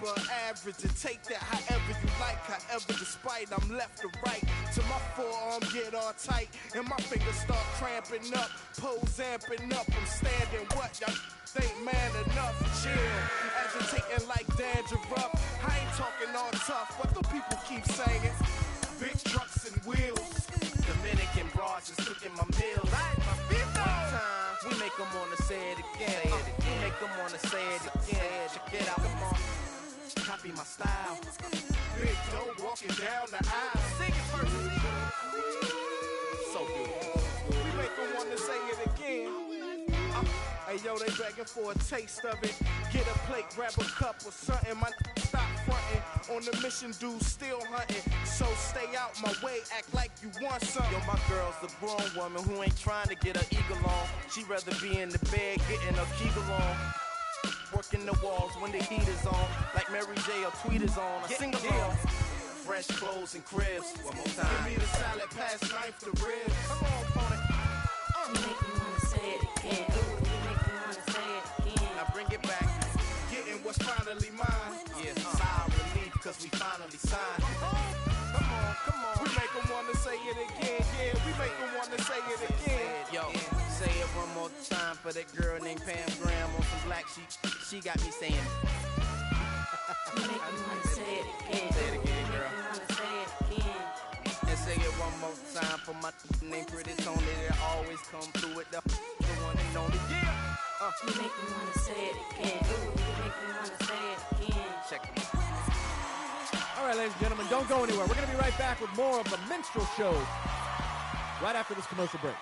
above average, and take that however you like, however despite I'm left to right, till my forearm get all tight, and my fingers start cramping up, pose amping up, I'm standing what, y'all ain't man enough, chill, agitating like dandruff, I ain't talking all tough, what the people keep saying, big trucks and wheels, Dominican broads just cooking my meals, we make them wanna say it again. We make them wanna say it again. Check it out, come on. Copy my style. Big Doe walking down the aisle. Sing it first. So good. We make them wanna say it again. Hey yo, they begging for a taste of it. Get a plate, grab a cup or something. My stop fronting. On the mission, dude, still hunting. So stay out my way, act like you want something. Yo, my girl's a grown woman who ain't trying to get her eagle on. She'd rather be in the bed getting her kegel on. Working the walls when the heat is on. Like Mary J or Tweet is on. I sing along. Fresh clothes and cribs. One more time. Give me the salad, pass knife to ribs. Come on, opponent. You make me wanna say it again. You make me wanna say it again. Now bring it back. Getting what's finally mine. Yeah, sigh relief, cause we finally signed. Come on. We make them wanna say it again. Yeah, we make them wanna say it again. Yo, say it one more time for that girl named Pam Graham on some black sheep. She got me saying. You make me wanna say it again. Say it again, girl. You make me wanna say it again. And say it one more time for my name Pretty Tony that always come through with the one and only. Yeah. You make me wanna say it again. You make me wanna say it again. Check it. All right, ladies and gentlemen, don't go anywhere. We're going to be right back with more of the Minstrel Show right after this commercial break.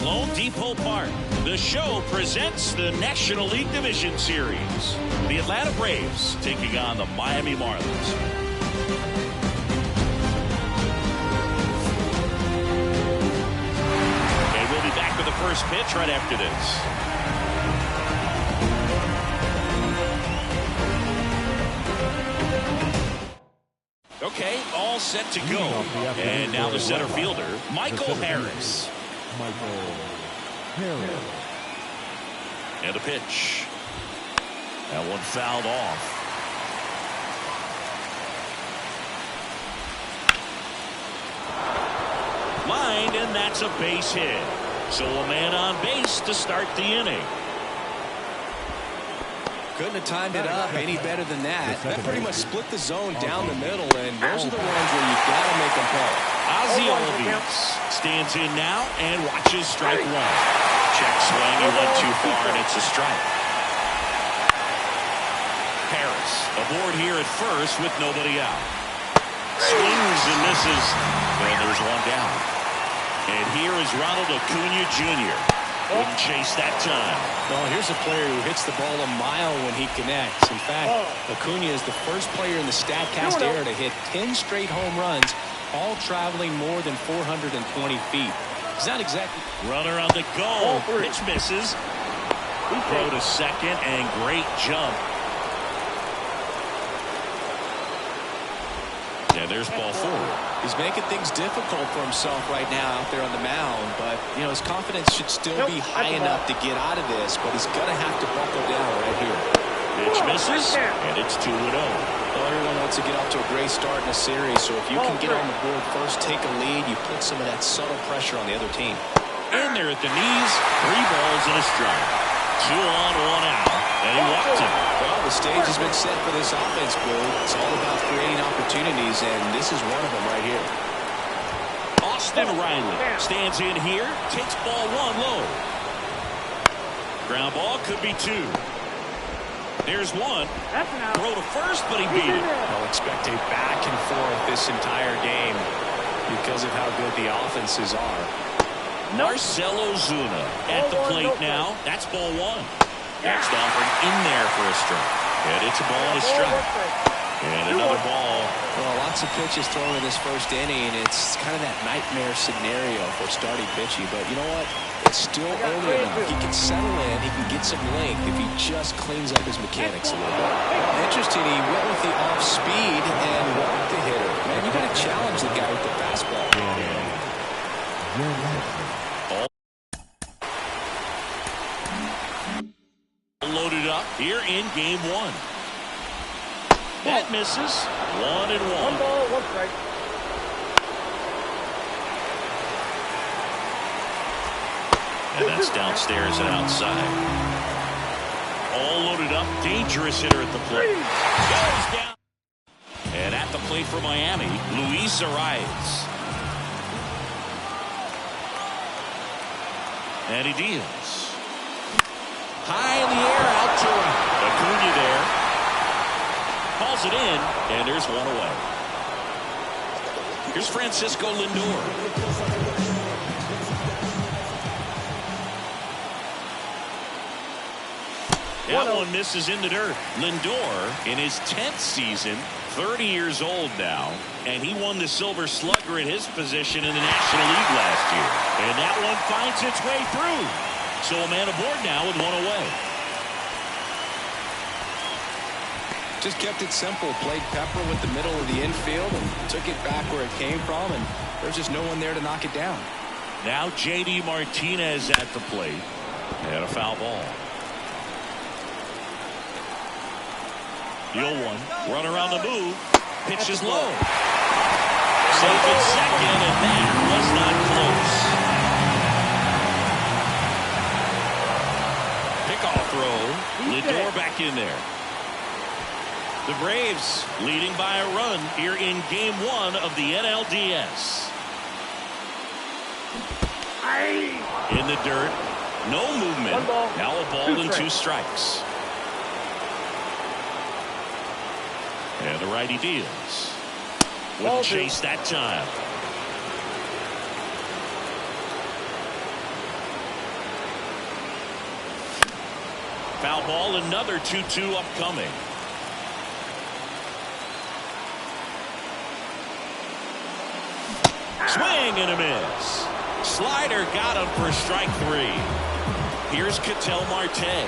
Lone Depot Park. The show presents the National League Division Series. The Atlanta Braves taking on the Miami Marlins. And we'll be back with the first pitch right after this. Okay, all set to go. And now the center fielder, Michael Harris. And a pitch. That one fouled off. Lined, and that's a base hit. So a man on base to start the inning. Couldn't have timed it up any better than that. That pretty much split the zone down the middle, and those are the ones where you got to make them pay. Ozzie Albies stands in now and watches strike one. Check swing, he went too far, and it's a strike. Harris aboard here at first with nobody out. Swings and misses, and there's one down. And here is Ronald Acuna Jr. Wouldn't chase that time. Well, here's a player who hits the ball a mile when he connects. In fact, Acuna is the first player in the StatCast era to hit 10 straight home runs, all traveling more than 420 feet. It's not exactly... Runner on the go. Pitch misses. Throw to second, and great jump. And there's ball forward. He's making things difficult for himself right now out there on the mound, but, you know, his confidence should still be high enough to get out of this, but he's going to have to buckle down right here. Pitch misses, and it's 2-0. Well, everyone one wants to get off to a great start in a series, so if you can get on the board first, take a lead, you put some of that subtle pressure on the other team. In there at the knees, 3 balls and a strike. 2 on, 1 out, and he walked it. Well, the stage has been set for this offense, Blue. It's all about creating opportunities, and this is one of them right here. Austin Riley stands in here, takes ball 1 low. Ground ball could be 2. There's 1. Throw to first, but he beat it. I'll expect a back and forth this entire game because of how good the offenses are. Marcell Ozuna at the plate now. That's ball 1. Next offering in there for a strike. And it's a ball and a strike. And another ball. Well, lots of pitches thrown in this first inning. It's kind of that nightmare scenario for starting pitching. But you know what? It's still early enough. He can settle in. He can get some length if he just cleans up his mechanics a little bit. Interesting, he went with the off speed and walked the hitter. Man, you got to challenge the guy with the fastball. Loaded up here in game 1. That misses. 1 and 1. 1 ball, 1 strike. And that's downstairs and outside. All loaded up. Dangerous hitter at the plate. Goes down. And at the plate for Miami, Luis Arias. And he deals. High in the air, out to him. Acuna there. Calls it in, and there's 1 away. Here's Francisco Lindor. That one misses in the dirt. Lindor, in his 10th season, 30 years old now, and he won the Silver Slugger at his position in the National League last year. And that one finds its way through. So a man aboard now with 1 away. Just kept it simple. Played pepper with the middle of the infield and took it back where it came from, and there's just no one there to knock it down. Now J.D. Martinez at the plate. And a foul ball. The 0-1. Run around the move. Pitch is low. Safe at second, and that was not close. Pickoff throw. Lindor back in there. The Braves leading by a run here in game 1 of the NLDS. In the dirt. No movement. Now a ball and 2 strikes. And the righty deals. Wouldn't chase that time. Foul ball, another 2-2 upcoming. Swing and a miss. Slider got him for strike 3. Here's Ketel Marte.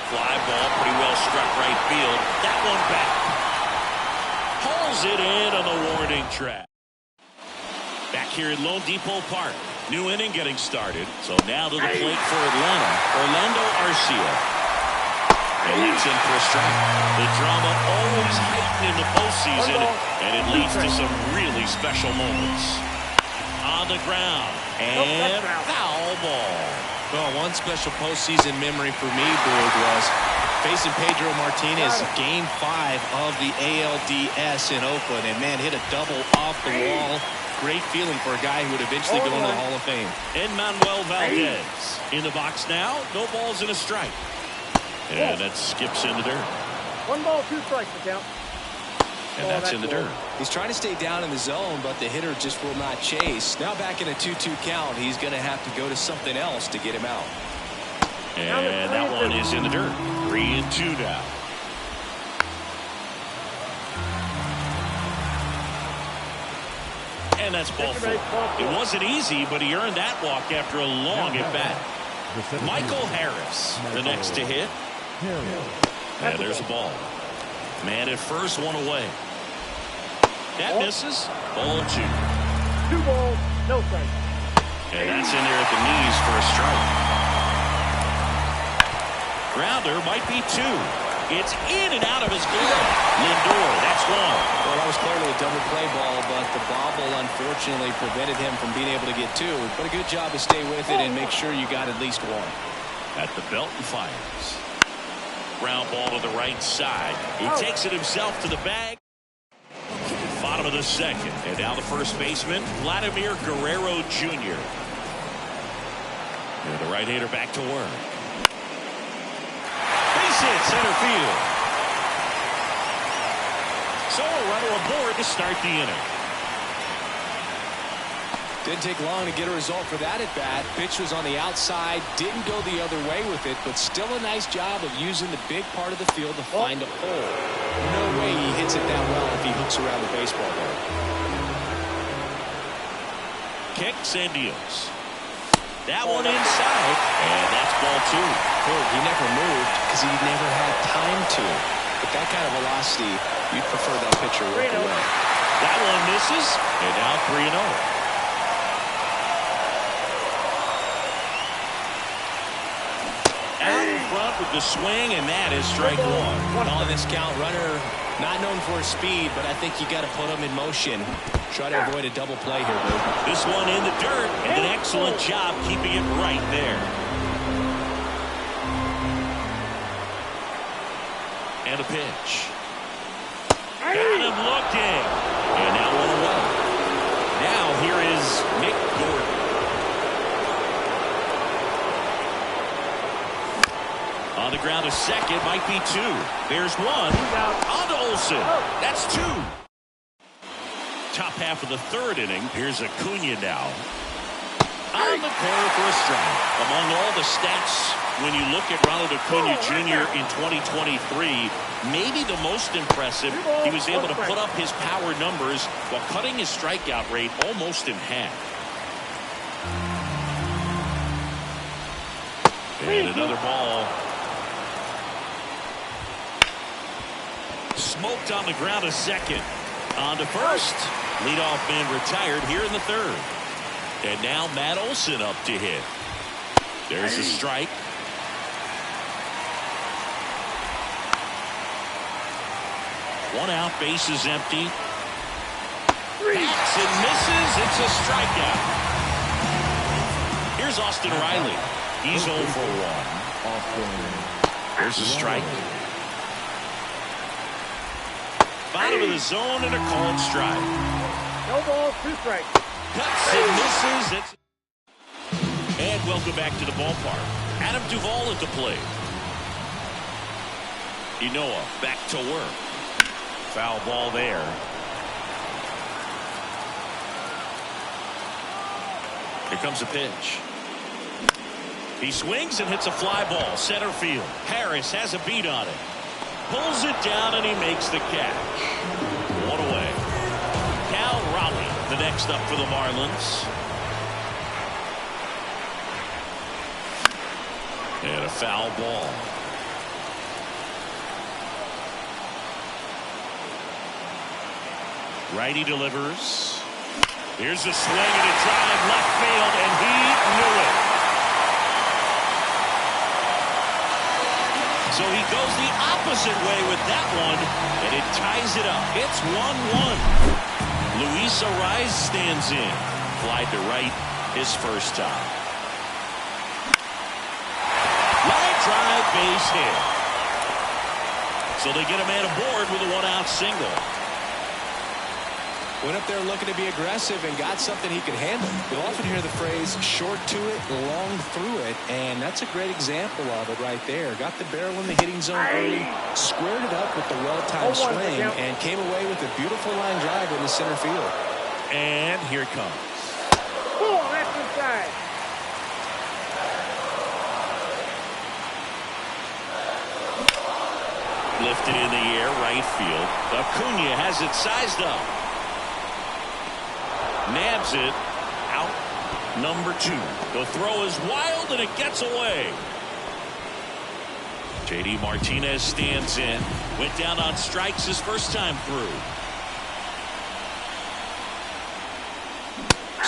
Fly ball, pretty well struck right field. That one back. Hauls it in on the warning track. Back here at Lone Depot Park. New inning getting started. So now to the plate for Atlanta. Orlando Arcia. And that's in for a strike. The drama always heightened in the postseason, and it leads to some really special moments. On the ground. And foul ball. Well, one special postseason memory for me, Boog, was facing Pedro Martinez, Game 5 of the ALDS in Oakland, and man, hit a double off the wall. Great feeling for a guy who would eventually go into the Hall of Fame. And Manuel Valdez in the box now. No balls and a strike. And that skips in the dirt. 1 ball, 2 strikes to count. And that's in the dirt. He's trying to stay down in the zone, but the hitter just will not chase. Now back in a 2-2 count, he's going to have to go to something else to get him out. And that one is in the dirt. 3-2 now. And that's ball 4. It wasn't easy, but he earned that walk after a long at-bat. Michael Harris, the next to hit. And there's a ball. Man at first, 1 away. That misses. Ball 2. 2 balls, no strike. And that's in there at the knees for a strike. Grounder might be 2. It's in and out of his glove. Lindor, that's one. Well, that was clearly a double play ball, but the bobble unfortunately prevented him from being able to get two. But a good job to stay with it and make sure you got at least one. At the belt and fires. Ground ball to the right side. He takes it himself to the bag. Bottom of the second. And now the first baseman, Vladimir Guerrero Jr. And the right-hander back to work. Base hit, center field. So a runner aboard to start the inning. Didn't take long to get a result for that at bat. Pitch was on the outside, didn't go the other way with it, but still a nice job of using the big part of the field to find a hole. No way he hits it that well if he hooks around the baseball there. Kicks and deals. That one inside, and that's ball two. He never moved because he never had time to. But that kind of velocity, you'd prefer that pitcher right away. That one misses, and now 3-0. Out in front with the swing, and that is strike one. On this count, runner not known for his speed, but I think you got to put him in motion. Try to avoid a double play here, Lou. This one in the dirt, and an excellent job keeping it right there. And a pitch. Got him looking. And now one away. Now here is Nick Gordon. On the ground, a second, might be two. There's one. On to Olsen. That's two. Top half of the third inning. Here's Acuna now. On the corner for a strike. Among all the stats, when you look at Ronald Acuna Jr. in 2023, maybe the most impressive, he was able to put up his power numbers while cutting his strikeout rate almost in half. And another ball. Smoked on the ground, a second. On to first. Leadoff man retired here in the third. And now Matt Olson up to hit. There's a strike. One out, base is empty. Bats and misses. It's a strikeout. Here's Austin Riley. He's 0 for 1. There's a strike. Bottom of the zone and a called strike. No ball, 2 strikes. Cuts and misses. And welcome back to the ballpark. Adam Duvall at the plate. Inoa back to work. Foul ball there. Here comes a pitch. He swings and hits a fly ball. Center field. Harris has a beat on it. Pulls it down and he makes the catch. One away. Cal Raleigh, the next up for the Marlins. And a foul ball. Righty delivers. Here's a swing and a drive left field, and he knew it. So he goes the opposite way with that one, and it ties it up. It's 1-1. Luis Arraez stands in. Fly to right his first time. Line drive, base hit. So they get a man aboard with a one-out single. Went up there looking to be aggressive and got something he could handle. You'll often hear the phrase short to it, long through it, and that's a great example of it right there. Got the barrel in the hitting zone early, squared it up with the well-timed swing, and came away with a beautiful line drive in the center field. And here it comes. Oh, that's inside. Lifted in the air, right field. Acuna has it sized up. Nabs it. Out. Number 2. The throw is wild and it gets away. J.D. Martinez stands in. Went down on strikes his first time through.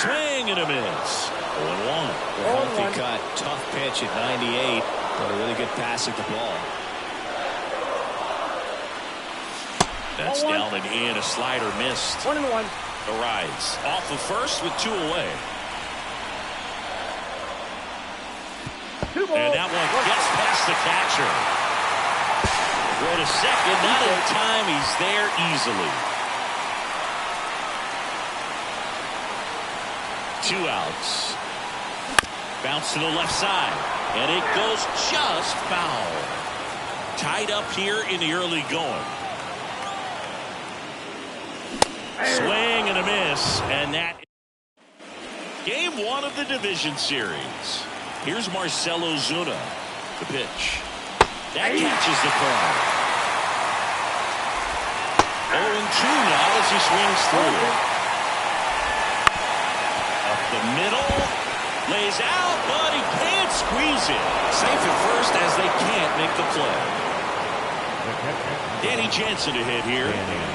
Swing and a miss. 0-1. Healthy cut. Tough pitch at 98. But a really good pass at the ball. That's down and in. A slider missed. 1-1. The rise off of first with 2 away. And that one gets past the catcher. Go to second. Not in time. He's there easily. 2 outs. Bounce to the left side. And it goes just foul. Tied up here in the early going. Swing and a miss. And that game 1 of the division series. Here's Marcelo Zuna. The pitch. That catches the corner. 0-2 now as he swings through. Up the middle. Lays out, but he can't squeeze it. Safe at first as they can't make the play. Danny Jansen to hit here.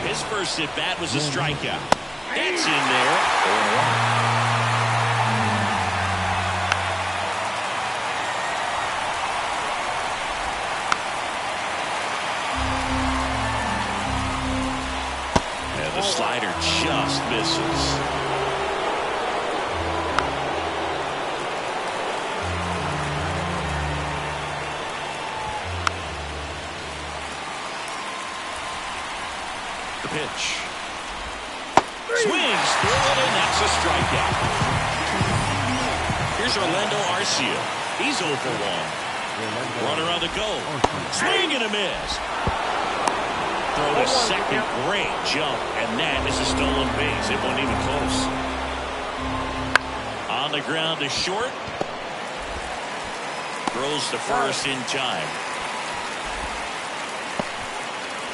His first at bat was a strikeout. That's in there. 0-1. The slider just misses. The pitch. Swings through it, and that's a strikeout. Here's Orlando Arcia. He's 0 for 1. Runner on the go. Swing and a miss. Throw to second, great jump, and that is a stolen base. It wasn't even close. On the ground to short. Throws to first in time.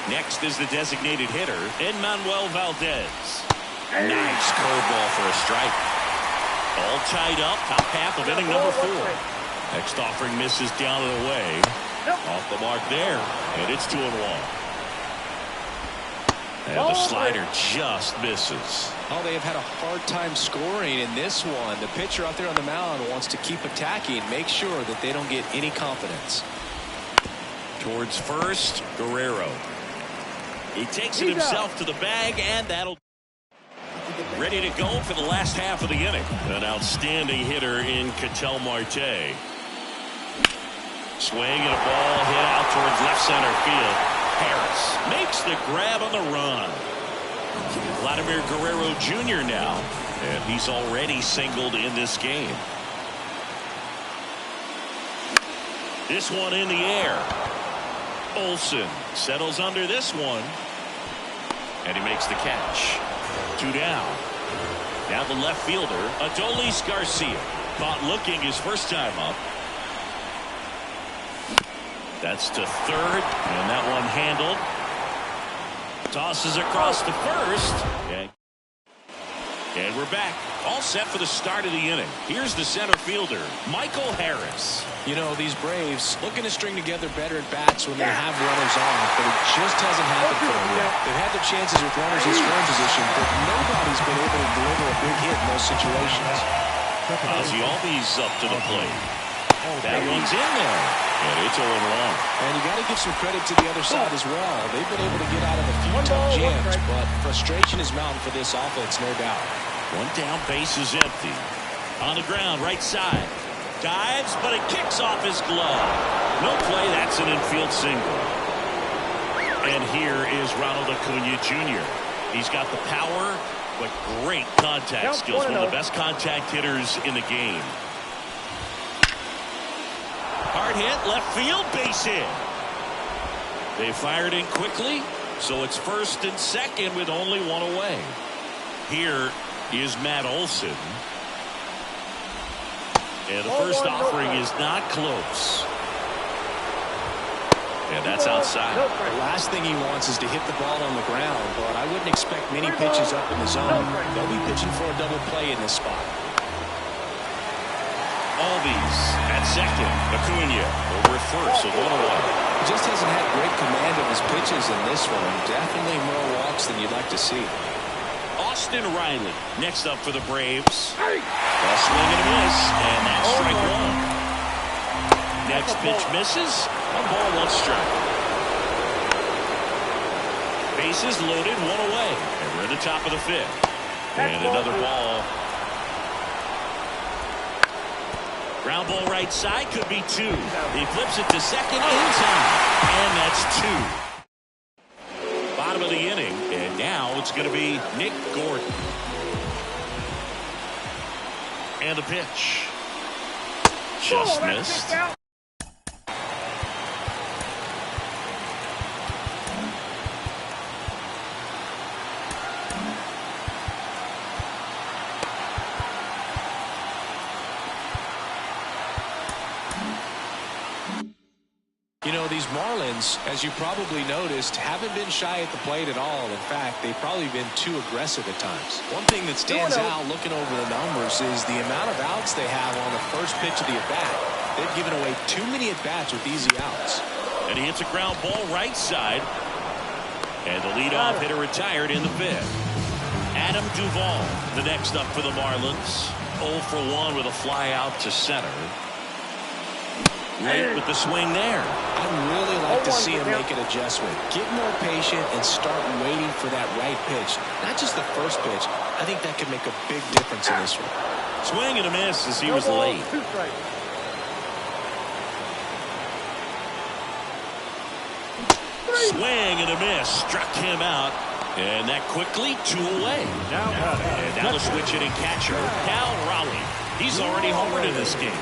Next is the designated hitter, Manuel Valdez. Nice curveball for a strike. All tied up, top half of inning number 4. Next offering misses down and away. Off the mark there, and it's 2-1. And the slider just misses. Oh, they have had a hard time scoring in this one. The pitcher out there on the mound wants to keep attacking, make sure that they don't get any confidence. Towards first, Guerrero. He takes it himself to the bag, and that'll ready to go for the last half of the inning. An outstanding hitter in Ketel Marte. Swing and a ball hit out towards left center field. Harris makes the grab on the run. Vladimir Guerrero Jr. now, and he's already singled in this game. This one in the air. Olsen settles under this one, and he makes the catch. 2 down. Now the left fielder, Adolis Garcia, caught looking his first time up. That's to third, and that one handled. Tosses across to first. And we're back. All set for the start of the inning. Here's the center fielder, Michael Harris. You know, these Braves looking to string together better at bats when they have runners on, but it just hasn't happened for them yet. They've had their chances with runners in scoring position, but nobody's been able to deliver a big hit in those situations. Ozzie Albies up to the plate. That one's in there. And it's 0-1. And you got to give some credit to the other side as well. They've been able to get out of a few tough jams, but frustration is mounting for this offense, no doubt. 1 down, base is empty. On the ground, right side. Dives, but it kicks off his glove. No play, that's an infield single. And here is Ronald Acuna Jr. He's got the power, but great contact skills. One of the best contact hitters in the game. Hard hit, left field, base hit. They fired in quickly, so it's first and second with only 1 away. Here is Matt Olson. And the first offering is not close. And that's outside. The last thing he wants is to hit the ball on the ground, but I wouldn't expect many pitches up in the zone. They'll be pitching for a double play in this spot. Albies at second. Acuna over at first, so 1 away. He just hasn't had great command of his pitches in this one. Definitely more walks than you'd like to see. Austin Riley next up for the Braves. A swing and a miss, and that's strike 1. Next pitch misses. 1 ball, 1 strike. Base Bases loaded, one away. And we're at the top of the fifth. And another ball. Ground ball right side, could be two. He flips it to second in time. And that's two. Bottom of the inning. And now it's going to be Nick Gordon. And the pitch. Just missed. You know, these Marlins, as you probably noticed, haven't been shy at the plate at all. In fact, they've probably been too aggressive at times. One thing that stands out looking over the numbers is the amount of outs they have on the first pitch of the at-bat. They've given away too many at-bats with easy outs. And he hits a ground ball right side. And the leadoff hitter retired in the fifth. Adam Duvall, the next up for the Marlins. 0 for 1 with a fly out to center. Late with the swing there. I'd really like to see him make an adjustment. Get more patient and start waiting for that right pitch. Not just the first pitch. I think that could make a big difference in this one. Swing and a miss as he was late. Swing and a miss. Struck him out. And that quickly, two away. And now the switch hitting catcher, Cal Raleigh. He's already homered in this game.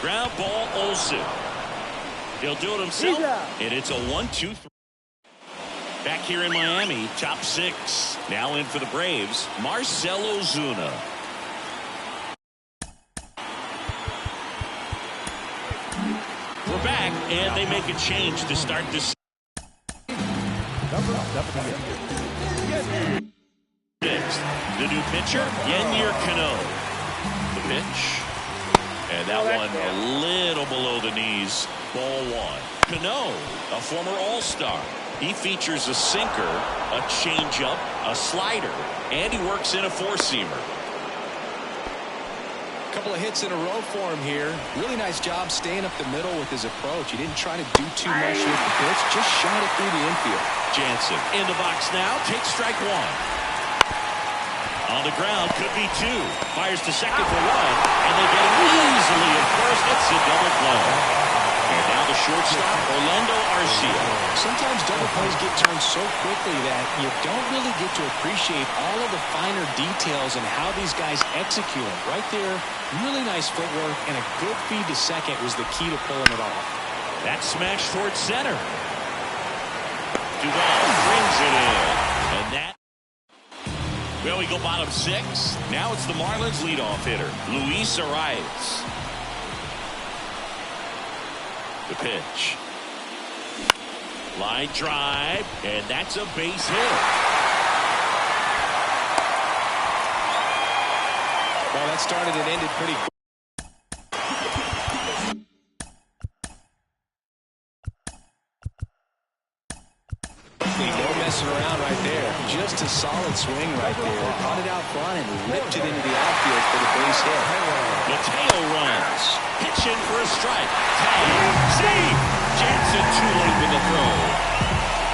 Ground ball, Olsen. He'll do it himself. And it's a 1-2-3. Back here in Miami, top six. Now in for the Braves, Marcell Ozuna. We're back, and they make a change to start this. The new pitcher, Yennier Cano. The pitch. And that one a little below the knees. Ball one. Cano, a former All-Star. He features a sinker, a changeup, a slider, and he works in a four-seamer. A couple of hits in a row for him here. Really nice job staying up the middle with his approach. He didn't try to do too much with the pitch, just shot it through the infield. Jansen in the box now, takes strike one. On the ground, could be two. Fires to second for one, and they get him easily at first. It's a double play. And now the shortstop, Orlando Arcia. Sometimes double plays get turned so quickly that you don't really get to appreciate all of the finer details and how these guys execute them. Right there, really nice footwork, and a good feed to second was the key to pulling it off. That smash towards center. Duvall brings it in. And that. Well, we go bottom six. Now it's the Marlins leadoff hitter, Luis Arias. The pitch. Line drive, and that's a base hit. Well, that started and ended pretty quick. No messing around right there. Just a solid swing right there. Caught it out front and ripped it into the outfield for the base hit. Mateo runs. Pitch in for a strike. Tag. See! Jansen too late with the throw.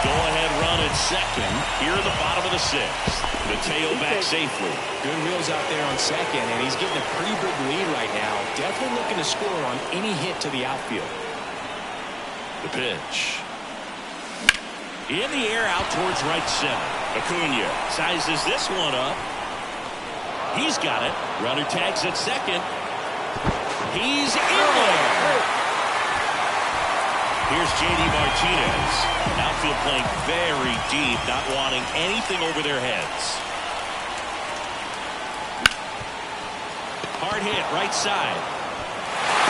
Go-ahead run at second. Here in the bottom of the sixth. Mateo back safely. Good wheels out there on second, and he's getting a pretty big lead right now. Definitely looking to score on any hit to the outfield. The pitch. In the air out towards right center. Acuna sizes this one up. He's got it. Runner tags at second. He's in there. Here's J.D. Martinez. Outfield playing very deep, not wanting anything over their heads. Hard hit, right side.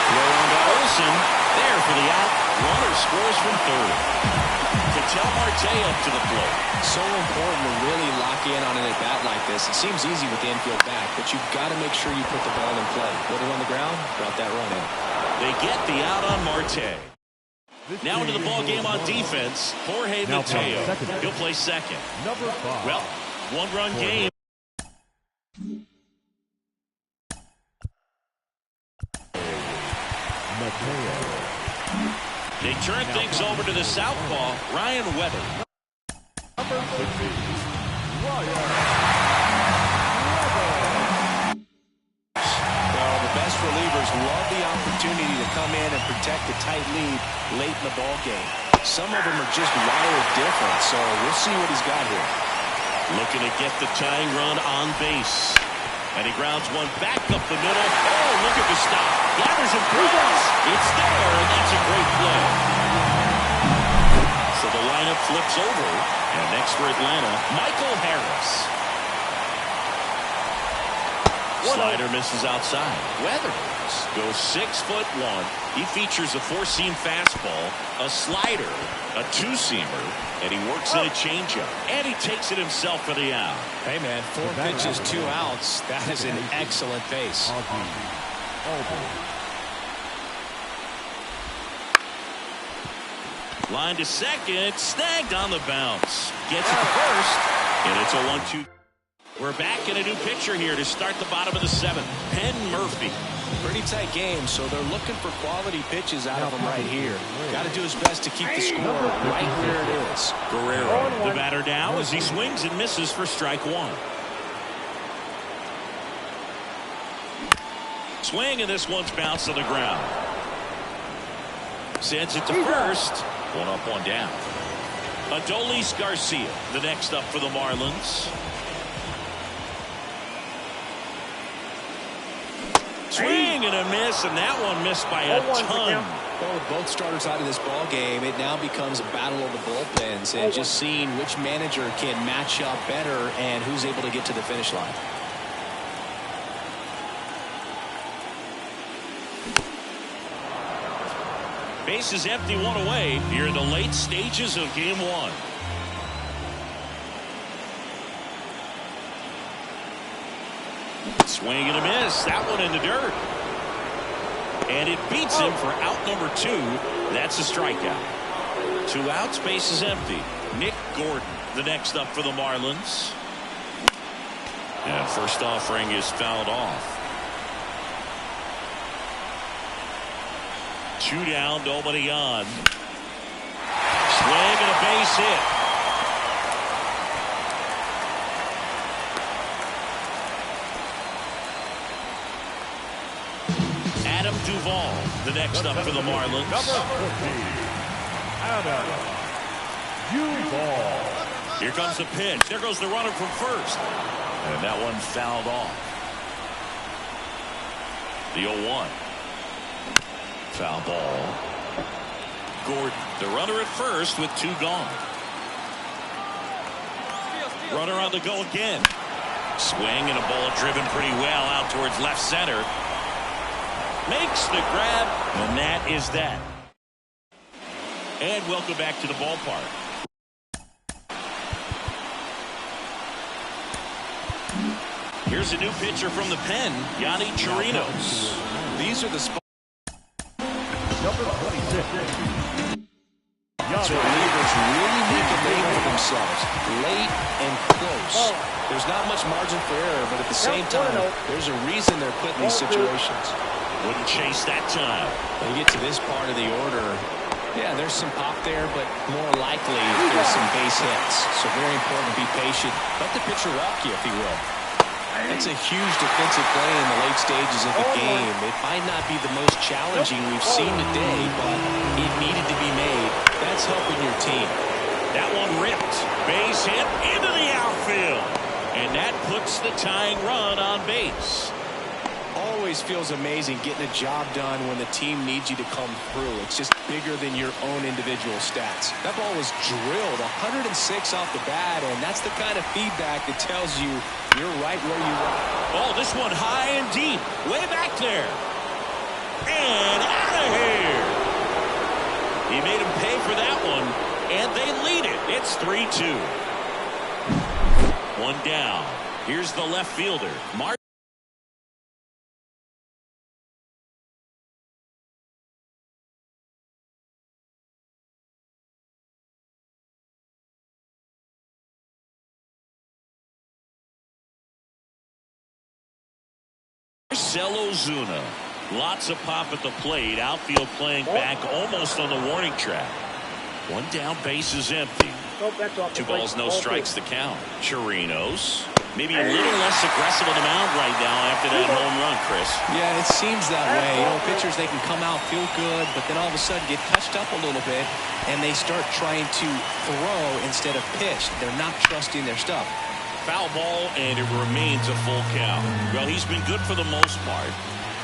Throw on to Olsen. There for the out. Runner scores from third. Tell Marte up to the plate. So important to really lock in on an at-bat like this. It seems easy with the infield back, but you've got to make sure you put the ball in play. Put it on the ground, brought that run in. They get the out on Marte. Now into the ball game on defense, Jorge Mateo. He'll play second. Number 5. Well, one-run game. Mateo. They turn things over to the southpaw, Ryan Weather. Number 60, Ryan. Well, the best relievers love the opportunity to come in and protect a tight lead late in the ball game. Some of them are just wired different, so we'll see what he's got here. Looking to get the tying run on base. And he grounds one back up the middle. Oh, look at the stop. Gathers and throws. It's there, and that's a great play. So the lineup flips over. And next for Atlanta, Michael Harris. Slider misses outside. Weathers goes 6'1". He features a four-seam fastball, a slider, a two-seamer, and he works in a changeup. And he takes it himself for the out. Hey, man, 4 pitches, 2 outs. That is an excellent pace. Line to second, snagged on the bounce. Gets it to first, and it's a 1-2. We're back in a new pitcher here to start the bottom of the 7th. Penn Murphy. Pretty tight game, so they're looking for quality pitches out of him right here. Got to do his best to keep the score right where it is. Guerrero, the batter now as he swings and misses for strike 1. Swing, and this one's bounced to the ground. Sends it to first. 1 up, 1 down. Adolis Garcia, the next up for the Marlins. Swing and a miss, and that one missed by a ton. Well, with both starters out of this ball game, it now becomes a battle of the bullpens and just seeing which manager can match up better and who's able to get to the finish line. Base is empty, 1 away. Here in the late stages of game 1. Swing and a miss. That one in the dirt. And it beats him for out number 2. That's a strikeout. 2 outs, base is empty. Nick Gordon, the next up for the Marlins. And first offering is fouled off. 2 down, nobody on. Swing and a base hit. Adam Duvall, the next up for the Marlins. Number 14, Adam Duvall. Here comes the pitch. There goes the runner from first. And that one fouled off. The 0-1. Foul ball. Gordon, the runner at first with 2 gone. Runner on the go again. Swing and a ball driven pretty well out towards left center. Makes the grab, and that is that. And welcome back to the ballpark. Here's a new pitcher from the pen, Yanni Chirinos. These are the spots. Number 26. Relievers really make a name for themselves late and close. There's not much margin for error, but at the same time, there's a reason they're put in these situations. Wouldn't chase that time. When you get to this part of the order, yeah, there's some pop there, but more likely there's some base hits. So very important to be patient. Let the pitcher walk you, if he will. That's a huge defensive play in the late stages of the game. It might not be the most challenging we've seen today, but it needed to be made. That's helping your team. That one ripped. Base hit into the outfield. And that puts the tying run on base. Always feels amazing getting a job done when the team needs you to come through. It's just bigger than your own individual stats. That ball was drilled 106 off the bat, and that's the kind of feedback that tells you you're right where you are. Oh, this one high and deep. Way back there. And out of here. He made him pay for that one, and they lead it. It's 3-2. 1 down. Here's the left fielder, Marcell Ozuna. Lots of pop at the plate. Outfield playing back almost on the warning track. One down, base is empty. 2 balls, no strikes the count. Chirinos. Maybe a little less aggressive on the mound right now after that home run, Chris. Yeah, it seems that way. You know, pitchers, they can come out, feel good, but then all of a sudden get touched up a little bit, and they start trying to throw instead of pitch. They're not trusting their stuff. Foul ball, and it remains a full count. Well, he's been good for the most part.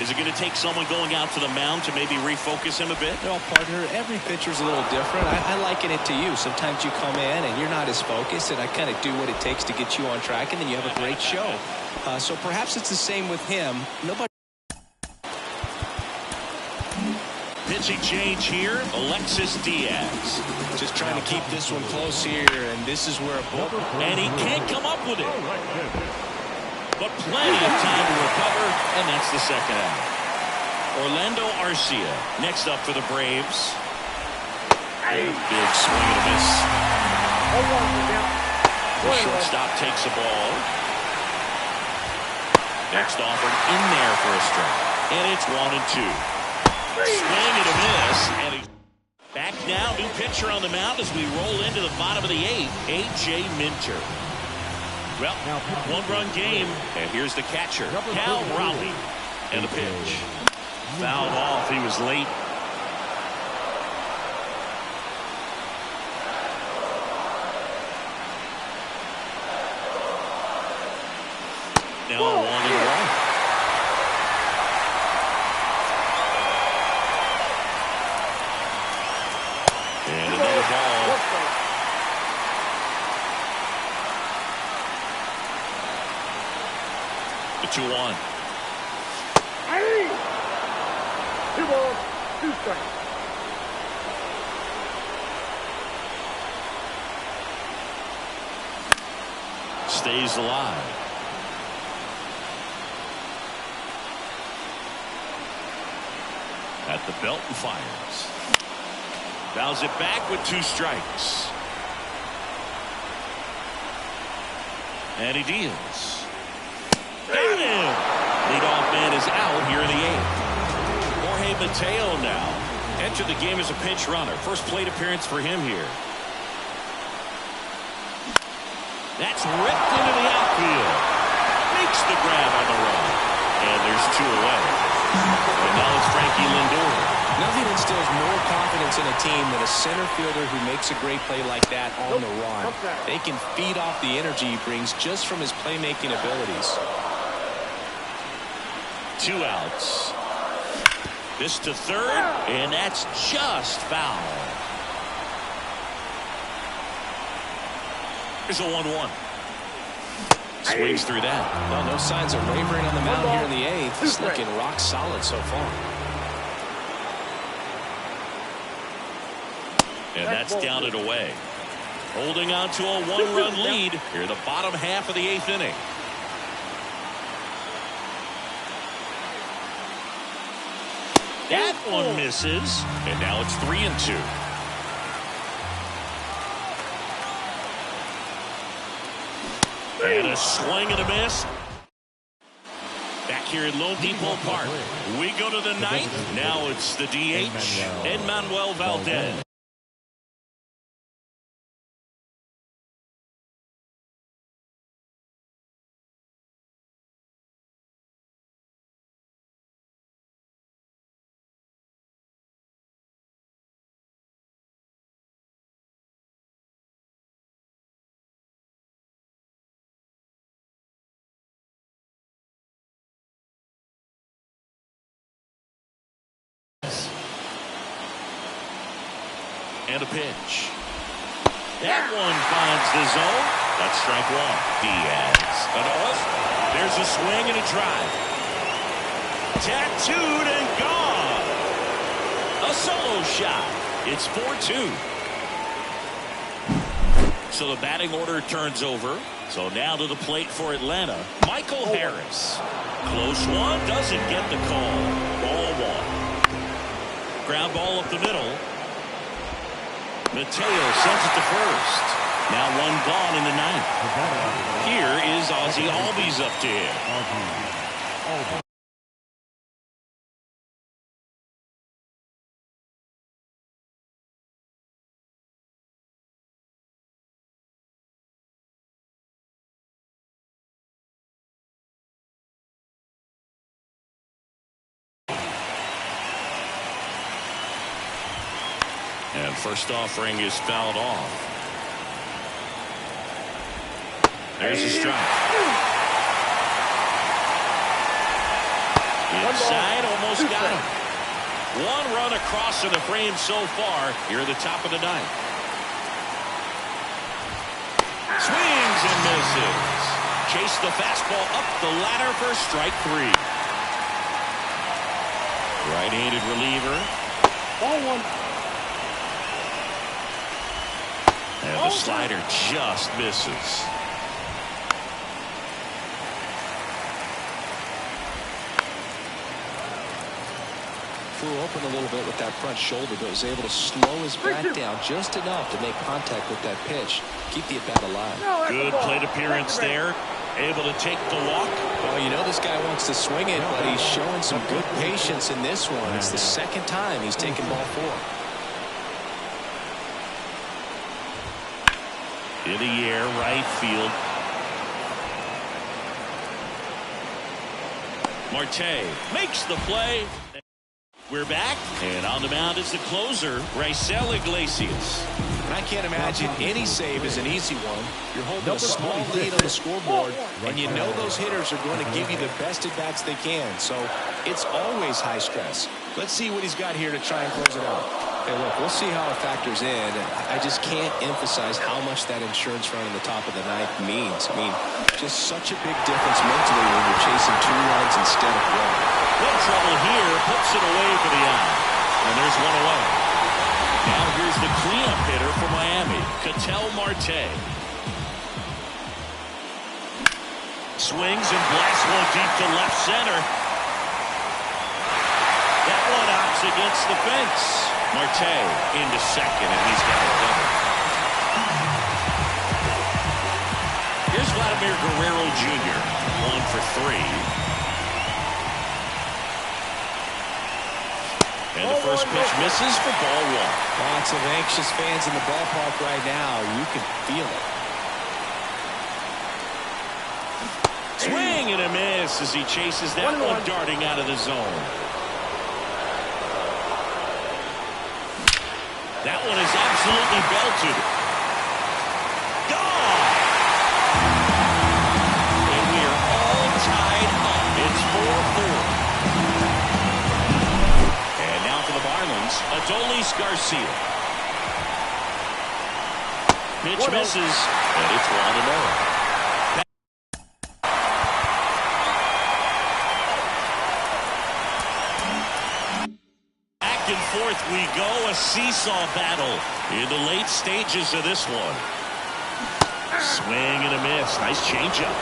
Is it going to take someone going out to the mound to maybe refocus him a bit? Well, partner, every pitcher's a little different. I liken it to you. Sometimes you come in and you're not as focused, and I kind of do what it takes to get you on track, and then you have a great show. So perhaps it's the same with him. Nobody. Pitching change here, Alexis Diaz. Just trying to keep this one close here, and this is where a ball. And he can't come up with it. But plenty of time to recover, and that's the second out. Orlando Arcia next up for the Braves. Big swing and a miss. The shortstop takes the ball. Next offered in there for a strike. And it's 1-2. Swing and a miss. And he's back now. New pitcher on the mound as we roll into the bottom of the 8th. A.J. Minter. Well, one-run game, and here's the catcher, Cal Raleigh, and the pitch. Fouled off, he was late. Now 1-1. And another ball. The 2-1. 2 balls, 2 strikes. Stays alive. At the belt and fires. Fouls it back with 2 strikes. And he deals. Got him! Leadoff man is out here in the 8th. Jorge Mateo now entered the game as a pinch runner. First plate appearance for him here. That's ripped into the outfield. Makes the grab on the run. And there's 2 away. And now it's Frankie Lindor. Nothing instills more confidence in a team than a center fielder who makes a great play like that on the run. They can feed off the energy he brings just from his playmaking abilities. 2 outs. This to third, and that's just foul. Here's a 1-1. Swings through that. Well, no signs of wavering on the mound here in the 8th. It's looking rock solid so far. And that's down and away. Holding on to a 1-run lead here in the bottom half of the 8th inning. That one misses, and now it's 3-2. And a swing and a miss. Back here at Lone Depot Park, we go to the 9th. Now it's the DH, Enmanuel Valdez. And a pitch. That one finds the zone. That's strike 1. Diaz. And there's a swing and a drive. Tattooed and gone. A solo shot. It's 4-2. So the batting order turns over. So now to the plate for Atlanta, Michael Harris. Close one. Doesn't get the call. Ball 1. Ground ball up the middle. Mateo sends it to first. Now 1 gone in the 9th. Here is Ozzie Albies up to him. And first offering is fouled off. There's a strike. Inside, almost got him. One run across in the frame so far here at the top of the ninth. Swings and misses. Chase the fastball up the ladder for strike 3. Right-handed reliever. Ball 1. And the slider just misses. Flew open a little bit with that front shoulder, but was able to slow his back down just enough to make contact with that pitch. Keep the at-bat alive. Good plate appearance there. Able to take the walk. Well, you know this guy wants to swing it, but he's showing some good patience in this one. It's the second time he's taken ball 4. In the air, right field. Marte makes the play. We're back, and on the mound is the closer, Raisel Iglesias. And I can't imagine any save is an easy one. You're holding a small lead on the scoreboard, and you know those hitters are going to give you the best at-bats they can. So it's always high stress. Let's see what he's got here to try and close it out. Hey, look, we'll see how it factors in. I just can't emphasize how much that insurance run in the top of the ninth means. I mean, just such a big difference mentally when you're chasing 2 runs instead of 1. Good trouble here, puts it away for the out. And there's one away. Now here's the cleanup hitter for Miami, Ketel Marte. Swings and blasts one deep to left center. That one opts against the fence. Marte into second, and he's got it double. Here's Vladimir Guerrero Jr., 1 for 3. And the first pitch misses for ball 1. Lots of anxious fans in the ballpark right now. You can feel it. Swing and a miss as he chases that one darting out of the zone. That one is absolutely belted. Gone! And we are all tied up. It's 4-4. Marlins, Adolis Garcia. Pitch misses, and it's 1-0. Back and forth we go, a seesaw battle in the late stages of this one. Swing and a miss, nice changeup.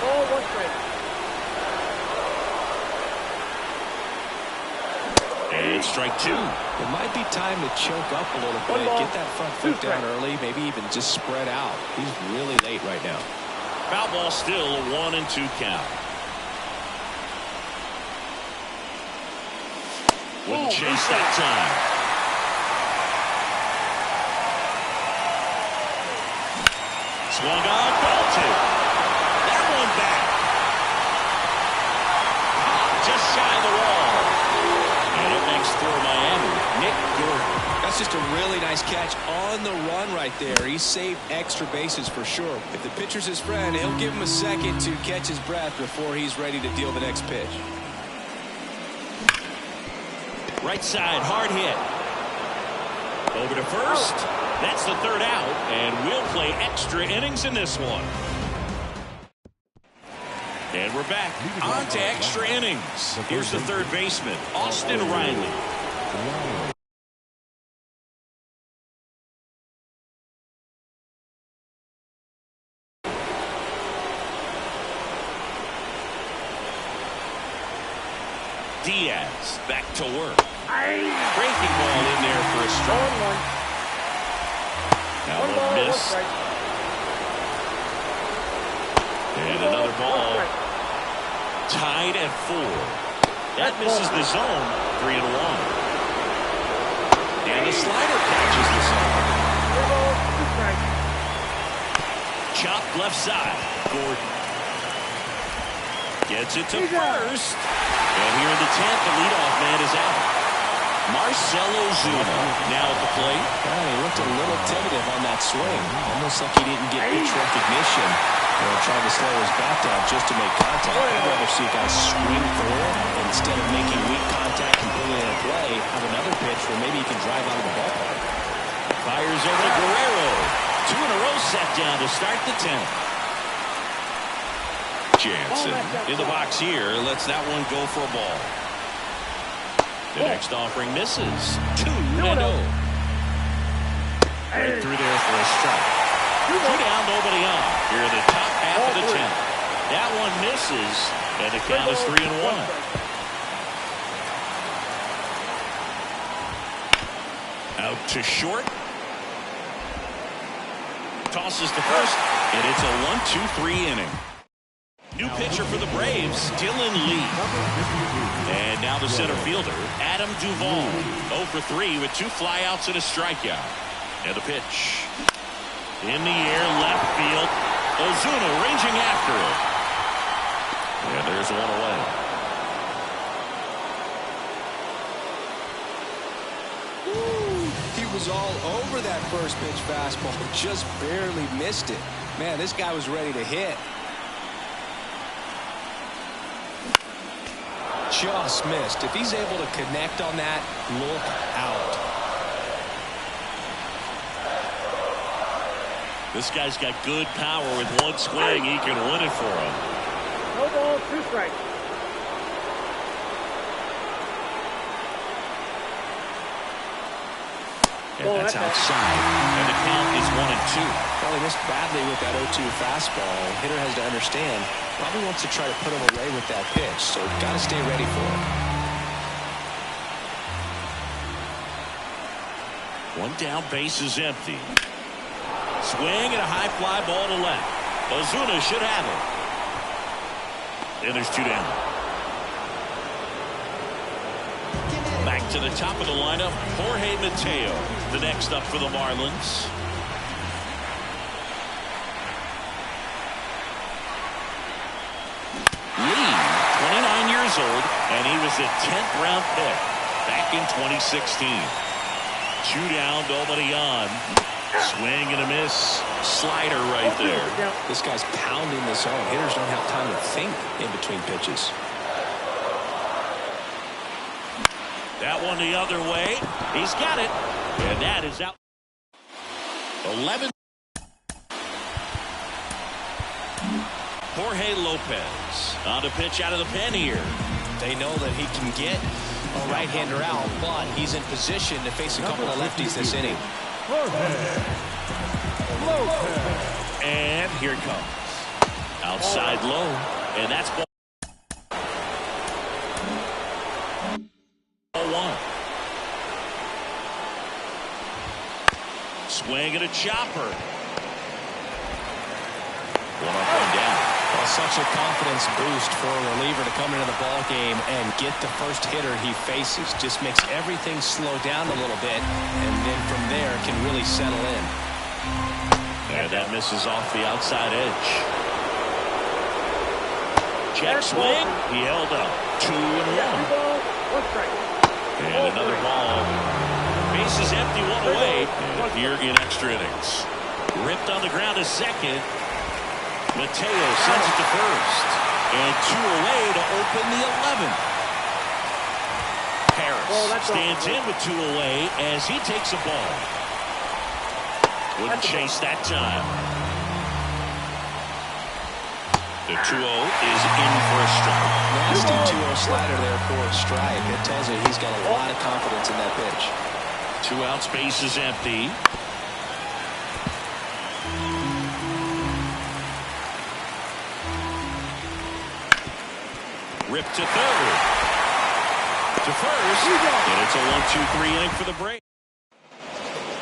Ball 1 strike. And strike 2. It might be time to choke up a little bit, get that front foot down early, maybe even just spread out. He's really late right now. Foul ball still, a 1-2 count. Wouldn't chase that time. Swung on, belted. That one back. Just shy of the wall. And it makes for Miami, Nick Gordon. That's just a really nice catch on the run right there. He saved extra bases for sure. If the pitcher's his friend, he'll give him a second to catch his breath before he's ready to deal the next pitch. Right side, hard hit. Over to first. That's the third out, and we'll play extra innings in this one. And we're back on to extra innings. Here's the third baseman, Austin Riley. Diaz back to work. Breaking ball in there for a strike. Now a miss. And another ball. Tied at 4. That misses the zone. 3-1. And the slider catches the zone. Chop left side. Gordon gets it to first. And here in the 10th, the leadoff man is out. Marcell Ozuna now at the plate. Well, he looked a little tentative on that swing. Almost like he didn't get pitch recognition. Trying to slow his bat down just to make contact. I'd rather see a guy swing for it instead of making weak contact and pulling in a play. Have another pitch where maybe he can drive out of the ballpark. Fires over to Guerrero. 2 in a row set down to start the 10th. Jansen in the box here. Lets that one go for a ball. The next offering misses. 2-0. Right through there for a strike. 2 down, nobody on. Here in the top half of the 10th. That one misses, and the count is 3-1. Out to short. Tosses to first, and it's a 1-2-3 inning. New pitcher for the Braves, Dylan Lee. And now the center fielder, Adam Duvall. 0 for 3 with 2 flyouts and a strikeout. And the pitch. In the air, left field. Ozuna ranging after it. And there's one away. He was all over that first pitch fastball. Just barely missed it. Man, this guy was ready to hit. Just missed. If he's able to connect on that, look out. This guy's got good power. With one swing, he can win it for him. No ball, 2 strikes. And that's outside. And the count is 1-2. Probably missed badly with that 0-2 fastball. Hitter has to understand. Probably wants to try to put him away with that pitch. So got to stay ready for it. 1 down, base is empty. Swing and a high fly ball to left. Ozuna should have it. And there's 2 down. Back to the top of the lineup, Jorge Mateo, the next up for the Marlins. Lee, 29 years old, and he was a 10th round pick back in 2016. 2 down, nobody on. Swing and a miss. Slider right there. This guy's pounding the zone. Hitters don't have time to think in between pitches. That one the other way. He's got it. And that is out. 11. Jorge Lopez on the pitch out of the pen here. They know that he can get a right-hander out, but he's in position to face a couple of lefties this inning. And here it comes. Outside low. And that's ball 1. Swing and a chopper. 1 up, 1 down. Well, such a confidence boost for a reliever to come into the ball game and get the first hitter he faces. Just makes everything slow down a little bit, and then from there can really settle in. And that misses off the outside edge. Check swing. He held up. 2 and 1. 1 strike. And another ball. Base is empty, 1 away. And here in extra innings. Ripped on the ground to second. Mateo sends it to first. And 2 away to open the 11th. Harris stands in with 2 away as he takes a ball. Wouldn't chase that time. The 2-0 is in for a strike. Nasty 2-0 slider there for a strike. It tells you he's got a lot of confidence in that pitch. 2 outs, base is empty. Rip to third. To first. And it's a 1-2-3 inning for the break.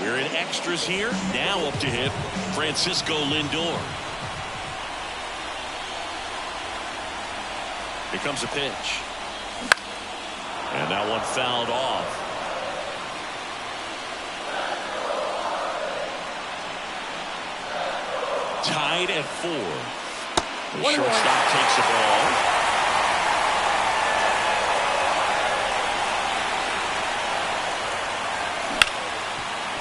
We're in extras here. Now up to hit Francisco Lindor. Here comes a pitch. And that one fouled off. Tied at 4. The shortstop takes the ball.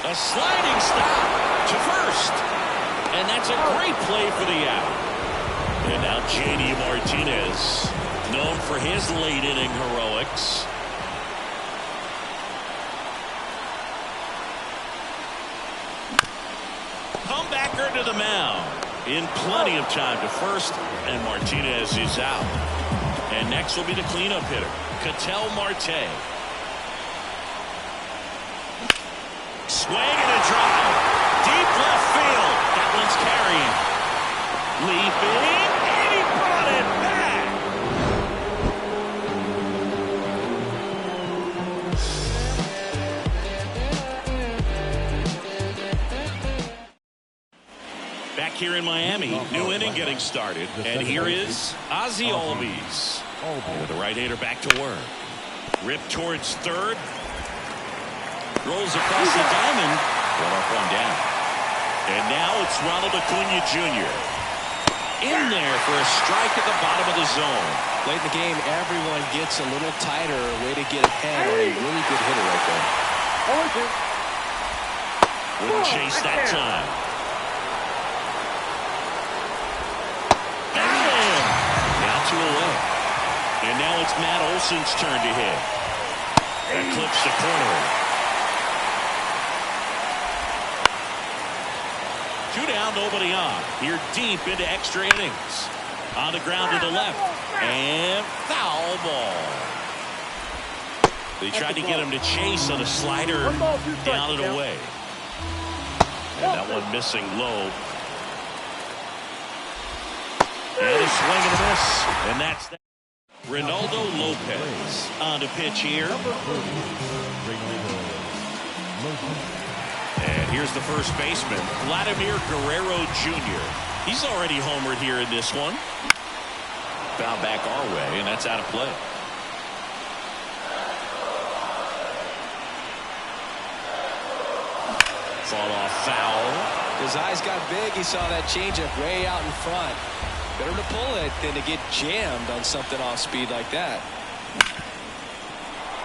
A sliding stop to first. And that's a great play for the out. And now J.D. Martinez, known for his late inning heroics. Comebacker to the mound. In plenty of time to first, and Martinez is out. And next will be the cleanup hitter, Ketel Marte. Swing and a drive. Deep left field. That one's carrying. Leaping, and he brought it back. Back here in Miami, new inning getting started. And here is Ozzie Albies. With the right-hander back to work. Ripped towards third. Rolls across the diamond. One up, one down. And now it's Ronald Acuna Jr. in there for a strike at the bottom of the zone. Late in the game, everyone gets a little tighter. Way to get ahead. A really good hitter right there. Wouldn't chase that time. Got him. Now 2 away. And now it's Matt Olson's turn to hit. That clips the corner. 2 down, nobody on. Here deep into extra innings. On the ground to the left. And foul ball. They tried to get him to chase on a slider down and away. And that one missing low. And a swing and a miss. And that's that. Ronaldo Lopez on to pitch here. And here's the first baseman, Vladimir Guerrero Jr. He's already homered here in this one. Foul back our way, and that's out of play. Fall off foul. His eyes got big. He saw that changeup way out in front. Better to pull it than to get jammed on something off speed like that.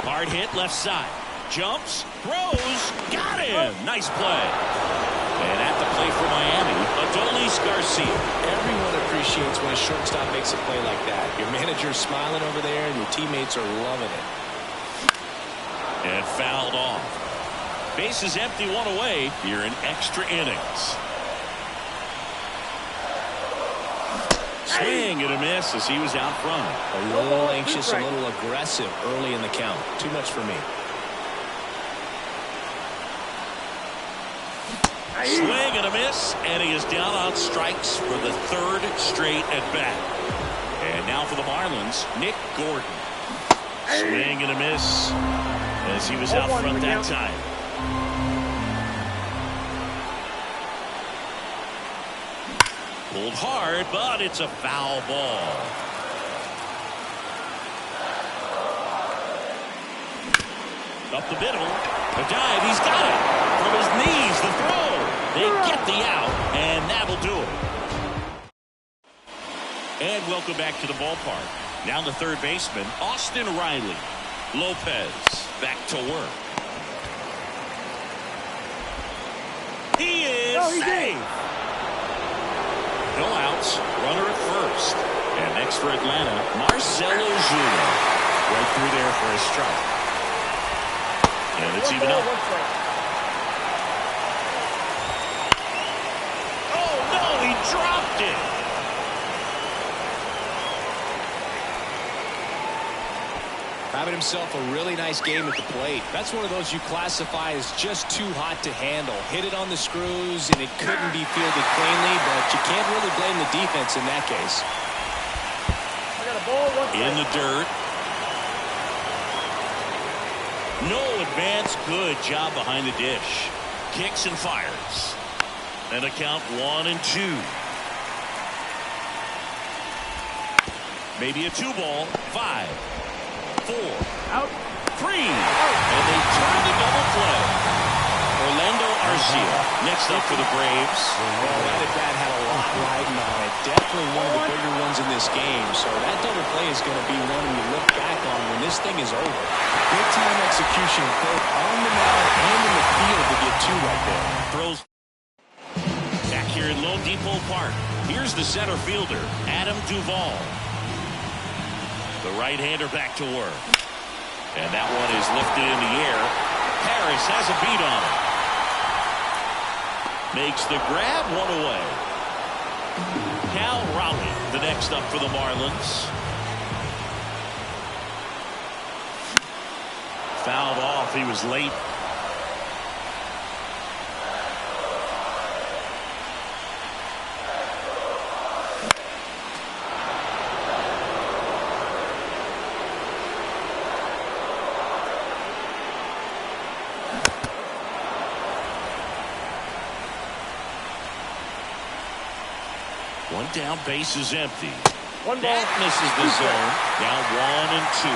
Hard hit left side. Jumps, throws, got him. Nice play. And at the plate for Miami, Adolis Garcia. Everyone appreciates when a shortstop makes a play like that. Your manager's smiling over there, and your teammates are loving it. And fouled off. Bases empty, 1 away here in extra innings. Swing and a miss as he was out front. A little anxious, a little aggressive early in the count. Too much for me. Swing and a miss, and he is down on strikes for the 3rd straight at bat. And now for the Marlins, Nick Gordon. Swing and a miss as he was out front that time. Pulled hard, but it's a foul ball. Up the middle. A dive. He's got it. From his knees, the throw. They get the out, and that'll do it. And welcome back to the ballpark. Now the third baseman, Austin Riley. Lopez back to work. He is safe. No outs, runner at first. And next for Atlanta, Marcelo Zuna. Right through there for a strike. And it's even up. Oh, no, he dropped it. Having himself a really nice game at the plate. That's one of those you classify as just too hot to handle. Hit it on the screws, and it couldn't be fielded cleanly, but you can't really blame the defense in that case. In the dirt. No advance. Good job behind the dish. Kicks and fires. And a count 1 and 2. Maybe a 2-ball. 5, 4, out, 3. And they turn the double play. Orlando Garcia next up for the Braves. Well, that at bat had a lot riding on it. Definitely one of the bigger ones in this game. So that double play is going to be one we look back on when this thing is over. Big time execution both on the mound and in the field to get two right there. Throws back here in Lone Depot Park. Here's the center fielder, Adam Duvall. The right-hander back to work. And that one is lifted in the air. Harris has a beat on it. Makes the grab, one away. Cal Raleigh, the next up for the Marlins. Fouled off. He was late. One down, base is empty. One ball. That misses the zone. Now 1 and 2.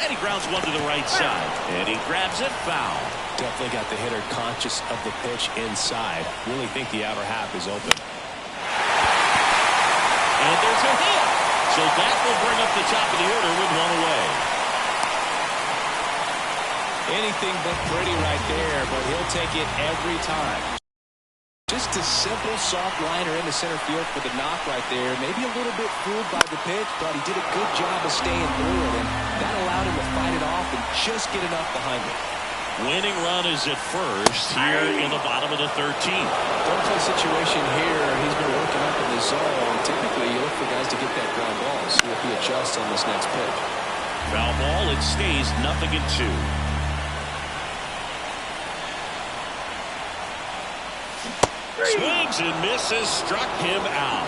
And he grounds one to the right side. And he grabs it, foul. Definitely got the hitter conscious of the pitch inside. Really think the outer half is open. And there's a hit. So that will bring up the top of the order with one away. Anything but pretty right there, but he'll take it every time. Just a simple soft liner into center field for the knock right there. Maybe a little bit fooled by the pitch, but he did a good job of staying through it, and that allowed him to fight it off and just get enough behind it. Winning run is at first here in the bottom of the 13th. Don't play situation here. He's been working up in the zone. Typically, you look for guys to get that ground ball. See if he adjusts on this next pitch. Foul ball. It stays 0-2. Swings and misses, struck him out.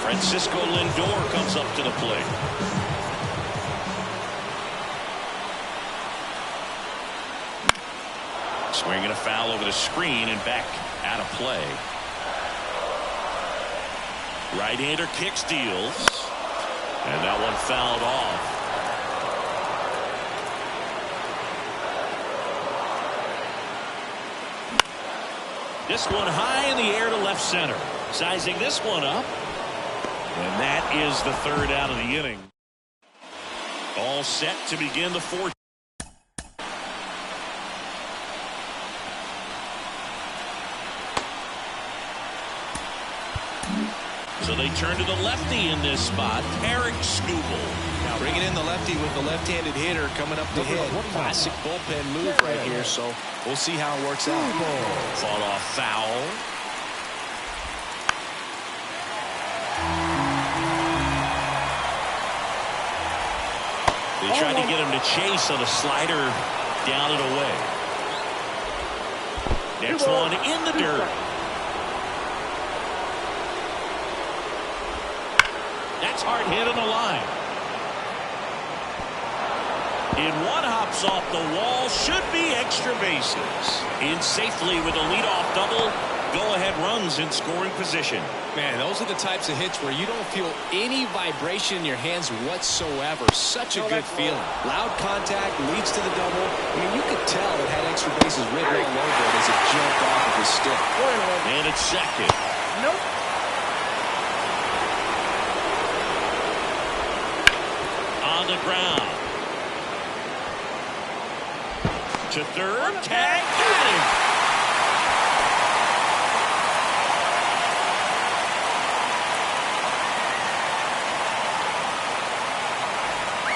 Francisco Lindor comes up to the plate. Swinging a foul over the screen and back out of play. Right-hander kicks, deals. And that one fouled off. This one high in the air to left center. Sizing this one up. And that is the third out of the inning. All set to begin the fourth. So they turn to the lefty in this spot, Eric Skubal. Now bringing in the lefty with the left-handed hitter coming up to hit. Classic bullpen move right here, so we'll see how it works out. Fought off foul. They tried to get him to chase on a slider down and away. Next one in the dirt. That's hard hit on the line. In one hops off the wall, should be extra bases. In safely with a leadoff double, go-ahead runs in scoring position. Man, those are the types of hits where you don't feel any vibration in your hands whatsoever. Such a good feeling. Loud contact leads to the double. I mean, you could tell it had extra bases written all over it as it jumped off of his stick. And it's second. Nope. On the ground. To third, tag, got him.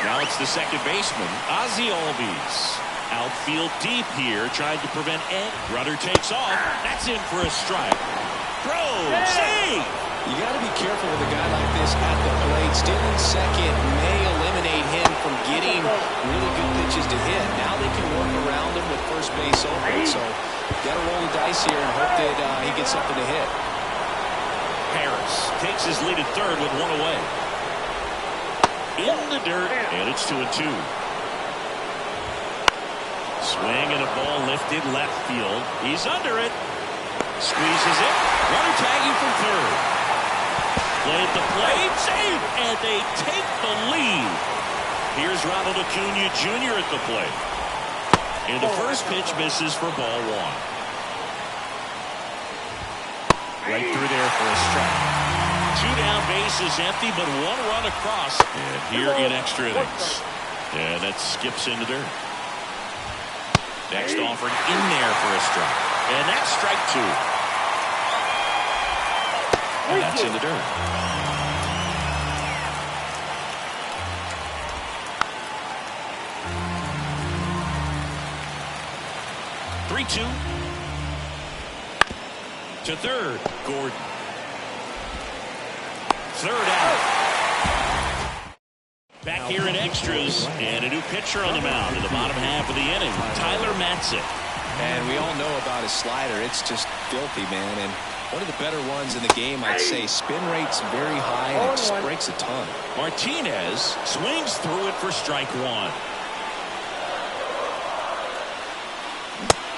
Now it's the second baseman, Ozzie Albies. Outfield deep here, trying to prevent Ed. Runner takes off. That's in for a strike. Throw, save. You got to be careful with a guy like this at the plate. Stealing second may eliminate him from getting really good pitches to hit. Now they can work around him with first base open. So got to roll the dice here and hope that he gets something to hit. Harris takes his lead at third with one away. In the dirt, and it's 2-2. Swing and a ball lifted left field. He's under it. Squeezes it. Runner tagging from third. Play at the plate, save, and they take the lead. Here's Ronald Acuna Jr. at the plate. And the first pitch misses for ball one. Right through there for a strike. 2 down, bases empty, but 1 run across. And here in extra innings. And that skips into dirt. Next offering in there for a strike. And that's strike 2. And that's in the dirt. Three-2 to third. Gordon. Third out. Back here in extras, and a new pitcher on the mound in the bottom half of the inning, Tyler Matzik. And we all know about his slider. It's just filthy, man. And one of the better ones in the game, I'd say. Spin rate's very high, and it just breaks a ton. Martinez swings through it for strike 1.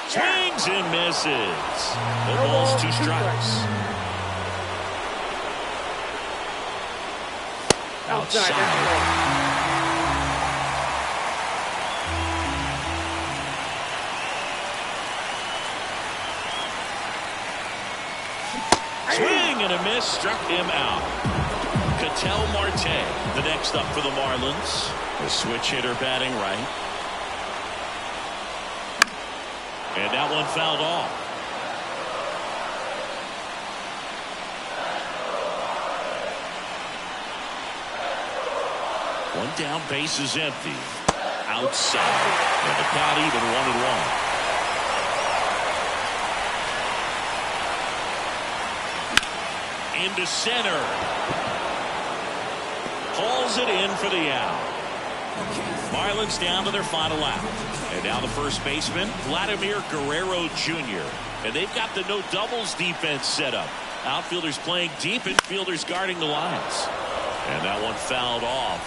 Swings and misses. No balls, 2 strikes. Outside. Swing and a miss, struck him out. Ketel Marte, the next up for the Marlins. The switch hitter batting right. And that one fouled off. One down, base is empty. Outside. And the count even 1-1. Into center. Hauls it in for the out. Marlins down to their final out. And now the first baseman, Vladimir Guerrero Jr. And they've got the no doubles defense set up. Outfielders playing deep, infielders guarding the lines. And that one fouled off.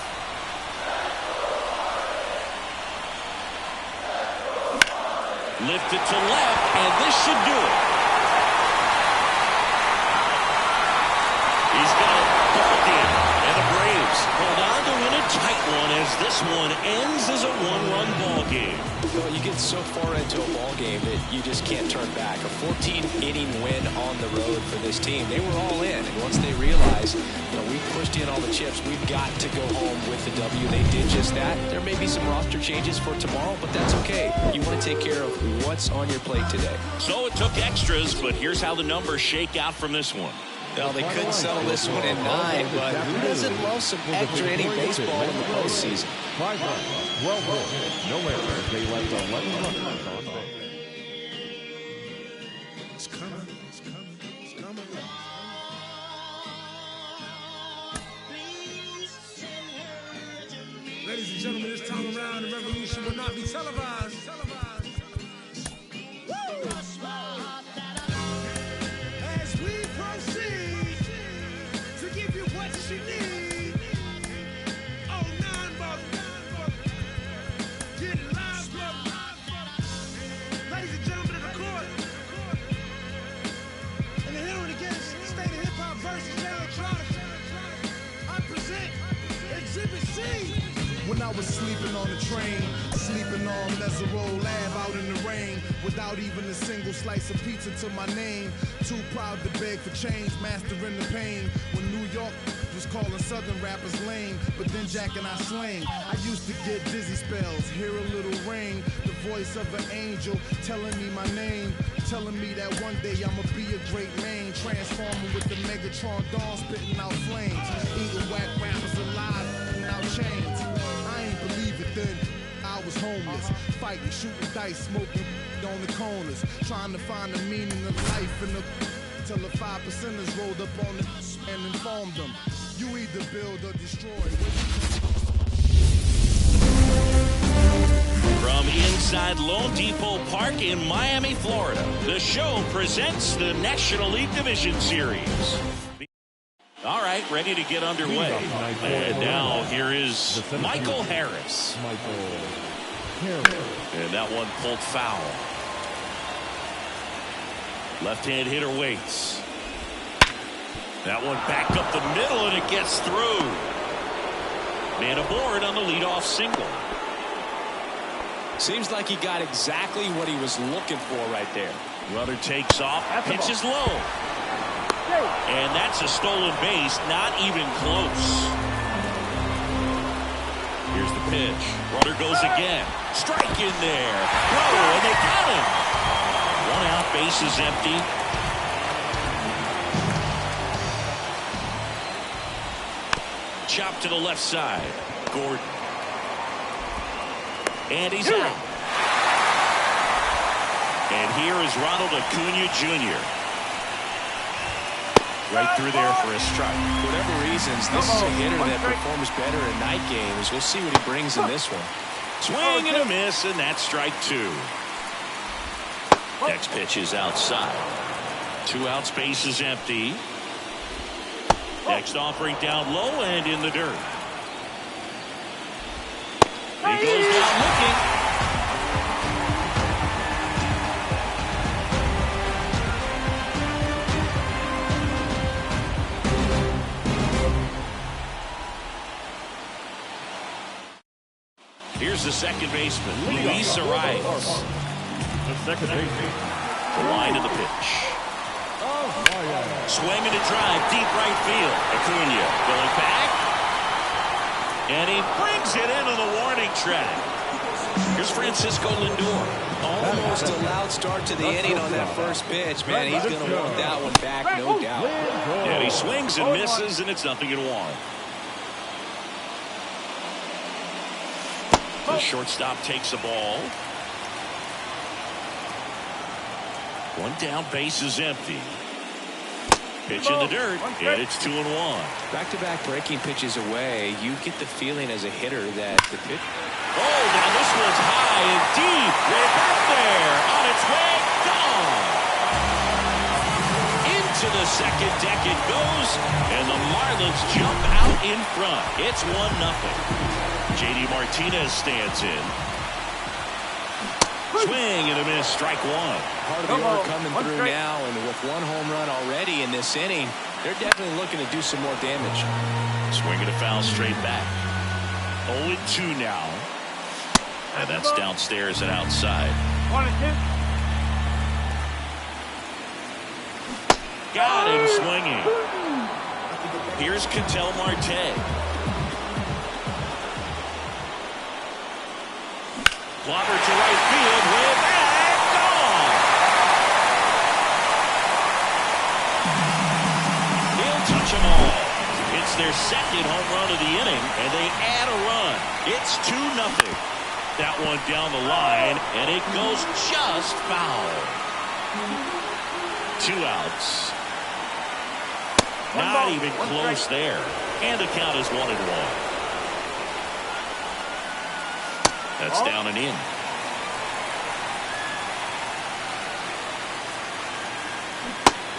Lifted to left, and this should do it. He's got a ball game, and the Braves hold on to win a tight one as this one ends as a 1-run ball game. Well, you get so far into a ball game that you just can't turn back. A 14-inning win on the road for this team. They were all in, and once they realized, we pushed in all the chips, we've got to go home with the W. They did just that. There may be some roster changes for tomorrow, but that's okay. You want to take care of what's on your plate today. So it took extras, but here's how the numbers shake out from this one. Well, they couldn't settle this one in 9, but who doesn't love some extra inning baseball in the postseason? 5 runs, 12 hits, no errors. They left 11 runners on base. It's coming, it's coming, it's coming. Ladies and gentlemen, this time around, the revolution will not be televised. As we proceed to give you what you need. Oh, 9 bucks. Get it live, brother. Ladies and gentlemen of the court. And the hearing against State of Hip Hop versus Electronics, I present Exhibit C. When I was sleeping on the train, sleeping on Mesereau Lab out in the rain, without even a single slice of pizza to my name. Too proud to beg for change, mastering the pain. When New York was calling Southern rappers lame, but then Jack and I slang. I used to get dizzy spells, hear a little ring, the voice of an angel telling me my name, telling me that one day I'ma be a great man, transforming with the Megatron Dawn, spitting out flames, eating whack rappers alive, putting out chains. I ain't believe it then. I was homeless, fighting, shooting dice, smoking on the corners, trying to find the meaning of life in the till the 5%ers rolled up on it and informed them, you either build or destroy. From inside Lone Depot Park in Miami, Florida, the show presents the National League Division Series. All right, ready to get underway. And now here is Michael Harris. And that one pulled foul. Left-hand hitter waits. That one back up the middle, and it gets through. Man aboard on the leadoff single. Seems like he got exactly what he was looking for right there. Runner takes off, pitches low. And that's a stolen base, not even close. Here's the pitch. Runner goes again. Strike in there. Whoa, and they got him. 1 out, base is empty. Chop to the left side. Gordon. And he's out. And here is Ronald Acuna Jr. Right through there for a strike. For whatever reasons, this is a hitter that performs better in night games. We'll see what he brings in this one. Swing and a miss, and that's strike 2. Next pitch is outside. 2 outs, base is empty. Next offering down low and in the dirt. He goes down looking. Here's the second baseman, Luis Arias. The second baseman. The line of the pitch. Swing and a drive, deep right field. Acuna going back. And he brings it into the warning track. Here's Francisco Lindor. Almost a loud start to the inning on that first pitch. Man, he's going to want that one back, no doubt. And he swings and misses, and it's 0-1. The shortstop takes the ball. 1 down, base is empty. Pitch in the dirt, and it's 2-1. Back-to-back breaking pitches away, you get the feeling as a hitter that the pitch... Oh, now this one's high and deep. Way back there. On its way, gone. Into the second deck it goes, and the Marlins jump out in front. It's 1-0. J.D. Martinez stands in. Swing and a miss, strike 1. Part of the order coming through now, and with 1 home run already in this inning, they're definitely looking to do some more damage. Swing and a foul straight back. 0-2 now. And that's downstairs and outside. 1-2. Got him swinging. Here's Ketel Marte. Clobber to right field, way back, gone. He'll touch them all. It's their second home run of the inning, and they add a run. It's 2-0. That one down the line, and it goes just foul. 2 outs. Not even close there. And the count is 1-1. That's down and in.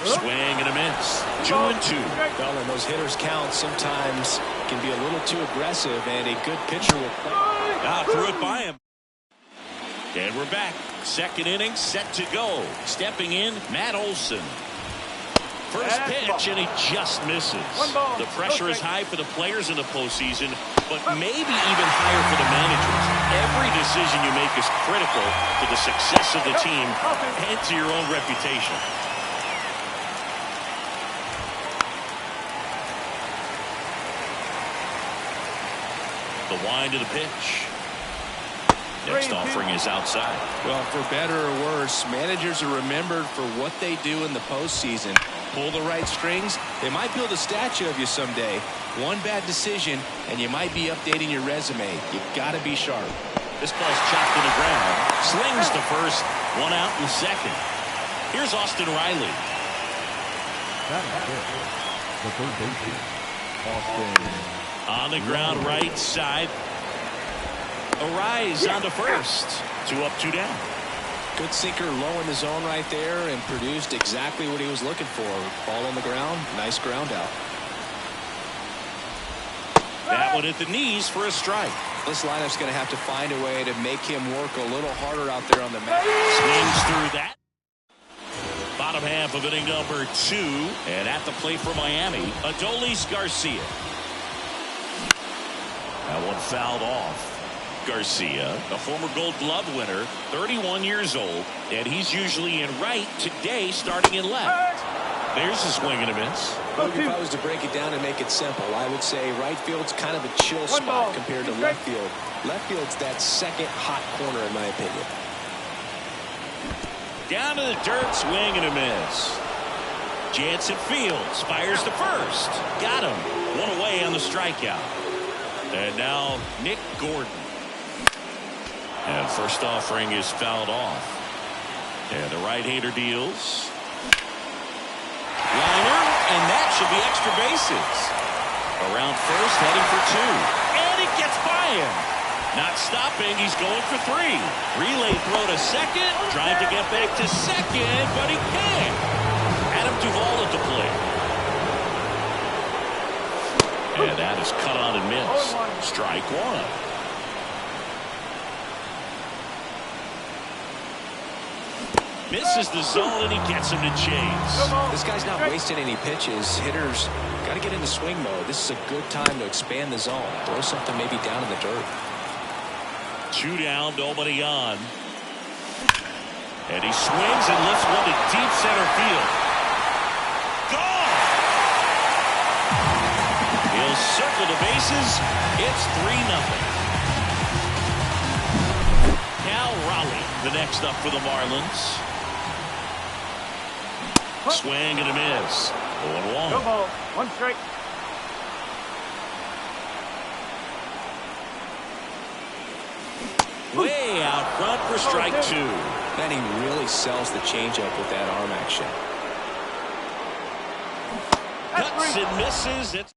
Swing and a miss. 2-2. Well, and those hitters' counts sometimes can be a little too aggressive, and a good pitcher will play. Threw it by him. And we're back. Second inning set to go. Stepping in, Matt Olson. First pitch, and he just misses. The pressure is high for the players in the postseason, but maybe even higher for the managers. Every decision you make is critical to the success of the team and to your own reputation. The wind of the pitch. Next offering is outside. Well, for better or worse, managers are remembered for what they do in the postseason. Pull the right strings, they might build a statue of you someday. One bad decision, and you might be updating your resume. You gotta be sharp. This ball's chopped to the ground. Slings to first. 1 out in the second. Here's Austin Riley. The third baseman, Austin. On the ground, right side. Arise on to first. 2 up, 2 down. Good sinker low in the zone right there and produced exactly what he was looking for. Ball on the ground, nice ground out. That one at the knees for a strike. This lineup's going to have to find a way to make him work a little harder out there on the mat. Swings through that. Bottom half of inning number 2. And at the plate for Miami, Adolis Garcia. That one fouled off. Garcia, a former Gold Glove winner, 31 years old, and he's usually in right, today starting in left. There's a swing and a miss. Look, if I was to break it down and make it simple, I would say right field's kind of a chill spot compared to left field. Left field's that second hot corner in my opinion. Down to the dirt, swing and a miss. Jansen fields, fires to first. Got him. One away on the strikeout. And now Nick Gordon. And first offering is fouled off. And the right-hander deals. Liner, and that should be extra bases. Around first, heading for two. And it gets by him. Not stopping, he's going for three. Relay throw to second, trying to get back to second, but he can't. Adam Duvall at the plate. And that is cut on and missed. Strike one. Misses the zone, and he gets him to chase. This guy's not wasting any pitches. Hitters got to get into swing mode. This is a good time to expand the zone. Throw something maybe down in the dirt. 2 down, nobody on. And he swings and lifts one to deep center field. Gone! He'll circle the bases. It's 3-0. Cal Raleigh, the next up for the Marlins. Swing and a miss. 0-1. No ball. One strike. Way out front for strike two. Then he really sells the changeup with that arm action. Cuts and misses. It's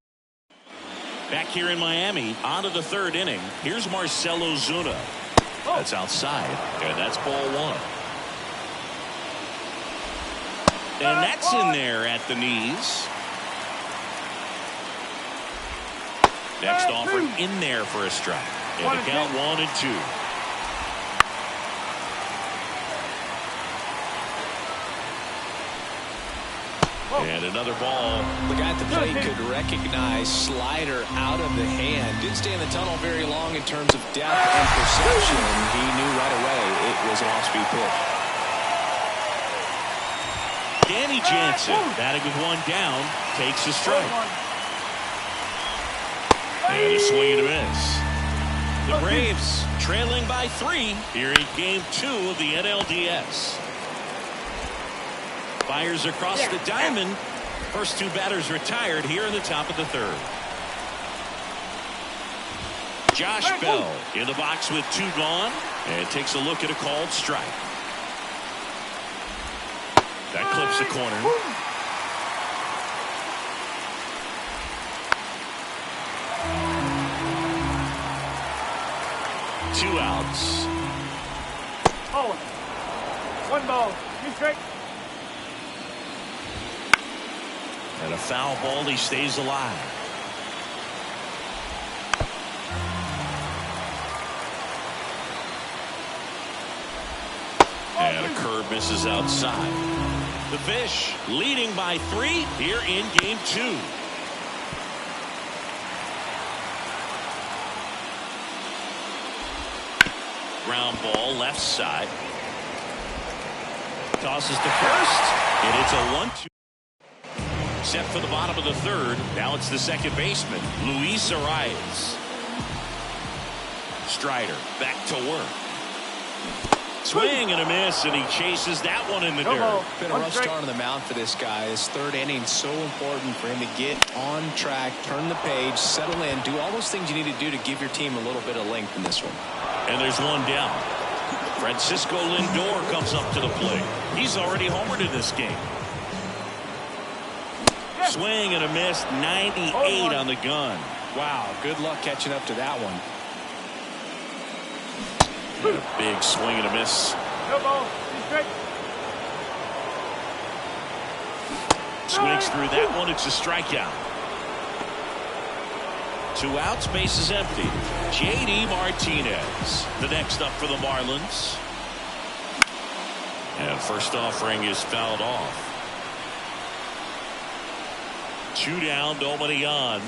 back here in Miami. On to the third inning. Here's Marcell Ozuna. That's outside. And that's ball one. And that's in there at the knees. Next offer in there for a strike. And the count 1-2. And another ball. The guy at the plate could recognize slider out of the hand. Didn't stay in the tunnel very long in terms of depth and perception. He knew right away it was an off-speed pitch. Danny Jansen, batting with one down, takes a strike. And a swing and a miss. The Braves trailing by 3 here in Game 2 of the NLDS. Fires across the diamond. First two batters retired here in the top of the third. Josh Bell in the box with 2 gone and takes a look at a called strike. That clips the corner. Two outs. Oh. One ball. 2 strike. And a foul ball, he stays alive. And a curve misses outside. The Fish leading by 3 here in Game 2. Ground ball left side. Tosses to first, and it's a 1-2. Set for the bottom of the third. Now it's the second baseman, Luis Arias. Strider back to work. Swing and a miss, and he chases that one in the dirt. Been a rough start on the mound for this guy. His third inning so important for him to get on track, turn the page, settle in, do all those things you need to do to give your team a little bit of length in this one. And there's one down. Francisco Lindor comes up to the plate. He's already homered in this game. Swing and a miss, 98 on the gun. Wow, good luck catching up to that one. And a big swing and a miss. No ball. 2 strike. Swings through that one. It's a strikeout. 2 outs, bases empty. J.D. Martinez, the next up for the Marlins. And first offering is fouled off. 2 down, nobody on.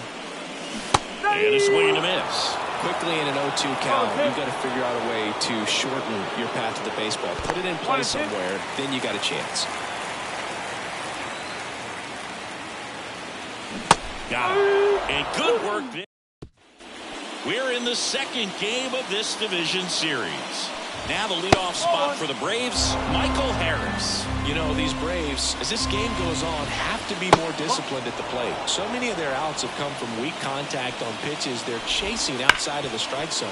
And a swing and a miss. quickly in an 0-2 count, you've got to figure out a way to shorten your path to the baseball. Put it in play somewhere, then you got a chance. Got it. And good work there. We're in the second game of this division series. Now the leadoff spot for the Braves, Michael Harris. You know, these Braves, as this game goes on, have to be more disciplined at the plate. So many of their outs have come from weak contact on pitches they're chasing outside of the strike zone.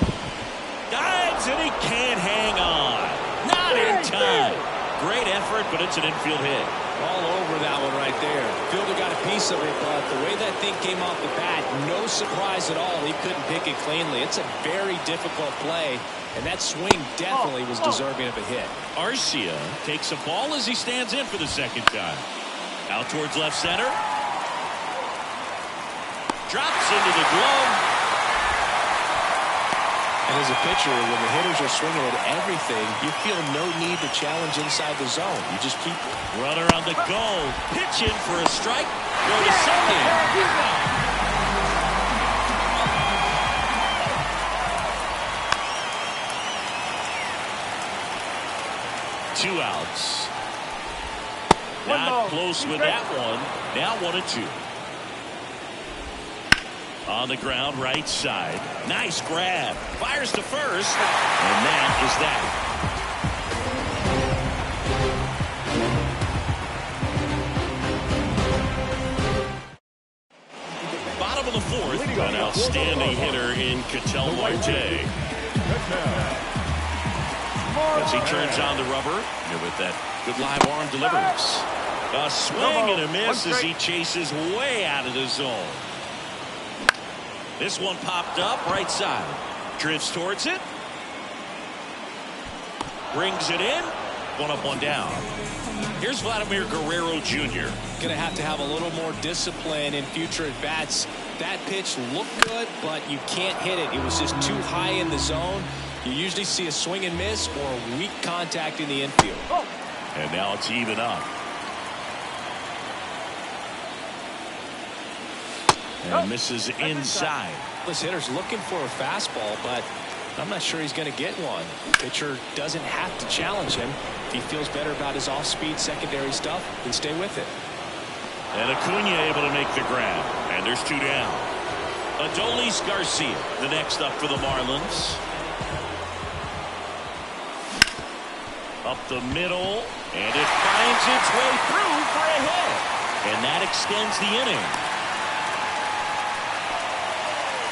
Dives, and he can't hang on. Not in time. Great effort, but it's an infield hit. All over that one right there. Fielder got a piece of it, but the way that thing came off the bat, no surprise at all. He couldn't pick it cleanly. It's a very difficult play, and that swing definitely was deserving of a hit. Arcia takes a ball as he stands in for the second time. Out towards left center. Drops into the glove. And as a pitcher, when the hitters are swinging at everything, you feel no need to challenge inside the zone. You just keep. Runner on the go. Pitch in for a strike. Go to second. 2 outs. Not close with that one. Now 1-2. On the ground, right side. Nice grab. Fires to first. And that is that. Bottom of the fourth. An outstanding hitter in Ketel Marte. As he turns on the rubber with that good live arm delivers. A swing and a miss as he chases way out of the zone. This one popped up right side. Drifts towards it. Brings it in. 1 up, 1 down. Here's Vladimir Guerrero Jr. Going to have a little more discipline in future at-bats. That pitch looked good, but you can't hit it. It was just too high in the zone. You usually see a swing and miss or weak contact in the infield. And now it's even up. And misses inside. This hitter's looking for a fastball, but I'm not sure he's going to get one. Pitcher doesn't have to challenge him. If he feels better about his off-speed secondary stuff, then stay with it. And Acuna able to make the grab. And there's 2 down. Adolis Garcia, the next up for the Marlins. Up the middle, and it finds its way through for a hit. And that extends the inning.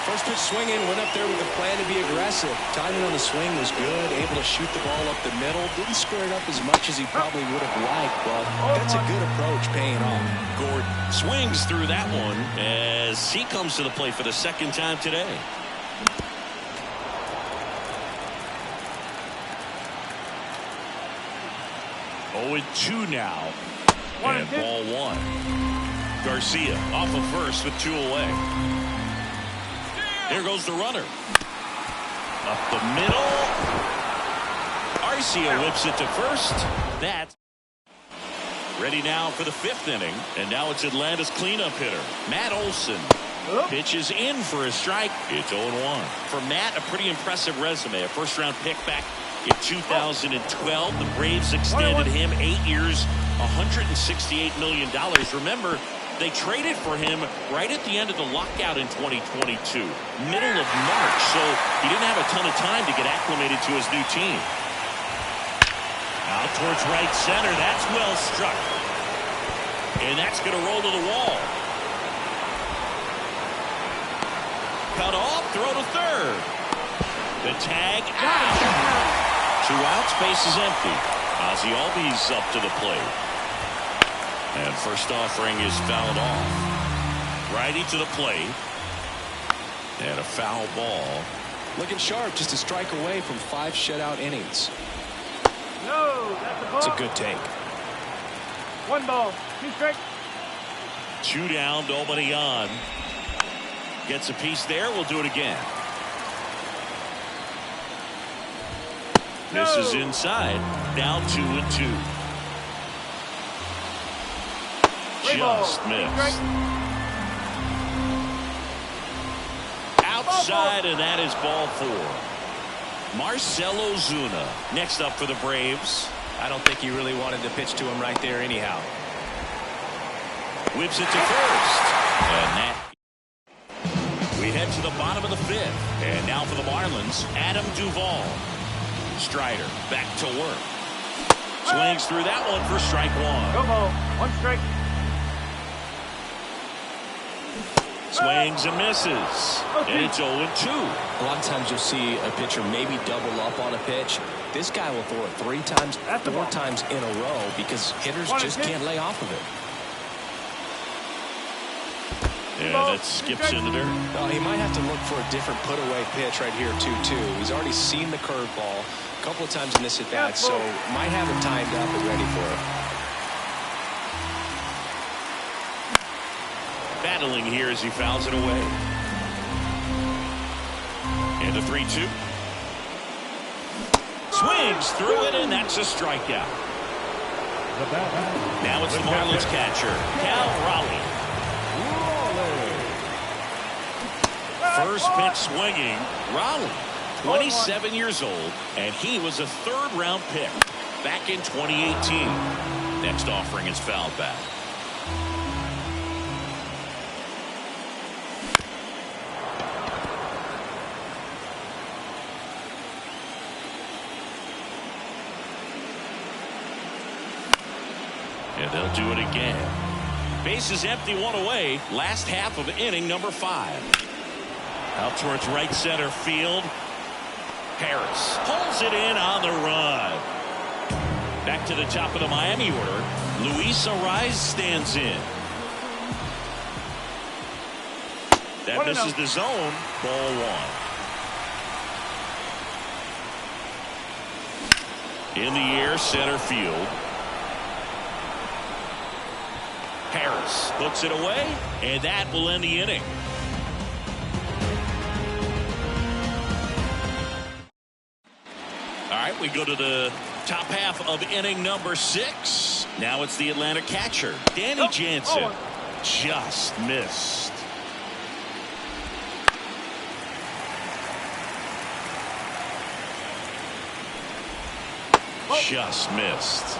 First pitch swinging, went up there with a plan to be aggressive. Timing on the swing was good, able to shoot the ball up the middle. Didn't square it up as much as he probably would have liked, but that's a good approach, paying off. Gordon swings through that one as he comes to the plate for the second time today. Oh, 2 now. And ball 1. Garcia off of first with 2 away. There goes the runner. Up the middle. Arcia whips it to first. That's ready now for the 5th inning. And now it's Atlanta's cleanup hitter, Matt Olson. Pitches in for a strike. It's 0-1. For Matt, a pretty impressive resume. A first-round pick back in 2012. The Braves extended him 8 years, $168 million. Remember, they traded for him right at the end of the lockout in 2022, middle of March, so he didn't have a ton of time to get acclimated to his new team. Out towards right center. That's well struck. And that's going to roll to the wall. Cut off, throw to third. The tag out. 2 outs, base is empty. Ozzie Albies up to the plate. And first offering is fouled off. Righty to the plate. And a foul ball. Looking sharp, just a strike away from 5 shutout innings. No, that's a ball. It's a good take. 1 ball, 2 strikes. 2 down, nobody on. Gets a piece there. We'll do it again. This is inside. Now 2-2. Just missed. side, and that is ball 4. Marcell Ozuna next up for the Braves. I don't think he really wanted to pitch to him right there anyhow. Whips it to first. And that. We head to the bottom of the 5th. And now for the Marlins, Adam Duvall. Strider back to work. Swings through that one for strike 1. Go ball. 1 strike. Swings and misses. And it's 0-2. A lot of times you'll see a pitcher maybe double up on a pitch. This guy will throw it 3 times, 4 times in a row because hitters just can't lay off of it. Yeah, that skips into there. He might have to look for a different put-away pitch right here, 2-2. He's already seen the curveball a couple of times in this at-bat, so might have it timed up and ready for it. Battling here as he fouls it away. And a 3-2. Swings through it, and that's a strikeout. Now it's the Marlins catcher, Cal Raleigh. First pitch swinging. Raleigh, 27 years old, and he was a 3rd-round pick back in 2018. Next offering is fouled back. And they'll do it again. Bases empty, 1 away. Last half of inning number 5. Out towards right center field. Harris pulls it in on the run. Back to the top of the Miami order. Luis Ariz stands in. That misses the zone. Ball 1. In the air, center field. Harris hooks it away, and that will end the inning. All right, we go to the top half of inning number 6. Now it's the Atlanta catcher, Danny Jansen. Just missed. Just missed.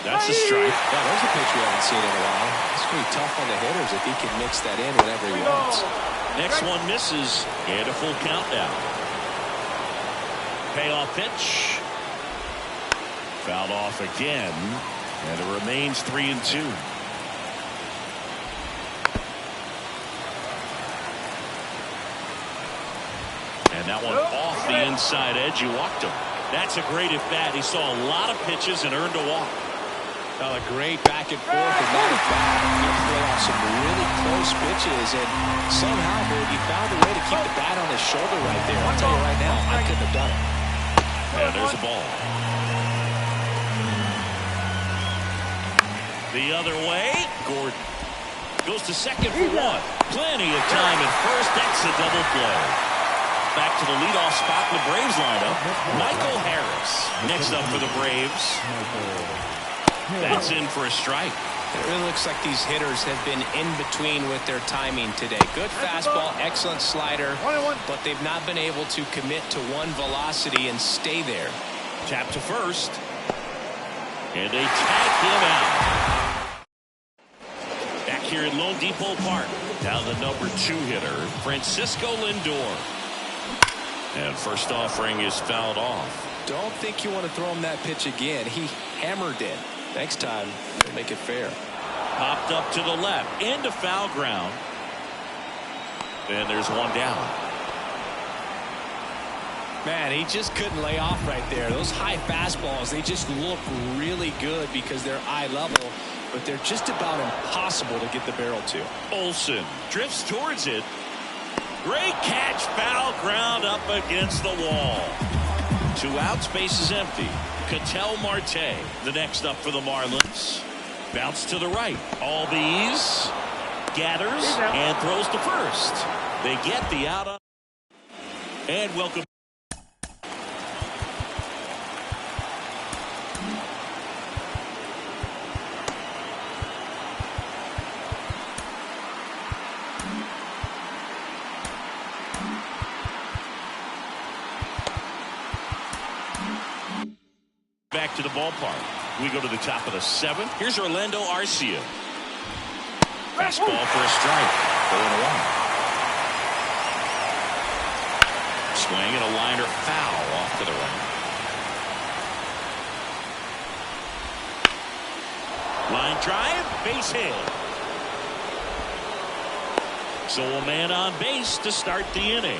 That's a strike. Yeah, there's a pitch we haven't seen in a while. It's going to be tough on the hitters if he can mix that in whenever he wants. Next one misses, and a full count now. Payoff pitch. Fouled off again, and it remains 3-2. And that one off the inside edge. You walked him. That's a great at-bat. He saw a lot of pitches and earned a walk. A great back and forth and not a bat. He threw out some really close pitches, and somehow, dude, he found a way to keep the bat on his shoulder right there. I'll tell you right now, I couldn't have done it. And there's a ball. The other way, Gordon goes to second for 1. Plenty of time at first. That's a double play. Back to the leadoff spot in the Braves lineup, Michael Harris. Next up for the Braves. That's in for a strike. It really looks like these hitters have been in between with their timing today. Good fastball, excellent slider, but they've not been able to commit to one velocity and stay there. Tap to first. And they tag him out. Back here at Lone Depot Park. Now the number 2 hitter, Francisco Lindor. And first offering is fouled off. Don't think you want to throw him that pitch again. He hammered it. Next time, we'll make it fair. Popped up to the left, into foul ground. And there's one down. Man, he just couldn't lay off right there. Those high fastballs, they just look really good because they're eye level, but they're just about impossible to get the barrel to. Olsen drifts towards it. Great catch, foul ground up against the wall. 2 outs, base is empty. Ketel Marte, the next up for the Marlins. Bounce to the right. Albies gathers and throws to first. They get the out on. And welcome. to the ballpark. We go to the top of the 7th. Here's Orlando Arcia. Fastball for a strike. 0-1. Swing and a liner foul off to the right. Line drive, base hit. So a man on base to start the inning.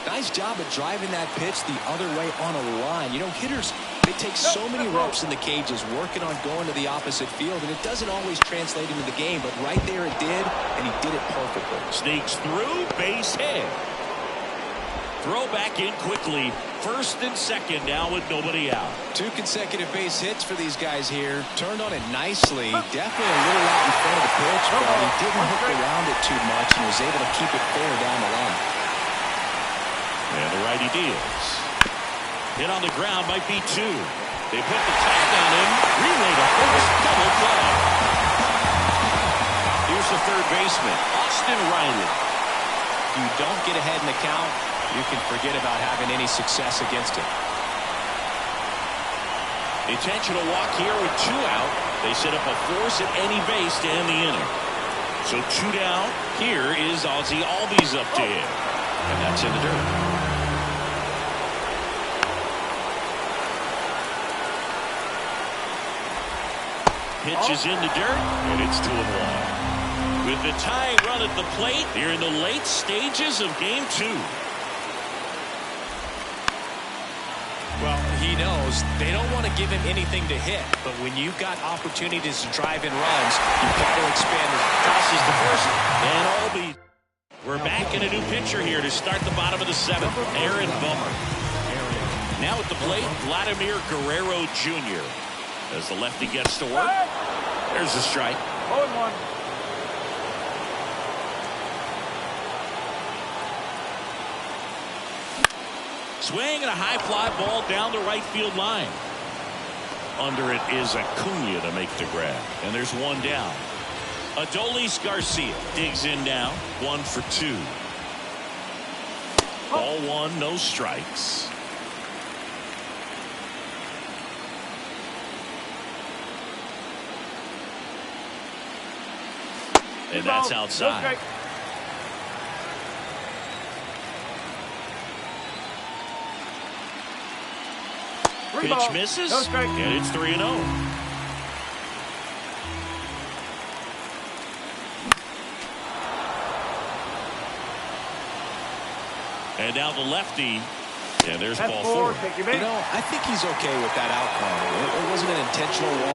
Nice job of driving that pitch the other way on a line. You know, hitters, they take so many reps in the cages working on going to the opposite field, and it doesn't always translate into the game, but right there it did, and he did it perfectly. Sneaks through, base hit. Throw back in quickly. First and second now with nobody out. 2 consecutive base hits for these guys here. Turned on it nicely. Definitely a little out in front of the pitch, but he didn't hook around it too much and was able to keep it fair down the line. And the righty deals. Hit on the ground might be 2. They put the tag on him. Relay to first. Double play. Here's the third baseman, Austin Riley. If you don't get ahead in the count, you can forget about having any success against it. Intentional walk here with 2 out. They set up a force at any base to end the inning. So 2 down. Here is Ozzie Albies up to him. And that's in the dirt. Pitch is in the dirt, and it's 2-1. With the tying run at the plate, here in the late stages of game 2. Well, he knows they don't want to give him anything to hit, but when you've got opportunities to drive in runs, you've got to expand it. Tosses the first, and Albies. We're back in a new pitcher here to start the bottom of the 7th. Aaron Bummer. Now at the plate, Vladimir Guerrero Jr. As the lefty gets to work. There's a strike. 0-1. Swing and a high fly ball down the right field line. Under it is Acuna to make the grab. And there's 1 down. Adolis Garcia digs in now. 1 for 2. Ball 1, no strikes. And that's outside. Pitch misses, and it's 3-0. And now the lefty, and there's ball 4. You know, I think he's okay with that outcome. It wasn't an intentional walk.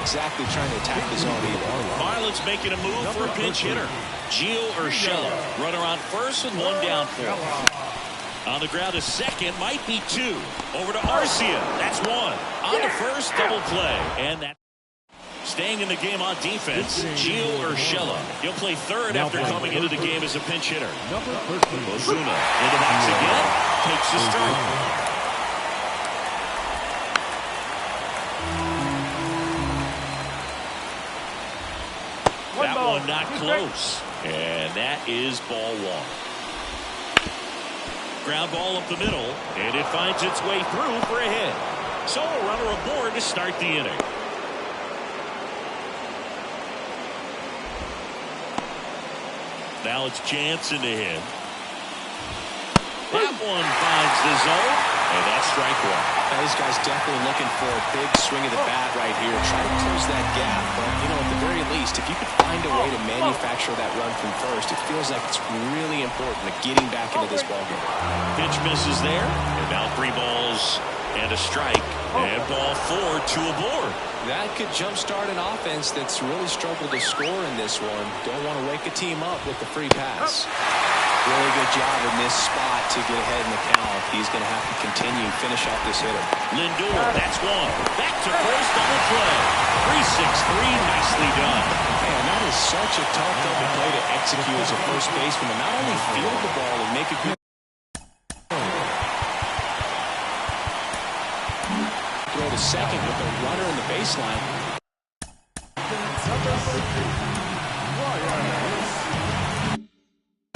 Exactly trying to attack the zone either. Marlins making a move for a pinch hitter. Gio Urshela, runner on first with 1 down for. On the ground, a second, might be 2. Over to Arcia, that's 1. On to first, double play, and that. Staying in the game on defense, Gio Urshela. He'll play third after coming into the game as a pinch hitter. Ozuna in the box again, takes the strike. That one not close. And that is ball 1. Ground ball up the middle, and it finds its way through for a hit. So a runner aboard to start the inning. Now it's Jansen to hit. That one finds the zone, and that's strike 1. Now, this guy's definitely looking for a big swing of the bat right here. Try to close that gap, but, you know, at the very least, if you could find a way to manufacture that run from first, it feels like it's really important to getting back into this ballgame. Pitch misses there, and now 3 balls and a strike, and ball 4, 2 aboard. That could jumpstart an offense that's really struggled to score in this one. Don't want to wake a team up with the free pass. Really good job in this spot to get ahead in the count. He's going to have to continue, finish off this hitter. Lindor, that's 1. Back to first, double play. 3-6-3, nicely done. Man, that is such a tough double play to execute as a first baseman, and not only field the ball and make a good. to second with a runner in the baseline.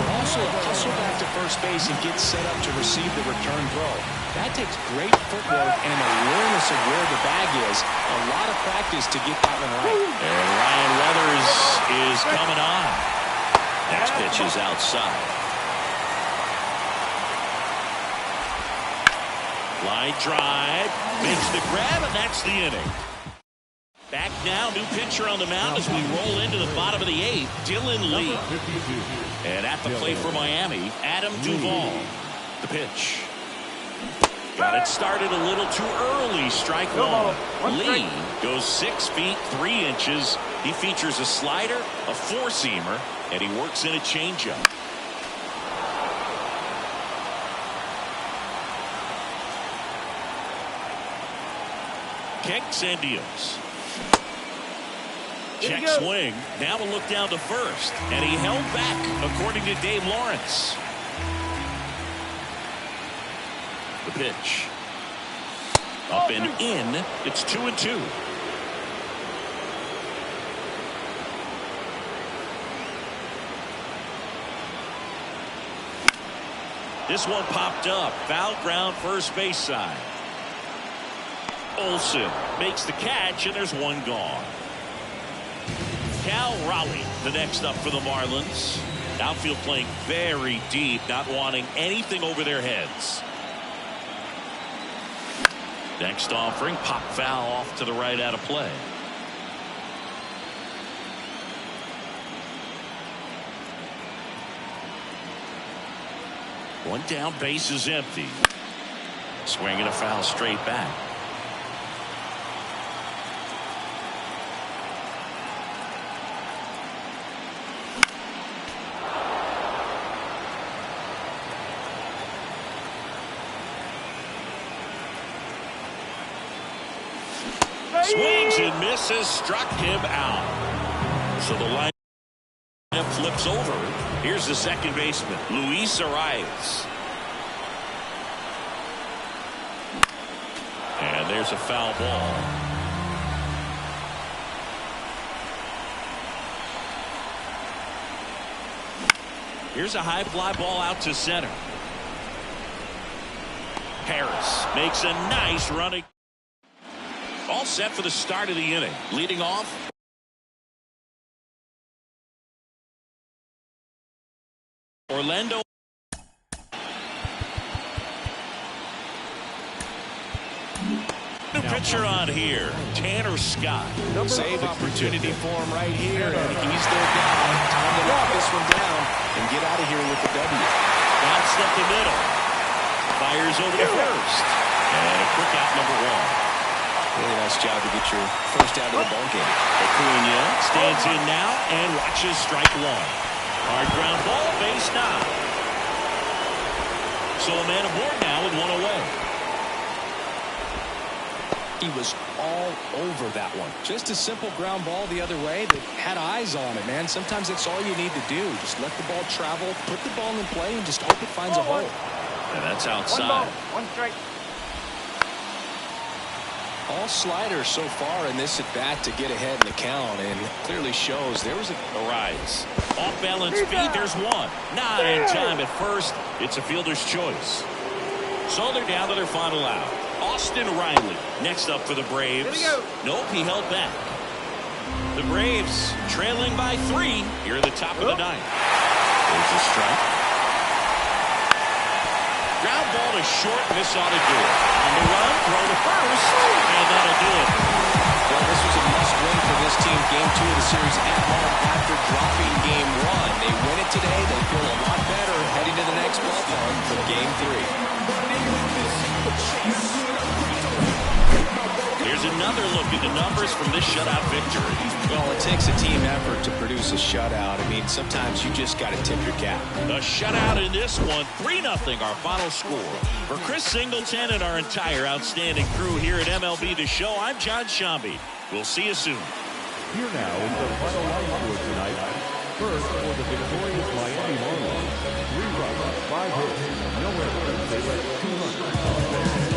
Also hustle back to first base and get set up to receive the return throw. That takes great footwork and awareness of where the bag is. A lot of practice to get that one right. And Ryan Weathers is coming on. Next pitch is outside. Line drive, makes the grab, and that's the inning. Back now, new pitcher on the mound as we roll into the bottom of the 8th, Dylan Lee. And at the plate for Miami, Adam Duvall. The pitch. Got it started a little too early, strike one. Lee goes 6 feet 3 inches. He features a slider, a four-seamer, and he works in a changeup. Kicks and deals. Check swing. Now a look down to first. And he held back, according to Dave Lawrence. The pitch. Up and in. It's 2-2. This one popped up. Foul ground first base side. Olsen makes the catch, and there's one gone. Cal Raleigh, the next up for the Marlins. Outfield playing very deep, not wanting anything over their heads. Next offering, pop foul off to the right out of play. One down, base is empty. Swinging a foul straight back. Swings and misses, struck him out. So the line flips over. Here's the second baseman, Luis Arias. And there's a foul ball. Here's a high fly ball out to center. Harris makes a nice running. All set for the start of the inning. Leading off. Orlando. New pitcher on here. Tanner Scott. Save opportunity for him right here. And he's their guy. Time to lock this one down and get out of here with the W. Bounced up the middle. Fires over to first. And a quick out number one. Really nice job to get your first out of the ball game. Acuna stands in now and watches strike one. Hard ground ball, base knock. So a man aboard now with one away. He was all over that one. Just a simple ground ball the other way that had eyes on it, man. Sometimes that's all you need to do. Just let the ball travel, put the ball in play, and just hope it finds a hole. And that's outside. One strike. All sliders so far in this at-bat to get ahead in the count, and clearly shows there was a rise. Off-balance speed, there's one. Not in time at first. It's a fielder's choice. So they're down to their final out. Austin Riley next up for the Braves. Nope, he held back. The Braves trailing by 3 here in the top of the 9th. There's a strike. Ground ball to short, miss ought to do it. On the run, throw to first, and that'll do it. Well, this was a must-win for this team. Game 2 of the series at home after dropping Game 1. They win it today. They feel a lot better heading to the next ballpark for Game 3. Here's another look at the numbers from this shutout victory. Well, it takes a team effort to produce a shutout. I mean, sometimes you just got to tip your cap. A shutout in this one, 3-0 our final score. For Chris Singleton and our entire outstanding crew here at MLB The Show, I'm John Shambi. We'll see you soon. Here now is the final line score tonight. First, for the victorious Miami Marlins, 3 runs, 5 hits, no errors. They led 2 runs.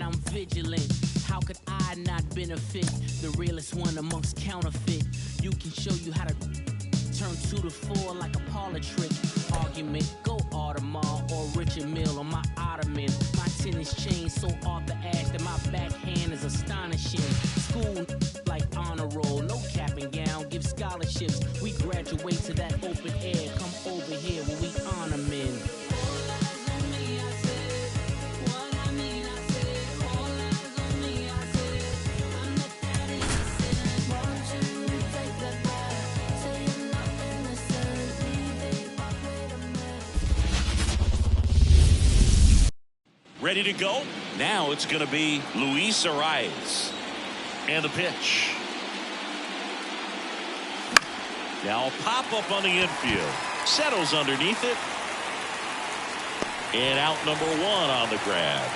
and I'm vigilant. How could I not benefit? The realest one amongst counterfeit. You can show you how to turn 2 to 4 like a parlor trick. Argument, go Audemars or Richard Mille on my ottoman. My tennis chain so off the ash that my backhand is astonishing. School like honor roll, no cap and gown, give scholarships. We graduate to that open air. Come over here when we honor men. Ready to go? Now it's going to be Luis Arias. And the pitch. Now pop up on the infield. Settles underneath it. And out number 1 on the grab.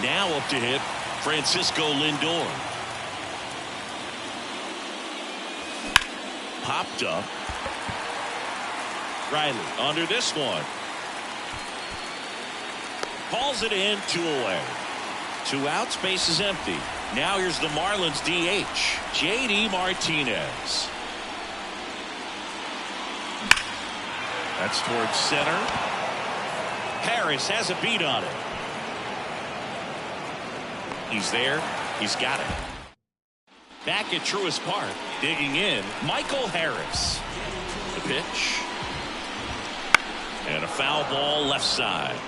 Now up to hit Francisco Lindor. Popped up. Riley under this one. Calls it in, 2 away. 2 out, space is empty. Now here's the Marlins DH, J.D. Martinez. That's towards center. Harris has a beat on it. He's there. He's got it. Back at Truist Park, digging in, Michael Harris. The pitch. And a foul ball left side.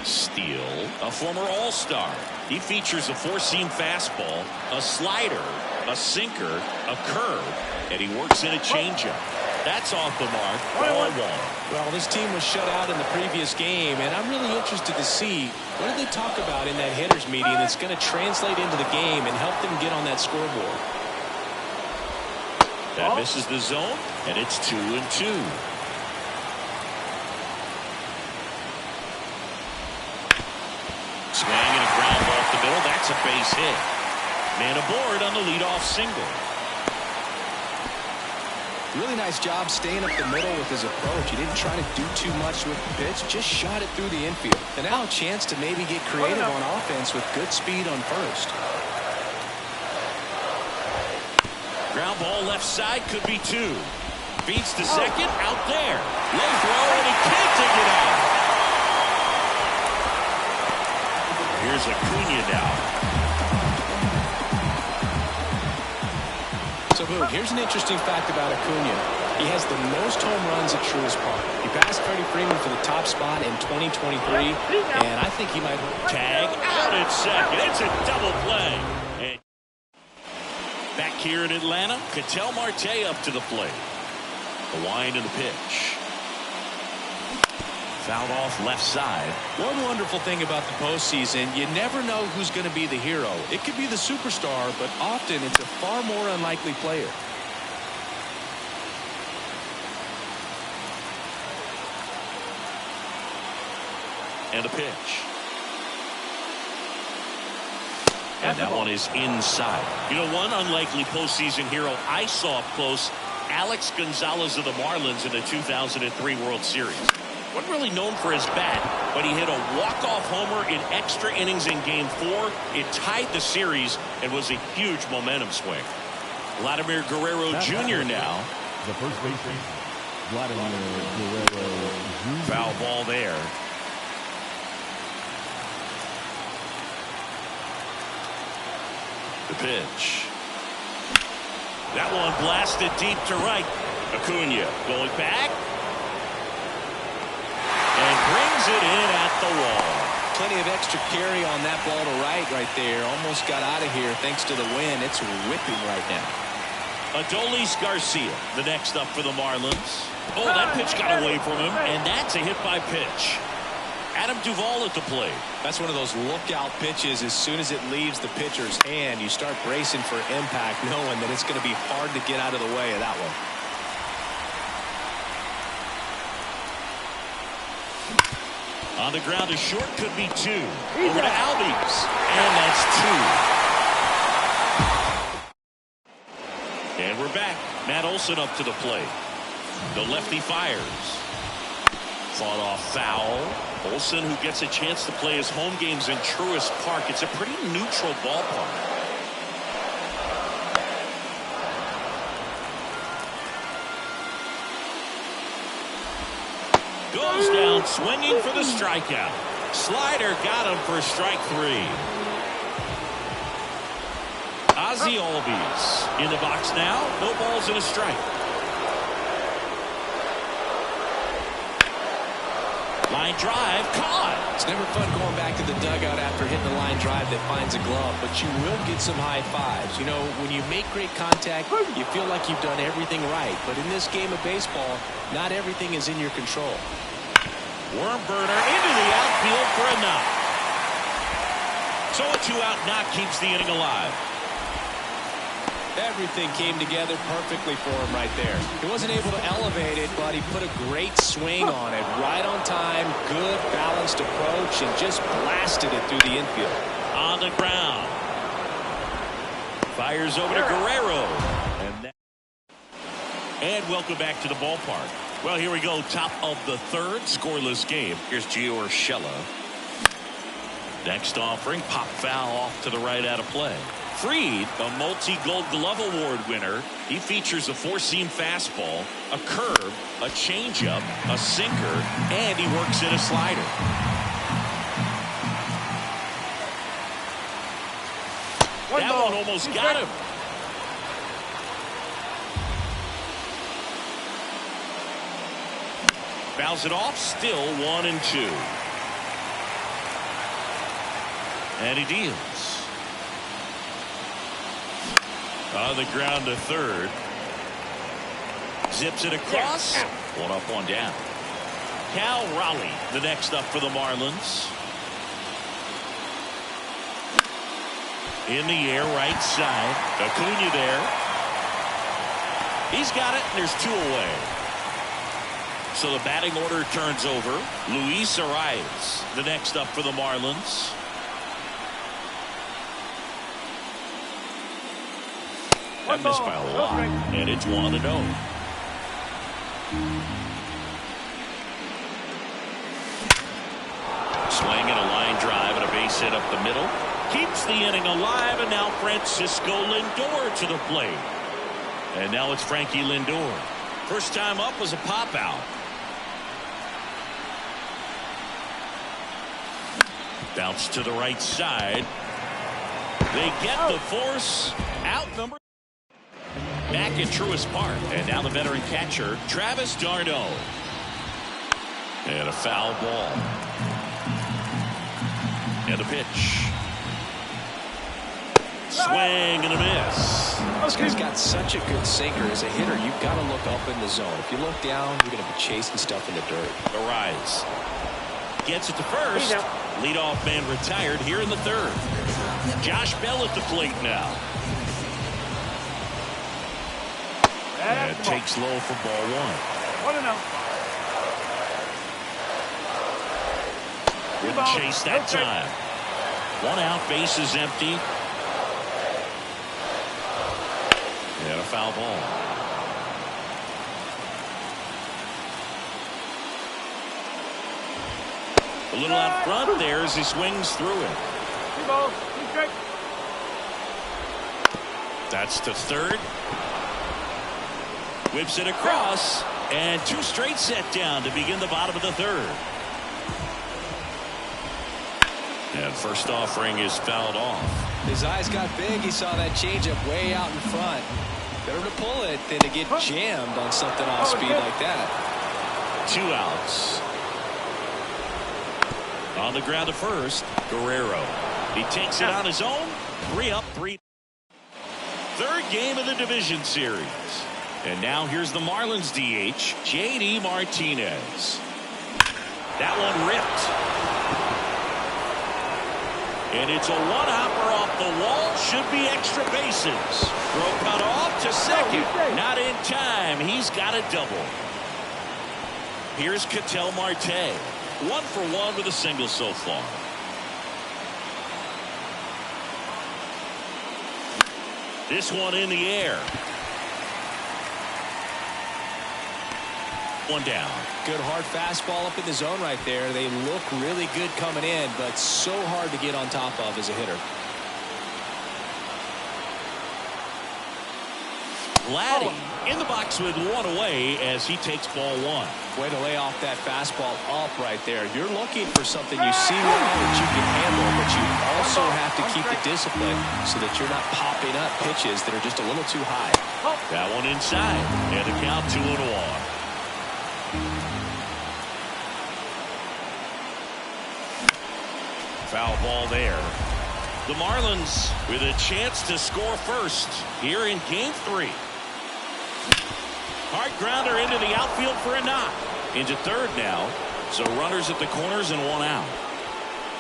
Steele, a former All-Star. He features a 4-seam fastball, a slider, a sinker, a curve, and he works in a changeup. That's off the mark. Ball 1. Well, this team was shut out in the previous game, and I'm really interested to see what did they talk about in that hitters meeting that's going to translate into the game and help them get on that scoreboard. That misses the zone, and it's 2-2. Swing and a ground ball off the middle. That's a base hit. Man aboard on the leadoff single. Really nice job staying up the middle with his approach. He didn't try to do too much with the pitch, just shot it through the infield. And now a chance to maybe get creative on offense with good speed on first. Ground ball left side, could be 2. Beats to second, out there. Low throw, and he can't dig it out. Here's Acuna now. So, Boone, here's an interesting fact about Acuna. He has the most home runs at Truist Park. He passed Freddie Freeman for the top spot in 2023, and I think he might tag out at second. It's a double play. And back here in Atlanta, Ketel Marte up to the plate. The wind and the pitch. Fouled off left side. One wonderful thing about the postseason, you never know who's going to be the hero. It could be the superstar, but often it's a far more unlikely player. And a pitch. And that one is inside. You know, one unlikely postseason hero I saw up close, Alex Gonzalez of the Marlins in the 2003 World Series. Wasn't really known for his bat, but he hit a walk-off homer in extra innings in Game 4. It tied the series and was a huge momentum swing. Vladimir Guerrero Jr. now. The first baseman, Vladimir Guerrero Jr. Foul ball there. The pitch. That one blasted deep to right. Acuna going back. And brings it in at the wall. Plenty of extra carry on that ball to right there. Almost got out of here thanks to the wind. It's whipping right now. Adolis Garcia, the next up for the Marlins. Oh, that pitch got away from him, and that's a hit by pitch. Adam Duvall at the plate. That's one of those lookout pitches. As soon as it leaves the pitcher's hand, you start bracing for impact, knowing that it's going to be hard to get out of the way of that one. On the ground, a short could be 2. Over to Albies, and that's 2. And we're back. Matt Olson up to the plate. The lefty fires. Fought off foul. Olsen, who gets a chance to play his home games in Truist Park. It's a pretty neutral ballpark. Goes down swinging for the strikeout. Slider got him for strike 3. Ozzie Albies in the box now. No balls and a strike. Line drive caught. It's never fun going back to the dugout after hitting a line drive that finds a glove, but you will get some high fives. You know, when you make great contact, you feel like you've done everything right. But in this game of baseball, not everything is in your control. Worm burner into the outfield for a knock. So a 2-out knock keeps the inning alive. Everything came together perfectly for him right there. He wasn't able to elevate it, but he put a great swing on it. Right on time, good balanced approach, and just blasted it through the infield. On the ground. Fires over to Guerrero. And welcome back to the ballpark. Well, here we go. Top of the third. Scoreless game. Here's Gio Urshela. Next offering. Pop foul off to the right out of play. Fried, a multi-Gold Glove Award winner. He features a four-seam fastball, a curve, a changeup, a sinker, and he works in a slider. That one almost got him. Fouls it off, still 1-2. And he deals. On the ground to third. Zips it across. One up, one down. Cal Raleigh, the next up for the Marlins. In the air, right side. Acuna there. He's got it, and there's 2 away. So the batting order turns over. Luis Arias, the next up for the Marlins. That missed by a lot, and it's 1-0. Swinging a line drive and a base hit up the middle. Keeps the inning alive, and now Francisco Lindor to the plate. And now it's Frankie Lindor. First time up was a pop out. Bounce to the right side. They get the force out number. Back at Truist Park, and now the veteran catcher Travis Dando. And a foul ball. And a pitch. Swing and a miss. This guy's got such a good sinker. As a hitter, you've got to look up in the zone. If you look down, you're going to be chasing stuff in the dirt. The rise. Gets it to first. Leadoff man retired here in the third. Josh Bell at the plate now. And takes low for ball 1. 1-0. Wouldn't chase that time. 1 out, base is empty. And a foul ball. A little out front there as he swings through it. 2 balls, 2 strikes. That's to third. Whips it across, and 2 straight set down to begin the bottom of the third. And first offering is fouled off. His eyes got big. He saw that changeup way out in front. Better to pull it than to get jammed on something off speed like that. 2 outs. On the ground to first, Guerrero. He takes it on his own. 3 up, 3. Third game of the division series. And now here's the Marlins DH, J.D. Martinez. That one ripped. And it's a one-hopper off the wall. Should be extra bases. Throw cut off to second. Not in time. He's got a double. Here's Ketel Marte. 1 for 1 with a single so far. This one in the air. One down. Good hard fastball up in the zone right there. They look really good coming in, but so hard to get on top of as a hitter. Laddie in the box with one away as he takes ball one. Way to lay off that fastball up right there. You're looking for something you see well that you can handle, but you also have to keep the discipline so that you're not popping up pitches that are just a little too high. That one inside, and the count 2-1. Foul ball there. The Marlins with a chance to score first here in Game 3. Hard grounder into the outfield for a knock. Into third now. So runners at the corners and one out.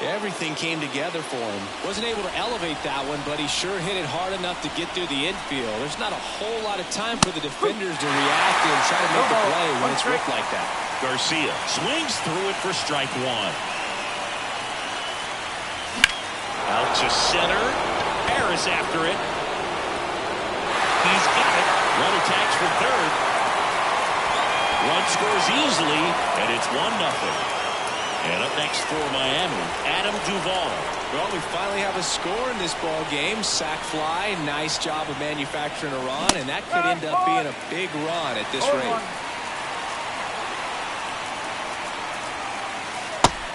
Everything came together for him. Wasn't able to elevate that one, but he sure hit it hard enough to get through the infield. There's not a whole lot of time for the defenders to react and try to make a play when it's ripped like that. Garcia swings through it for strike one. Out to center. Harris after it. He's got it. Runner tags for third. Run scores easily, and it's 1-0. And up next for Miami, Adam Duvall. Well, we finally have a score in this ball game. Sac fly, nice job of manufacturing a run, and that could end up being a big run at this rate.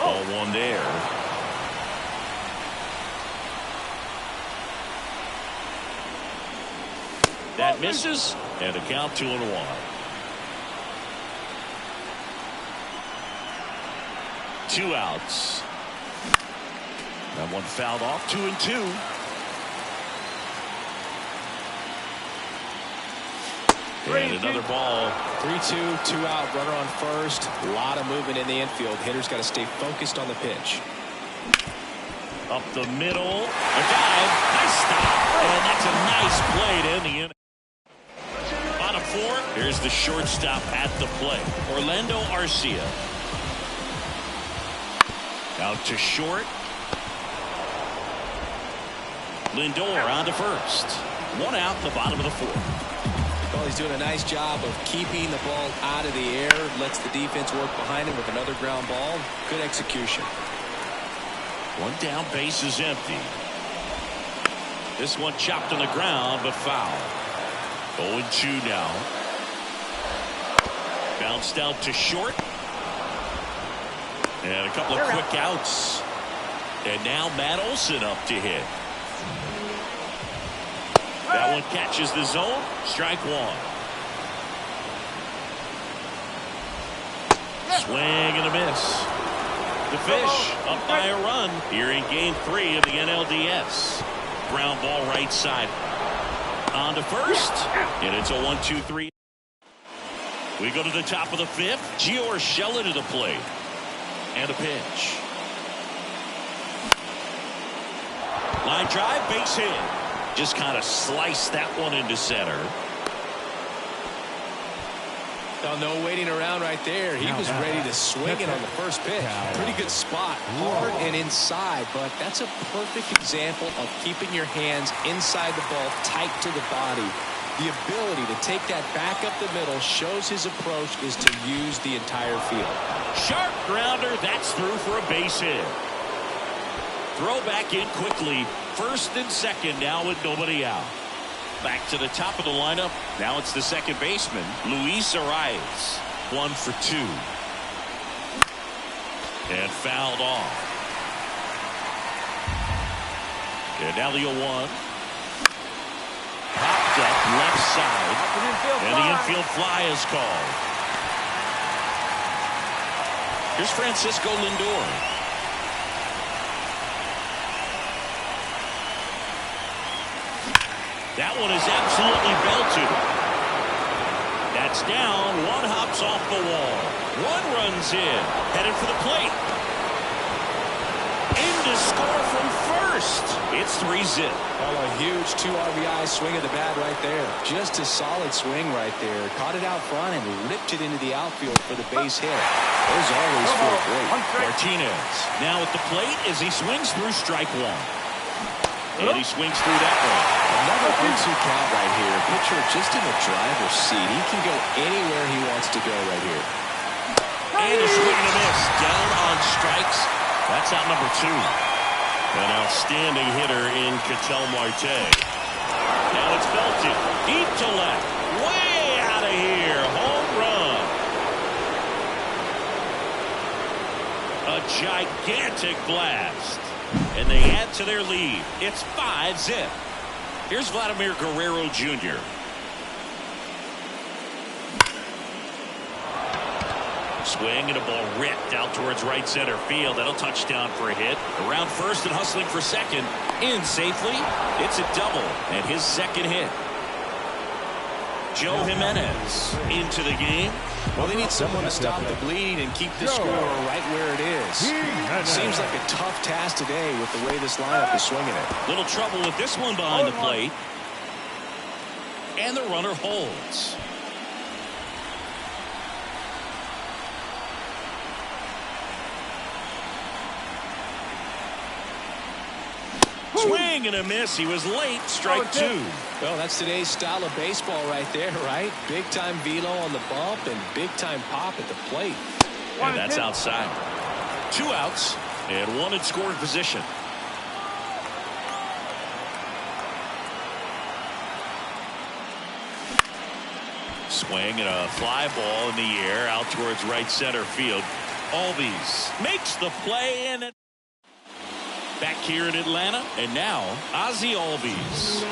Ball one there. That misses, and the count 2-1. 2 outs. That one fouled off. 2-2. And another ball. 3-2, 2 out, runner on first. A lot of movement in the infield. Hitter's got to stay focused on the pitch. Up the middle. A dive. Nice stop. And that's a nice play to end the inning. Bottom 4. Here's the shortstop at the plate. Orlando Arcia. Out to short. Lindor on to first. 1 out, the bottom of the 4th. Well, he's doing a nice job of keeping the ball out of the air. Lets the defense work behind him with another ground ball. Good execution. 1 down, base is empty. This one chopped on the ground, but foul. 0-2 now. Bounced out to short. And a couple of quick outs. And now Matt Olson up to hit. That one catches the zone. Strike one. Swing and a miss. The Fish up by a run here in Game 3 of the NLDS. Ground ball right side. On to first. And it's a 1-2-3. We go to the top of the 5th. Gio Urshela to the plate. And a pitch. Line drive, base hit. Just kind of sliced that one into center. Oh, no waiting around right there. He was ready to swing it on the first pitch. Pretty good spot. Hard and inside, but that's a perfect example of keeping your hands inside the ball, tight to the body. The ability to take that back up the middle shows his approach is to use the entire field. Sharp grounder. That's through for a base hit. Throw back in quickly. First and second now with nobody out. Back to the top of the lineup. Now it's the second baseman, Luis Arias. 1 for 2. And fouled off. And now the 0-1. Popped up left side. And the infield fly is called. Here's Francisco Lindor. That one is absolutely belted. That's down. One hops off the wall. One runs in. Headed for the plate. In to score from first. It's 3-0. Oh, a huge 2 RBI swing of the bat right there. Just a solid swing right there. Caught it out front and ripped it into the outfield for the base hit. Those always feel great. Martinez now at the plate as he swings through strike one. And he swings through that one. Another 3-2 count right here. Pitcher just in the driver's seat. He can go anywhere he wants to go right here. And a swing and a miss. Down on strikes. That's out number 2. An outstanding hitter in Ketel Marte. Now it's belted. Deep to left. Way out of here. Home run. A gigantic blast. And they add to their lead. It's 5-zip. Here's Vladimir Guerrero Jr. Swing and a ball ripped out towards right center field. That'll touchdown for a hit. Around first and hustling for second. In safely. It's a double and his second hit. Joe Jimenez into the game. Well, they need someone to stop the bleed and keep the score right where it is. Seems like a tough task today with the way this lineup is swinging it. Little trouble with this one behind the plate. And the runner holds. Swing and a miss. He was late. Strike 2. Well, that's today's style of baseball right there, right? Big time velo on the bump and big time pop at the plate. And that's outside. 2 outs and 1 in scoring position. Swing and a fly ball in the air out towards right center field. Albies makes the play, and back here in Atlanta, and now Ozzie Albies.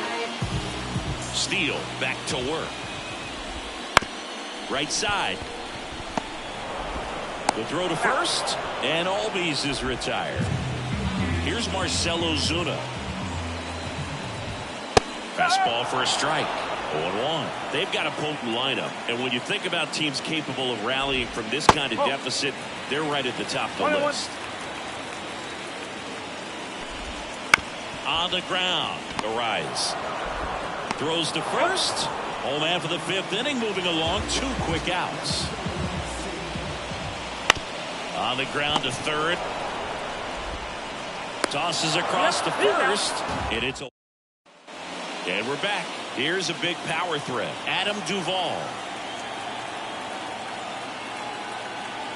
Steele back to work. Right side. The throw to first, and Albies is retired. Here's Marcelo Zuna. Fastball for a strike. 0-1. They've got a potent lineup, and when you think about teams capable of rallying from this kind of deficit, they're right at the top of the list. On the ground, the rise. Throws to first. Home man for the 5th inning, moving along. 2 quick outs. On the ground to third. Tosses across to first. And we're back. Here's a big power threat. Adam Duvall.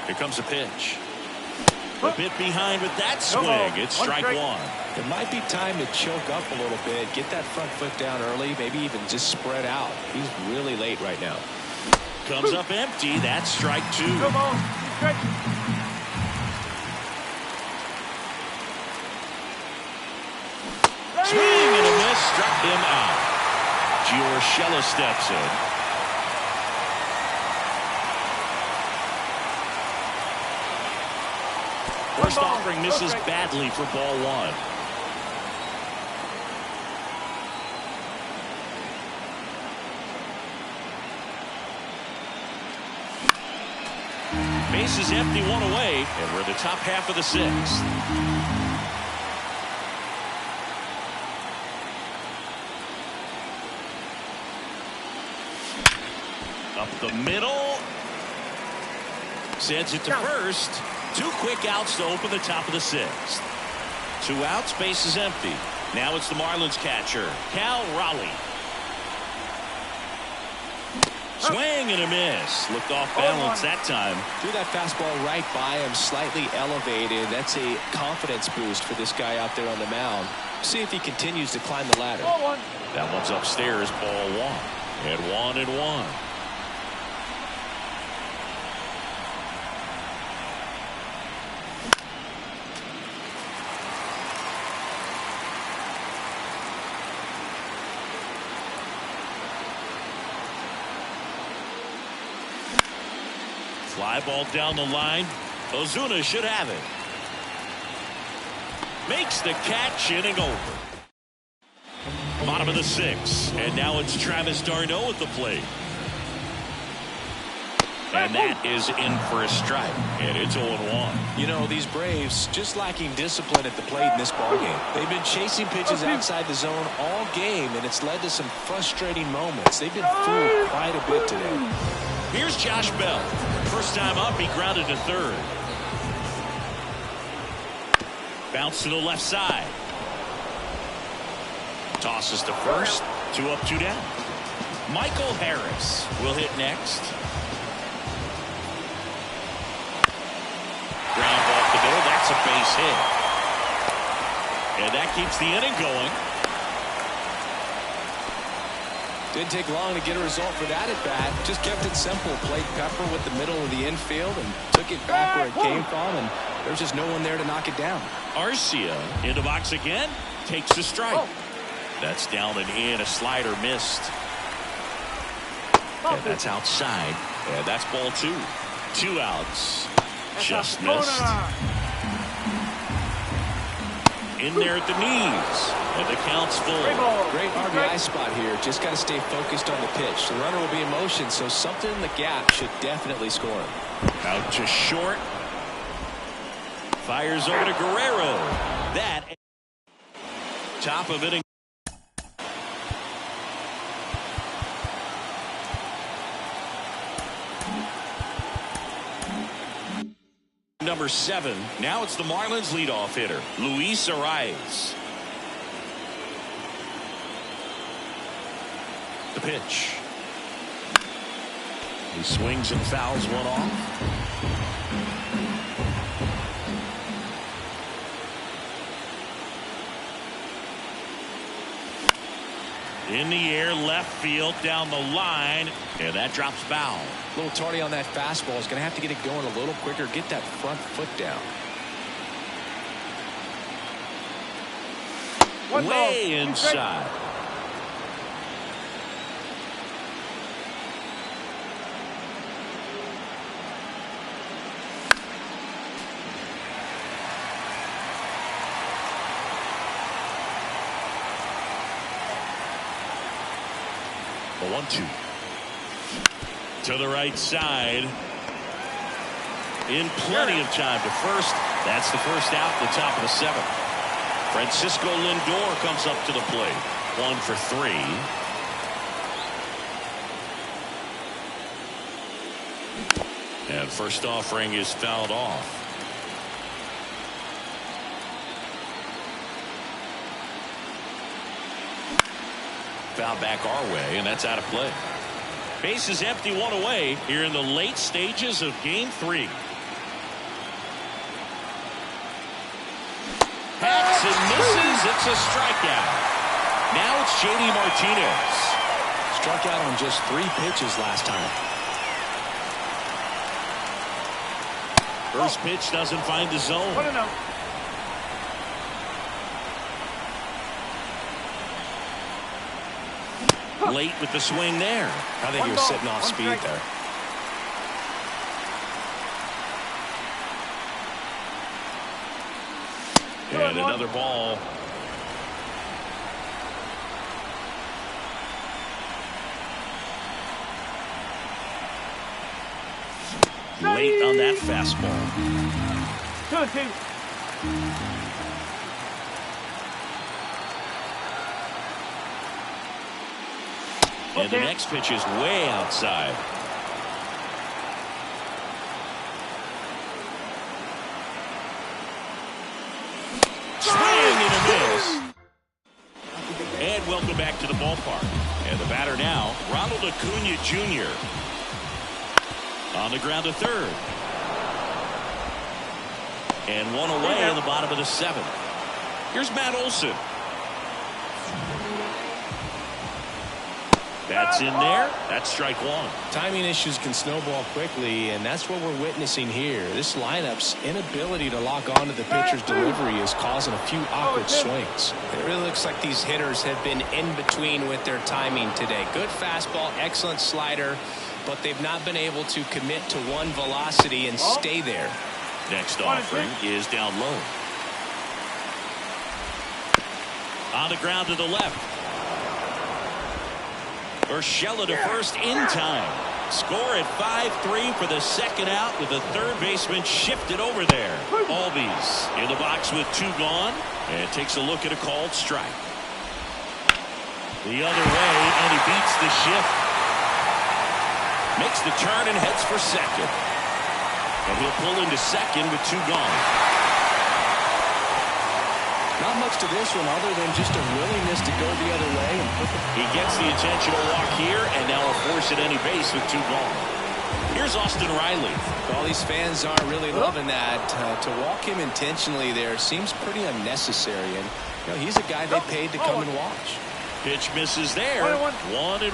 Here comes a pitch. A bit behind with that swing. It's strike 1. It might be time to choke up a little bit, get that front foot down early, maybe even just spread out. He's really late right now. Comes up empty. That's strike 2. Come on. Swing and a miss. Struck him out. Giorgella steps in. First offering misses badly for ball 1. Bases empty, 1 away, and we're in the top half of the 6th. Up the middle. Sends it to first. 2 quick outs to open the top of the 6th. 2 outs, base is empty. Now it's the Marlins catcher, Cal Raleigh. Swing and a miss. Looked off balance that time. Threw that fastball right by him, slightly elevated. That's a confidence boost for this guy out there on the mound. See if he continues to climb the ladder. That one's upstairs, ball 1. And 1-1. Fly ball down the line. Ozuna should have it. Makes the catch, inning over. Bottom of the 6th, and now it's Travis Dando at the plate. And that is in for a strike, and it's 0-1. You know, these Braves just lacking discipline at the plate in this ballgame. They've been chasing pitches outside the zone all game, and it's led to some frustrating moments. They've been fooled quite a bit today. Here's Josh Bell. First time up, he grounded to third. Bounce to the left side. Tosses to first. 2 up, 2 down. Michael Harris will hit next. That's a base hit. And that keeps the inning going. Didn't take long to get a result for that at bat. Just kept it simple. Played Pepper with the middle of the infield and took it back where it came from, and there's just no one there to knock it down. Arcia in the box again. Takes the strike. That's down and in. A slider missed. And that's outside. And that's ball 2. 2 outs. Just missed. In there at the knees. And the count's full. Great RBI spot here. Just got to stay focused on the pitch. The runner will be in motion, so something in the gap should definitely score him. Out to short. Fires over to Guerrero. That top of inning. Number 7. Now it's the Marlins leadoff hitter, Luis Arias. The pitch. He swings and fouls one off. In the air, left field, down the line, and that drops foul. A little tardy on that fastball. Is going to have to get it going a little quicker. Get that front foot down. Way inside. The 1-2 to the right side. In plenty of time to first. That's the first out, the top of the 7th. Francisco Lindor comes up to the plate. 1 for 3. And first offering is fouled off. Foul back our way, and that's out of play. Base is empty, 1 away here in the late stages of game 3. Hacks and misses. It's a strikeout. Now it's J.D. Martinez. Struck out on just 3 pitches last time. First pitch doesn't find the zone. Late with the swing there. I think he was sitting off speed there. And another ball. Late on that fastball. 2-2. And the next pitch is way outside. Swing and a miss. And welcome back to the ballpark. And the batter now, Ronald Acuna Jr. On the ground to third. And 1 away in the bottom of the 7th. Here's Matt Olson. That's in there. That's strike 1. Timing issues can snowball quickly, and that's what we're witnessing here. This lineup's inability to lock onto the pitcher's delivery is causing a few awkward swings. It really looks like these hitters have been in between with their timing today. Good fastball, excellent slider, but they've not been able to commit to one velocity and stay there. Next offering is down low. On the ground to the left. Urshela to first in time. Score at 5-3 for the second out with the third baseman shifted over there. Albies in the box with 2 gone and takes a look at a called strike. The other way, and he beats the shift. Makes the turn and heads for second. And he'll pull into second with 2 gone. Not much to this one other than just a willingness to go the other way. He gets the intentional walk here, and now a force at any base with 2 gone. Here's Austin Riley. Well, these fans aren't really loving that. To walk him intentionally there seems pretty unnecessary. And he's a guy they paid to come and watch. Pitch misses there. 1-1.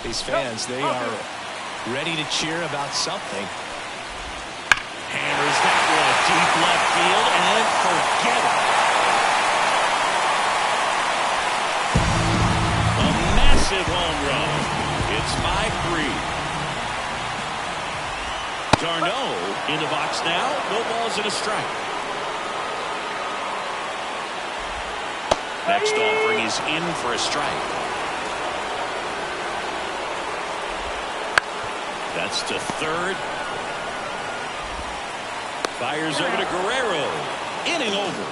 These fans, they are ready to cheer about something. Hammers that one deep left field and forget it. A massive home run. It's 5-3. Dando in the box now. No balls and a strike. Next offering is in for a strike. That's to third. Fires over to Guerrero. Inning over.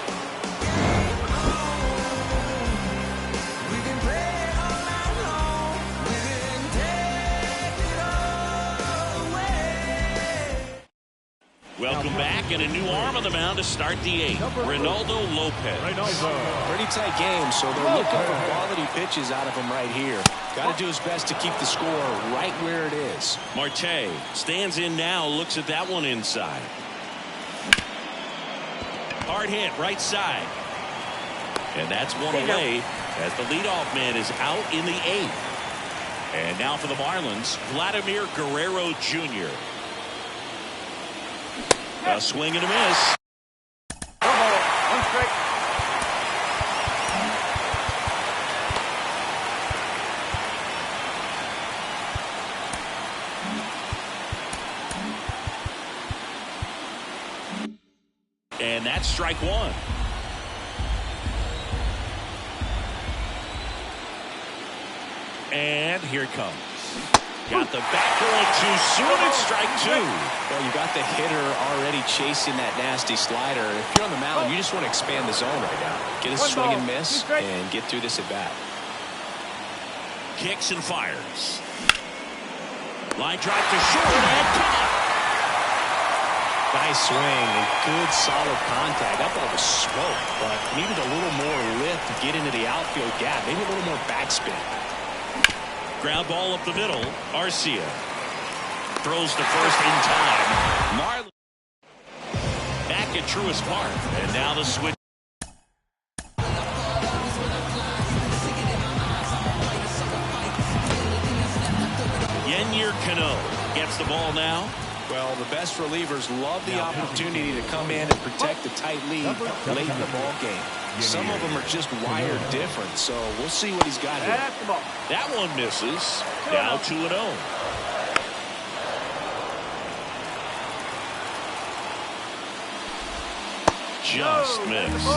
Welcome back, and a new arm on the mound to start the 8th. Ronaldo Lopez. Pretty tight game, so they're looking for quality pitches out of him right here. Got to do his best to keep the score right where it is. Marte stands in now, looks at that one inside. Hard hit, right side. And that's one away as the leadoff man is out in the 8th. And now for the Marlins, Vladimir Guerrero Jr. A swing and a miss. One strike. And that's strike one. And here it comes. Got the back going too soon. It's strike two. Well, you got the hitter already chasing that nasty slider. If you're on the mound, you just want to expand the zone right now. Get a swing and miss and get through this at bat. Kicks and fires. Line drive to short and caught. Nice swing and good solid contact. Up all the smoke, but needed a little more lift to get into the outfield gap. Maybe a little more backspin. Ground ball up the middle. Arcia throws to first in time. Marlins back at Truist Park, and now the switch. Yennier Cano gets the ball now. Well, the best relievers love the opportunity to come in and protect the tight lead late in the ball game. Some of them are just wired different, so we'll see what he's got here. That one misses. Now 2-0. Just missed.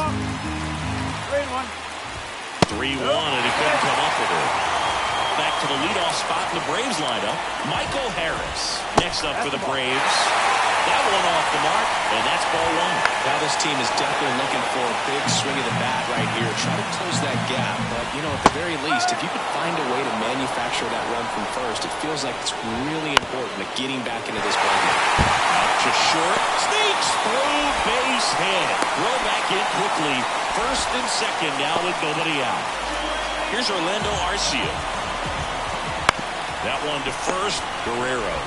3-1, and he couldn't come up with it. Back to the leadoff spot in the Braves lineup. Michael Harris next up for the Braves. That one off the mark, and that's ball one. Now this team is definitely looking for a big swing of the bat right here. Try to close that gap, but, at the very least, if you could find a way to manufacture that run from first, it feels like it's really important to getting back into this ball game. Out to short, sneaks through, base hit. Throw back in quickly. First and second now with nobody out. Here's Orlando Arcia. That one to first, Guerrero.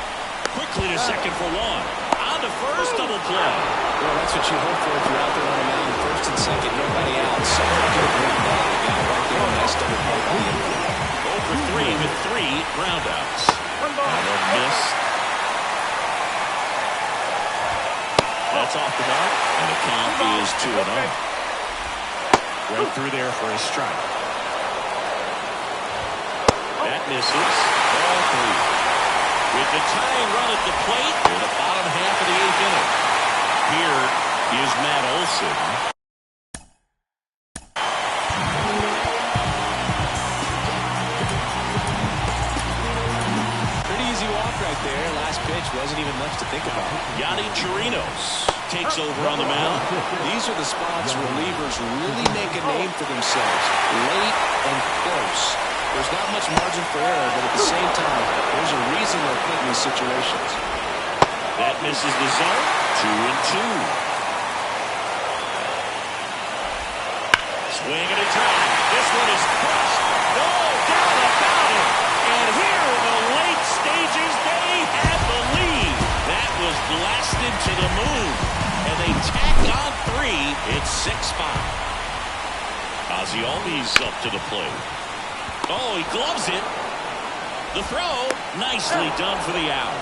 Quickly to second for one. On to first, double play. Well, that's what you hope for if you're out there on the mound. First and second, nobody out. Someone get a great ball. Right there, nice double play by him. 0 for 3 with 3 groundouts. That one missed. That's off the mark, and the count is 2-0. Right through there for a strike. That misses. Ball 3. With the tying run at the plate in the bottom half of the 8th inning. Here is Matt Olson. Pretty easy walk right there. Last pitch wasn't even much to think about. Yadi Chirinos takes over on the mound. These are the spots relievers really make a name for themselves. Late and close. There's not much margin for error, but at the same time, there's a reason they're put in these situations. That misses the zone. 2-2. Swing and a drive. This one is crushed. No doubt about it. And here in the late stages, they have the lead. Houston to the moon. And they tack on 3. It's 6-5. Ozzy up to the plate. Oh, he gloves it. The throw, nicely done for the out.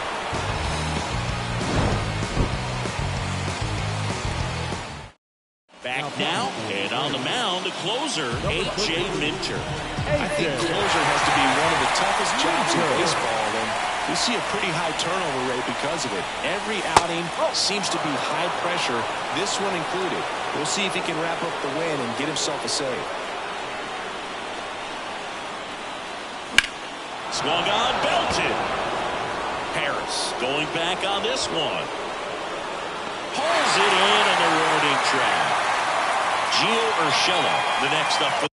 Back now, and on the mound, the closer, A.J. Minter. I think closer has to be one of the toughest jobs in baseball, and we see a pretty high turnover rate because of it. Every outing seems to be high pressure, this one included. We'll see if he can wrap up the win and get himself a save. Swung on, belted. Harris going back on this one. Pulls it in on the warning track. Gio Urshela, the next up for the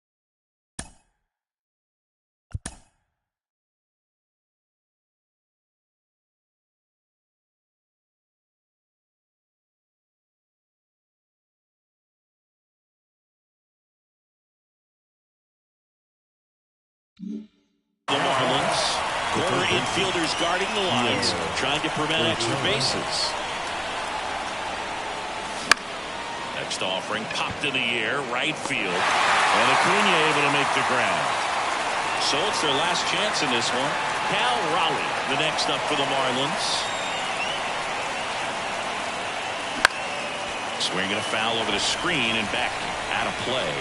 Marlins. Corner infielders guarding the lines, trying to prevent extra bases. Next offering popped in the air, right field. And Acuna able to make the ground. So it's their last chance in this one. Cal Raleigh, the next up for the Marlins. Swinging a foul over the screen and back out of play.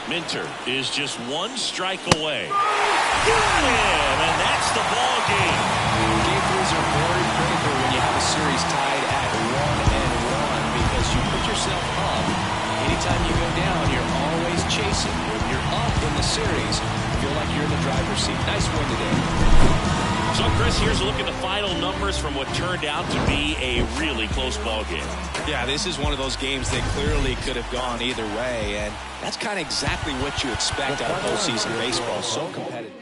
Minter is just one strike away. Got him, and that's the ball game. Game threes are very critical when you have a series tied at 1-1 because you put yourself up. Anytime you go down, you're always chasing. When you're up in the series, you feel like you're in the driver's seat. Nice win today. So, Chris, here's a look at the final numbers from what turned out to be a really close ball game. Yeah, this is one of those games that clearly could have gone either way, and that's kind of exactly what you expect out of postseason baseball. So competitive.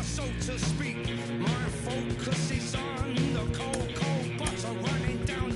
So to speak, my focus is on the cold, cold butter running down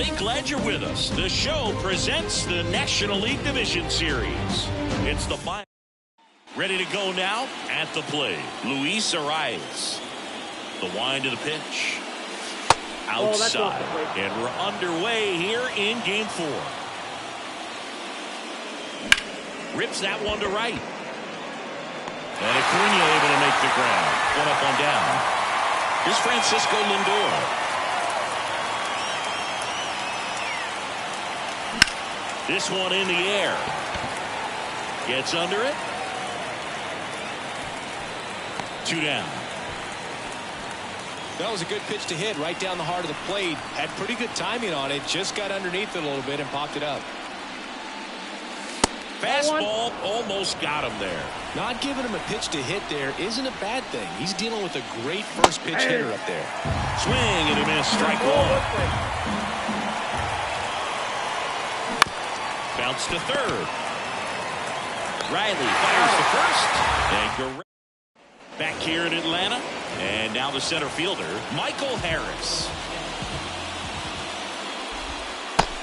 everybody. Glad you're with us. The show presents the National League Division Series. It's the final. Ready to go now at the plate. Luis Arias. The wind of the pitch. Outside. And we're underway here in Game 4. Rips that one to right. And Acuna able to make the ground. One up, one down. Here's Francisco Lindor. This one in the air. Gets under it. 2 down. That was a good pitch to hit right down the heart of the plate. Had pretty good timing on it. Just got underneath it a little bit and popped it up. Fastball almost got him there. Not giving him a pitch to hit there isn't a bad thing. He's dealing with a great first pitch hitter up there. Swing and a miss. Strike one. Bounce to third. Riley fires to first. And Guerrero back here in Atlanta. And now the center fielder, Michael Harris.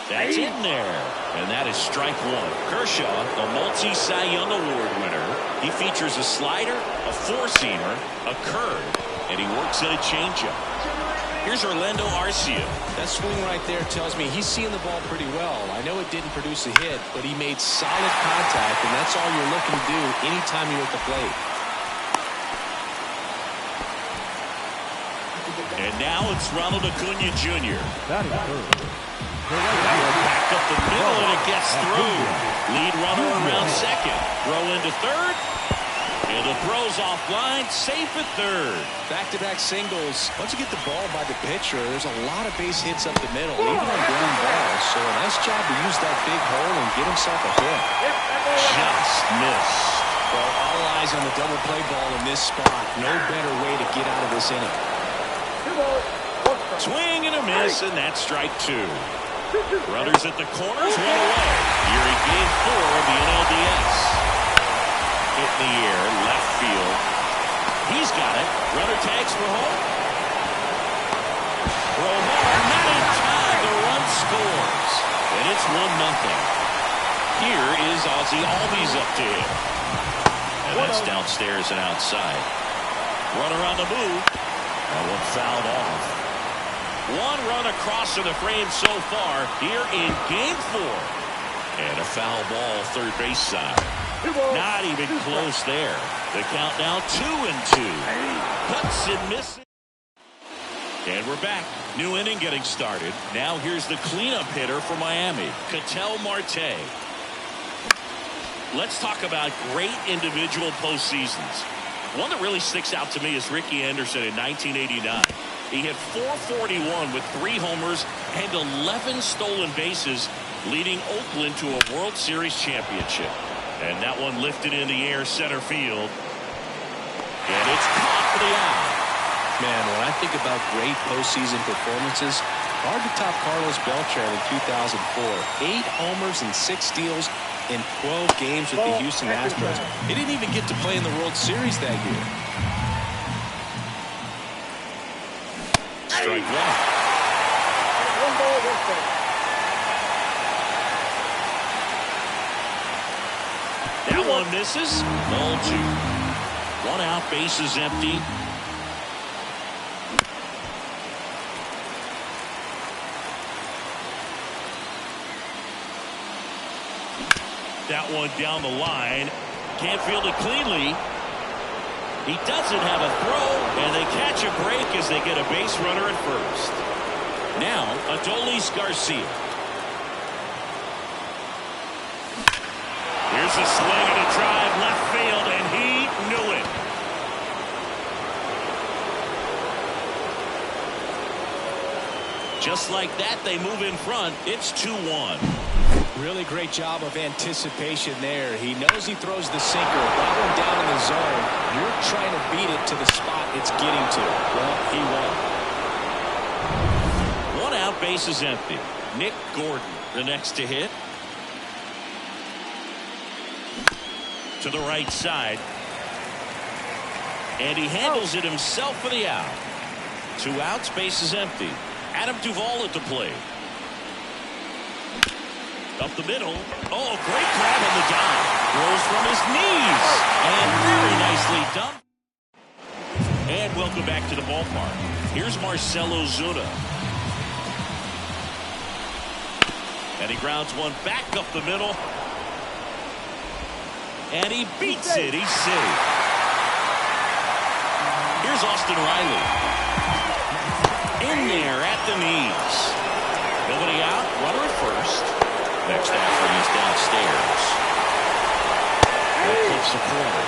That's in there. And that is strike one. Kershaw, a multi-Cy Young Award winner. He features a slider, a four-seamer, a curve, and he works in a changeup. Here's Orlando Arcia. That swing right there tells me he's seeing the ball pretty well. I know it didn't produce a hit, but he made solid contact, and that's all you're looking to do anytime you're at the plate. And now it's Ronald Acuna Jr. That is good. Back up the middle, and it gets through. Lead runner around second. Throw into third. And the throw's offline, safe at third. Back-to-back singles. Once you get the ball by the pitcher, there's a lot of base hits up the middle, even on ground balls. So a nice job to use that big hole and get himself a hit. Just missed. Well, all eyes on the double play ball in this spot. No better way to get out of this inning. Swing and a miss, and that's strike two. Runners at the corners, one away. Here in Game 4 of the NLDS. Hit in the air, left field. He's got it. Runner tags for home. Throw hard, not in time. The run scores. And it's 1-0. Here is Ozzie Albies up to him. And that's downstairs and outside. Runner on the move. That one fouled off. One run across in the frame so far here in Game 4. And a foul ball third base side. Not even close there. The count now 2-2. Cuts and misses. And we're back. New inning getting started. Now here's the cleanup hitter for Miami, Ketel Marte. Let's talk about great individual postseasons. One that really sticks out to me is Ricky Anderson in 1989. He hit .441 with 3 homers and 11 stolen bases, leading Oakland to a World Series championship. And that one lifted in the air center field. And it's caught for the out. Man, when I think about great postseason performances, hard to top Carlos Beltran in 2004. 8 homers and 6 steals in 12 games with the Houston Astros. He didn't even get to play in the World Series that year. Strike one. That one misses. Ball 2. 1 out, bases empty. That one down the line. Can't field it cleanly. He doesn't have a throw, and they catch a break as they get a base runner at first. Now, Adolis Garcia. Here's a swing and a drive left field, and he knew it. Just like that, they move in front. It's 2-1. Really great job of anticipation there. He knows he throws the sinker. That one down in the zone. You're trying to beat it to the spot it's getting to. Well, he won. 1 out, base is empty. Nick Gordon, the next to hit. To the right side. And he handles it himself for the out. 2 outs, base is empty. Adam Duvall at the plate. Up the middle. Oh, great grab on the dive. Rolls from his knees. And very nicely done. And welcome back to the ballpark. Here's Marcelo Zuna. And he grounds one back up the middle. And he beats it. He's safe. Here's Austin Riley. In there at the knees. Nobody out. Runner at first. Next offering is downstairs. That clips the corner.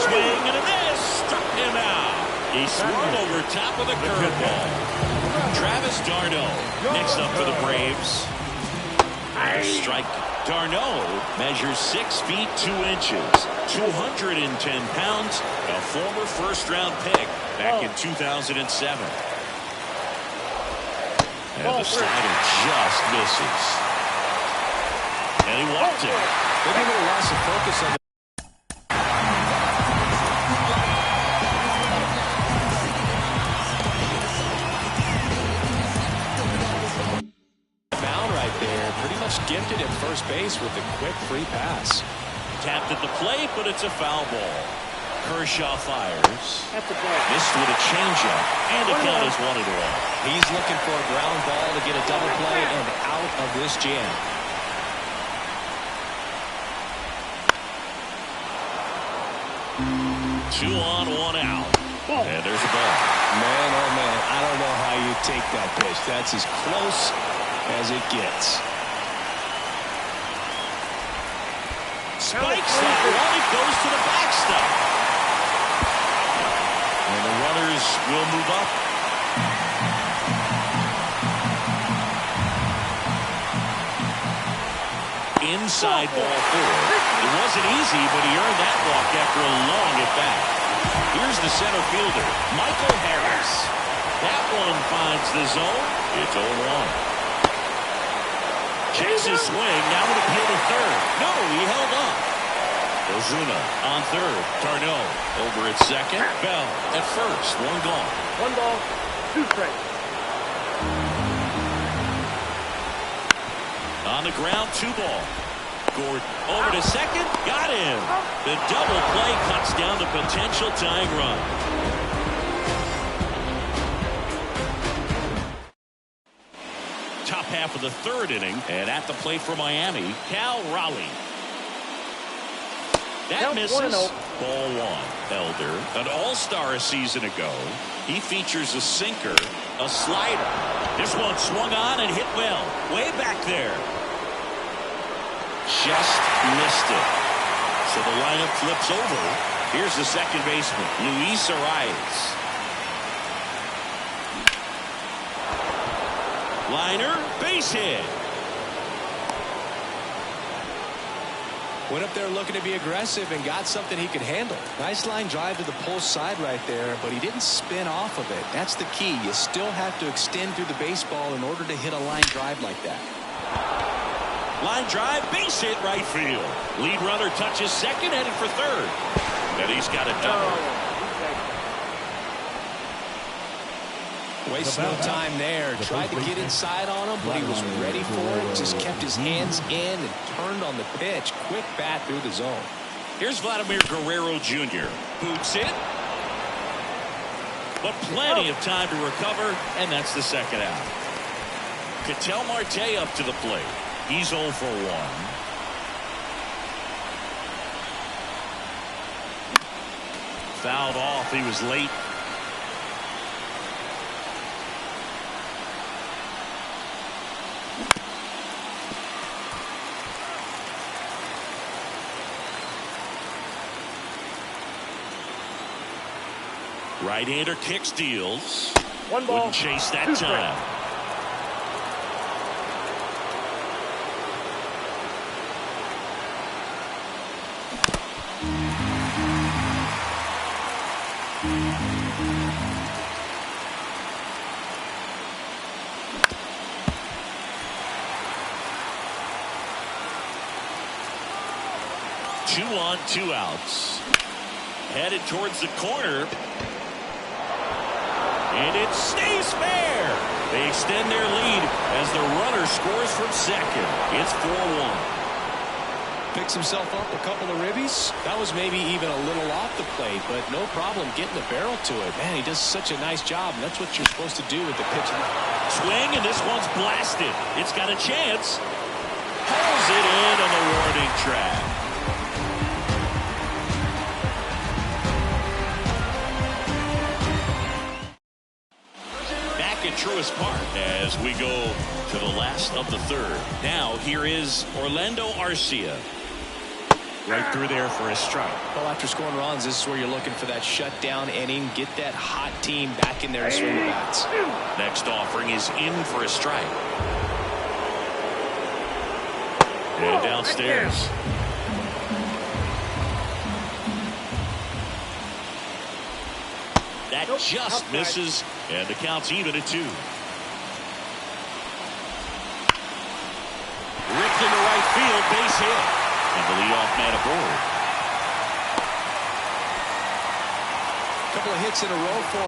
Swing and a miss. Struck him out. He swung over top of the curveball. Travis Dando next up for the Braves. And a strike. Darno measures 6 feet 2 inches, 210 pounds, a former first-round pick back in 2007. And the slider just misses. And he walked it. Maybe a little loss of focus on the gifted at first base with a quick free pass. Tapped at the plate, but it's a foul ball. Kershaw fires. Missed with a changeup, and the count is 1-1. He's looking for a ground ball to get a double play and out of this jam. Two on, 1 out. And there's a ball. Man, oh man, I don't know how you take that pitch. That's as close as it gets. Spikes that one. It goes to the backstop. And the runners will move up. Inside ball 4. It wasn't easy, but he earned that walk after a long at bat. Here's the center fielder, Michael Harris. That one finds the zone. It's 0-1. Chases swing, now an appeal to third. No, he held up. Ozuna on third. Darno over at second. Bell at first. 1 gone. 1 ball, 2 strikes. On the ground, 2 ball. Gordon over to second. Got him. The double play cuts down the potential tying run. Top half of the 3rd inning, and at the plate for Miami, Cal Raleigh. That misses. Ball 1. Elder, an all-star a season ago. He features a sinker, a slider. This one swung on and hit well. Way back there. Just missed it. So the lineup flips over. Here's the second baseman, Luis Arias. Liner, base hit. Went up there looking to be aggressive and got something he could handle. Nice line drive to the pull side right there, but he didn't spin off of it. That's the key. You still have to extend through the baseball in order to hit a line drive like that. Line drive, base hit right field. Lead runner touches second, headed for third. And he's got a double. Wasted no time there. Tried to get inside on him, but he was ready for it. Just kept his hands in and turned on the pitch. Quick bat through the zone. Here's Vladimir Guerrero Jr. Boots it. But plenty of time to recover, and that's the second out. Ketel Marte up to the plate. He's 0 for 1. Fouled off. He was late. Right-hander kicks, deals. 1 ball. Wouldn't chase that time. Two on, 2 outs. Headed towards the corner. and it stays fair. They extend their lead as the runner scores from second. It's 4-1. Picks himself up a couple of ribbies. That was maybe even a little off the plate, but no problem getting the barrel to it. Man, he does such a nice job, and that's what you're supposed to do with the pitch. Swing, and this one's blasted. It's got a chance. Pulls it in on the warning track. Back at Truist Park as we go to the last of the third. Now here is Orlando Arcia. Right through there for a strike. Well, after scoring runs, this is where you're looking for that shutdown inning. Get that hot team back in there to swing the bats. Next offering is in for a strike. And downstairs. That just misses, and the count's even at 2. Ripped into right field, base hit. And the leadoff man aboard. A couple of hits in a row for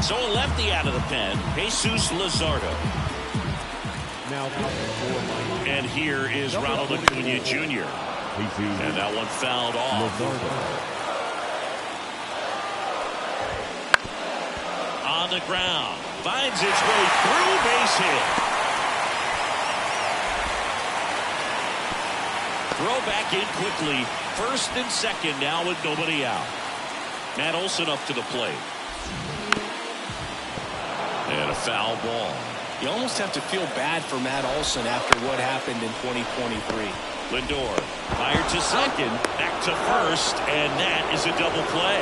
so a lefty out of the pen, Jesus Luzardo. And here is Ronald Acuna Jr. And that one fouled off. On the ground, finds its way through, base hit. Throw back in quickly. First and second now with nobody out. Matt Olson up to the plate. And a foul ball. You almost have to feel bad for Matt Olson after what happened in 2023. Lindor fired to second, back to first, and that is a double play.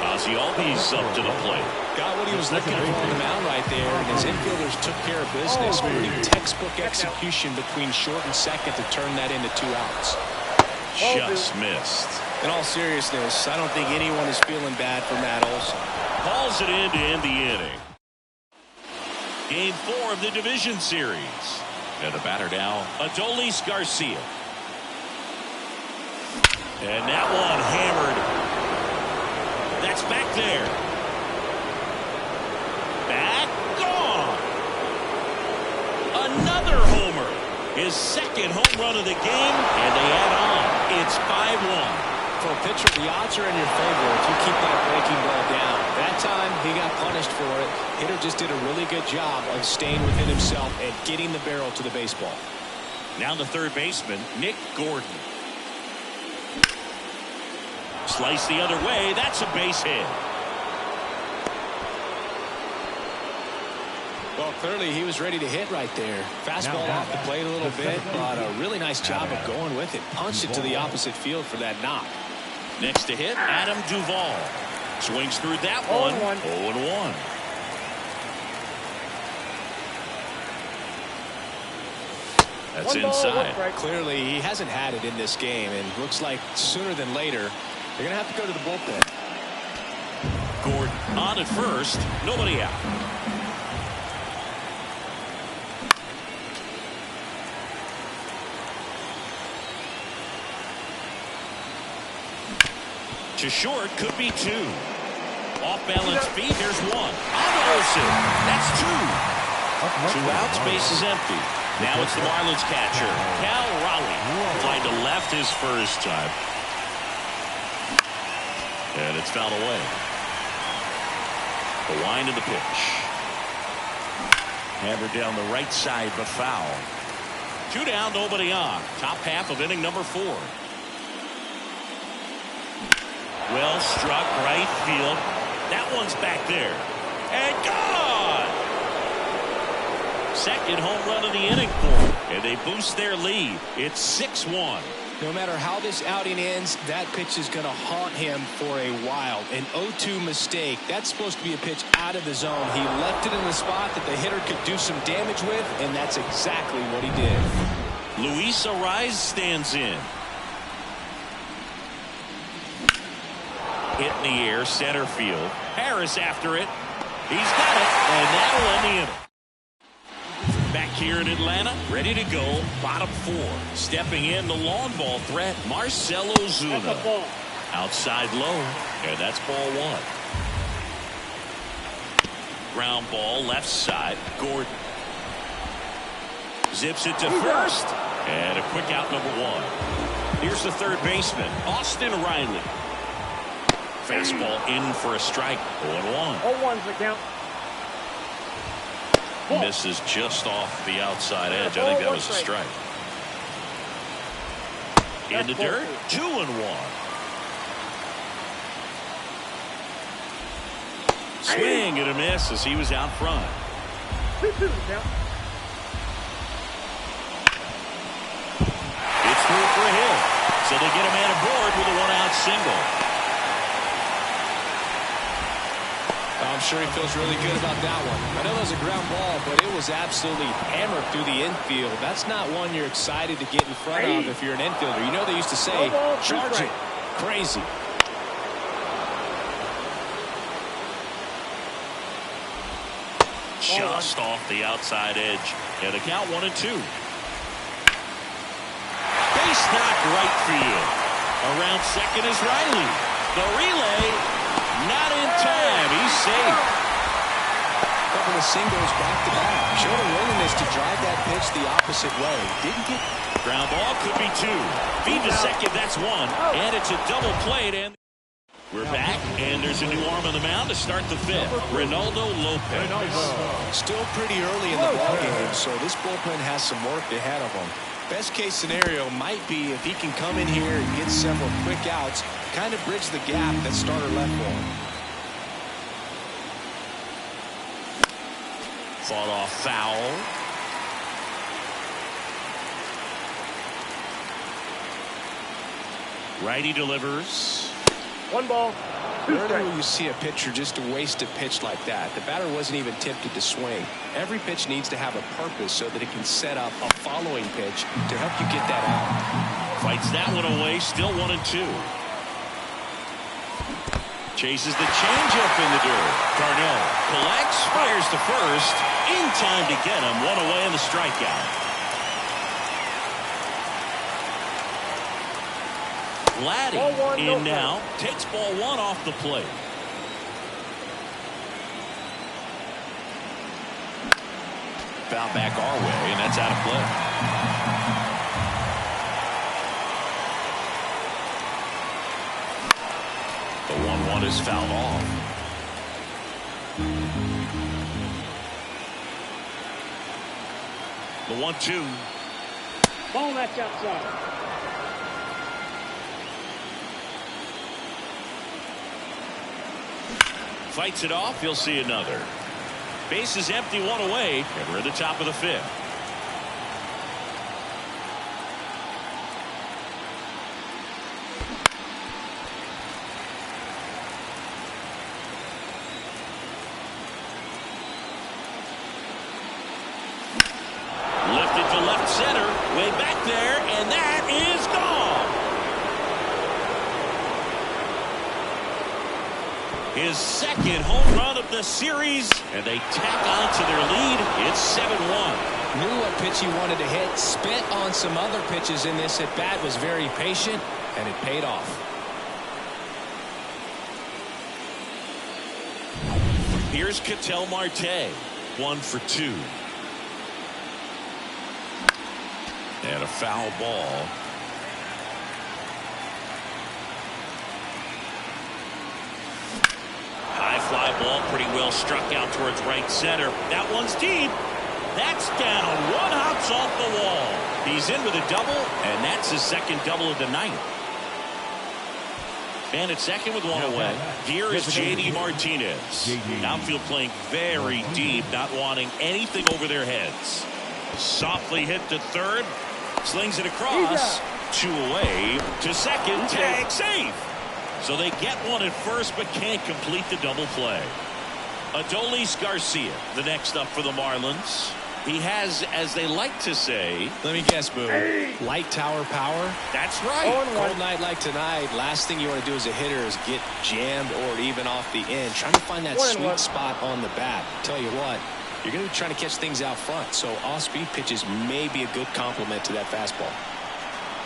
Ozzie Albies up to the plate. Got what he was looking for on the mound right there, and his infielders took care of business. Pretty textbook execution between short and second to turn that into 2 outs. Just missed. In all seriousness, I don't think anyone is feeling bad for Matt Olson. Hauls it in to end the inning. Game 4 of the division series. And the batter now, Adolis Garcia. And that one hammered. That's back there. Back, gone. Another homer. His second home run of the game, and they add on. It's 5-1. For a pitcher, the odds are in your favor if you keep that breaking ball down. That time, he got punished for it. Hitter just did a really good job of staying within himself and getting the barrel to the baseball. Now the third baseman, Nick Gordon. Slice the other way. That's a base hit. Well, clearly he was ready to hit right there. Fastball off the plate a little bit, but a really nice job of going with it. Punched it to the opposite field for that knock. Next to hit, Adam Duvall. Swings through that one. 0-1. That's inside. Clearly, he hasn't had it in this game, and looks like sooner than later, they're going to have to go to the bullpen. Gordon on at first. Nobody out. To short, could be 2. Off balance feet, here's 1. On to Olsen. That's 2. 2 outs, base is empty. Now it's the Marlins catcher, Cal Raleigh. Flying to left his first time. And it's fouled away. The wind of the pitch. Hammered down the right side, but foul. 2 down, nobody on. Top half of inning number 4. Well struck, right field. That one's back there. And gone! Second home run of the inning for them. And they boost their lead. It's 6-1. No matter how this outing ends, that pitch is going to haunt him for a while. An 0-2 mistake. That's supposed to be a pitch out of the zone. He left it in the spot that the hitter could do some damage with, and that's exactly what he did. Luis Arraez stands in. Hit in the air, center field. Harris after it. He's got it, and that'll end the inning. Back here in Atlanta, ready to go. Bottom 4. Stepping in the long ball threat, Marcelo Zuna. Outside low, and that's ball 1. Ground ball left side. Gordon zips it to first, and a quick out number 1. Here's the third baseman, Austin Riley. Fastball in for a strike. 0-1. 0-1's the count. Misses just off the outside edge. I think that was a strike. In the dirt, 2-1. Swing and a miss as he was out front. 2-2 the count. It's through for a hit. So they get a man aboard with a 1-out single. I'm sure he feels really good about that one. I know that was a ground ball, but it was absolutely hammered through the infield. That's not one you're excited to get in front of if you're an infielder. You know they used to say, charge it. Crazy. Just off the outside edge. And the count 1-2. Base knock right field. Around second is Riley. The relay, not in time. He's safe. Couple of singles back to back. Showed a willingness to drive that pitch the opposite way. Didn't get. Ground ball could be 2. Feed to second, that's 1. And it's a double play. And we're back, and there's a new arm on the mound to start the 5th. Ronaldo Lopez. Still pretty early in the ballgame, so this bullpen has some work ahead of them. Best case scenario might be if he can come in here and get several quick outs, kind of bridge the gap that starter left for him. Fought off foul. Righty delivers. 1 ball. 2 strikes. Rarely will you see a pitcher just waste a pitch like that. The batter wasn't even tempted to swing. Every pitch needs to have a purpose so that it can set up a following pitch to help you get that out. Fights that one away, still 1-2. Chases the changeup in the dirt. Dando collects, fires to first. In time to get him. 1 away in the strikeout. Laddie in now. Takes ball 1 off the plate. Foul back our way, and that's out of play. The 1-1 is fouled off. The 1-2. Ball, that's outside. Fights it off. He'll see another. Base is empty, 1 away, and we're at the top of the 5th. Lifted to left center, way back there, and that is gone. His second home run of the series, and they tack on to their lead. It's 7-1. Knew what pitch he wanted to hit, spent on some other pitches in this at bat, was very patient, and it paid off. Here's Ketel Marte, 1 for 2. And a foul ball. High fly ball, pretty well struck out towards right center. That one's deep. That's down. 1 hops off the wall. He's in with a double, and that's his second double of the night. And at second with 1 away. Here is J.D. Martinez. Outfield playing very deep, not wanting anything over their heads. Softly hit to third. Slings it across. 2 away to second. Tag safe. So they get 1 at first, but can't complete the double play. Adolis Garcia, the next up for the Marlins. He has, as they like to say, let me guess, Boo. Light tower power. That's right. Cold night like tonight, last thing you want to do as a hitter is get jammed or even off the end. Trying to find that sweet spot on the bat. Tell you what, you're going to be trying to catch things out front. So off-speed pitches may be a good complement to that fastball.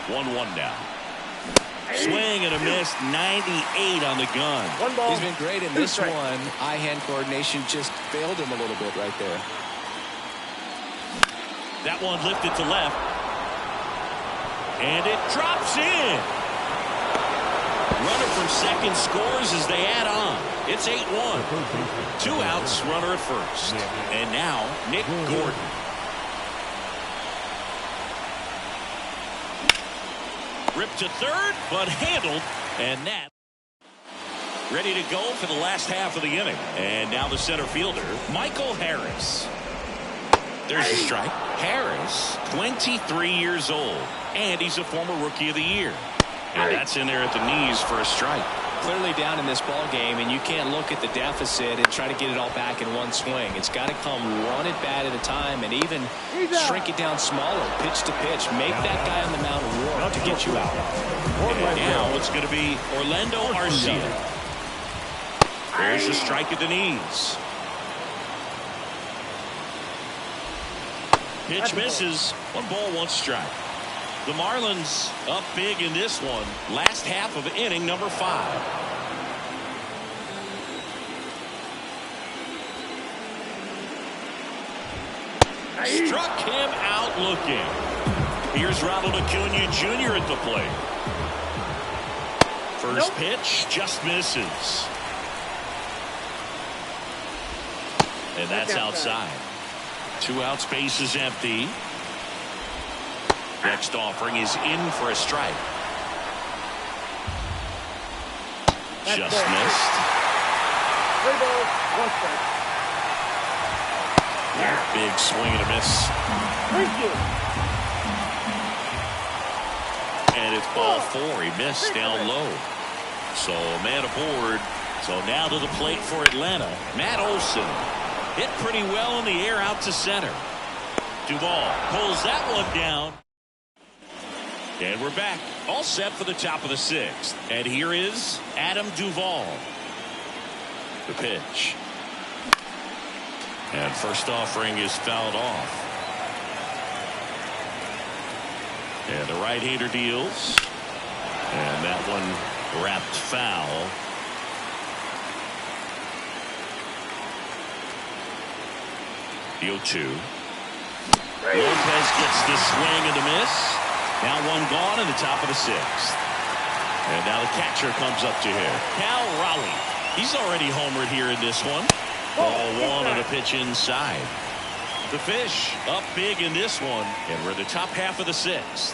1-1 now. Swing and a miss. 98 on the gun. One ball. He's been great in this one. Eye-hand coordination just failed him a little bit right there. That one lifted to left. And it drops in. Runner from second scores as they add on. It's 8-1. 2 outs, runner at first. And now Nick Gordon. Ripped to third, but handled. And that ready to go for the last half of the inning. And now the center fielder, Michael Harris. There's a strike. Harris, 23 years old, and he's a former Rookie of the Year. And that's in there at the knees for a strike. Clearly down in this ball game, and you can't look at the deficit and try to get it all back in one swing. It's got to come one at bat at a time, and even shrink it down smaller, pitch to pitch. Make that guy on the mound work to get you out. And now it's going to be Orlando Arcia. There's a strike at the knees. Pitch misses. 1 ball, 1 strike. The Marlins up big in this one. Last half of inning number 5. Struck him out looking. Here's Ronald Acuna Jr. at the plate. First pitch just misses. And that's outside. 2 outs, base is empty. Next offering is in for a strike. Just missed. 3 balls, 1 strike. Big swing and a miss. Thank you. And it's ball 4. He missed down low. So man aboard. So now to the plate for Atlanta. Matt Olson hit pretty well in the air out to center. Duvall pulls that one down. And we're back. All set for the top of the 6th. And here is Adam Duvall. The pitch. And first offering is fouled off. And the right-hander deals. And that one wrapped foul. The 0-2. Lopez gets the swing and the miss. Now 1 gone in the top of the 6th. And now the catcher comes up to him. Cal Raleigh. He's already homered here in this one. Ball 1 on a pitch inside. The Fish up big in this one. And we're in the top half of the 6th.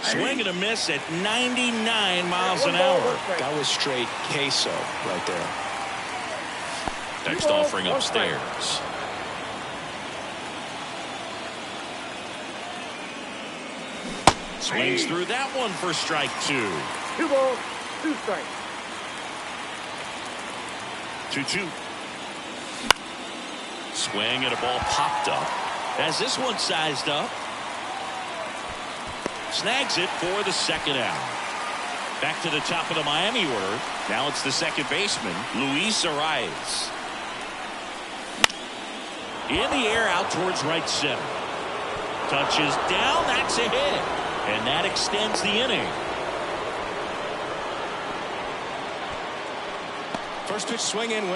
Swing and a miss at 99 miles an hour. That was straight queso right there. Next offering upstairs. Swings through that one for strike 2. 2 balls, 2 strikes. 2-2. Swing and a ball popped up. Has this one sized up. Snags it for the 2nd out. Back to the top of the Miami order. Now it's the second baseman, Luis Arias. In the air out towards right center. Touches down. That's a hit. And that extends the inning. First pitch swing in.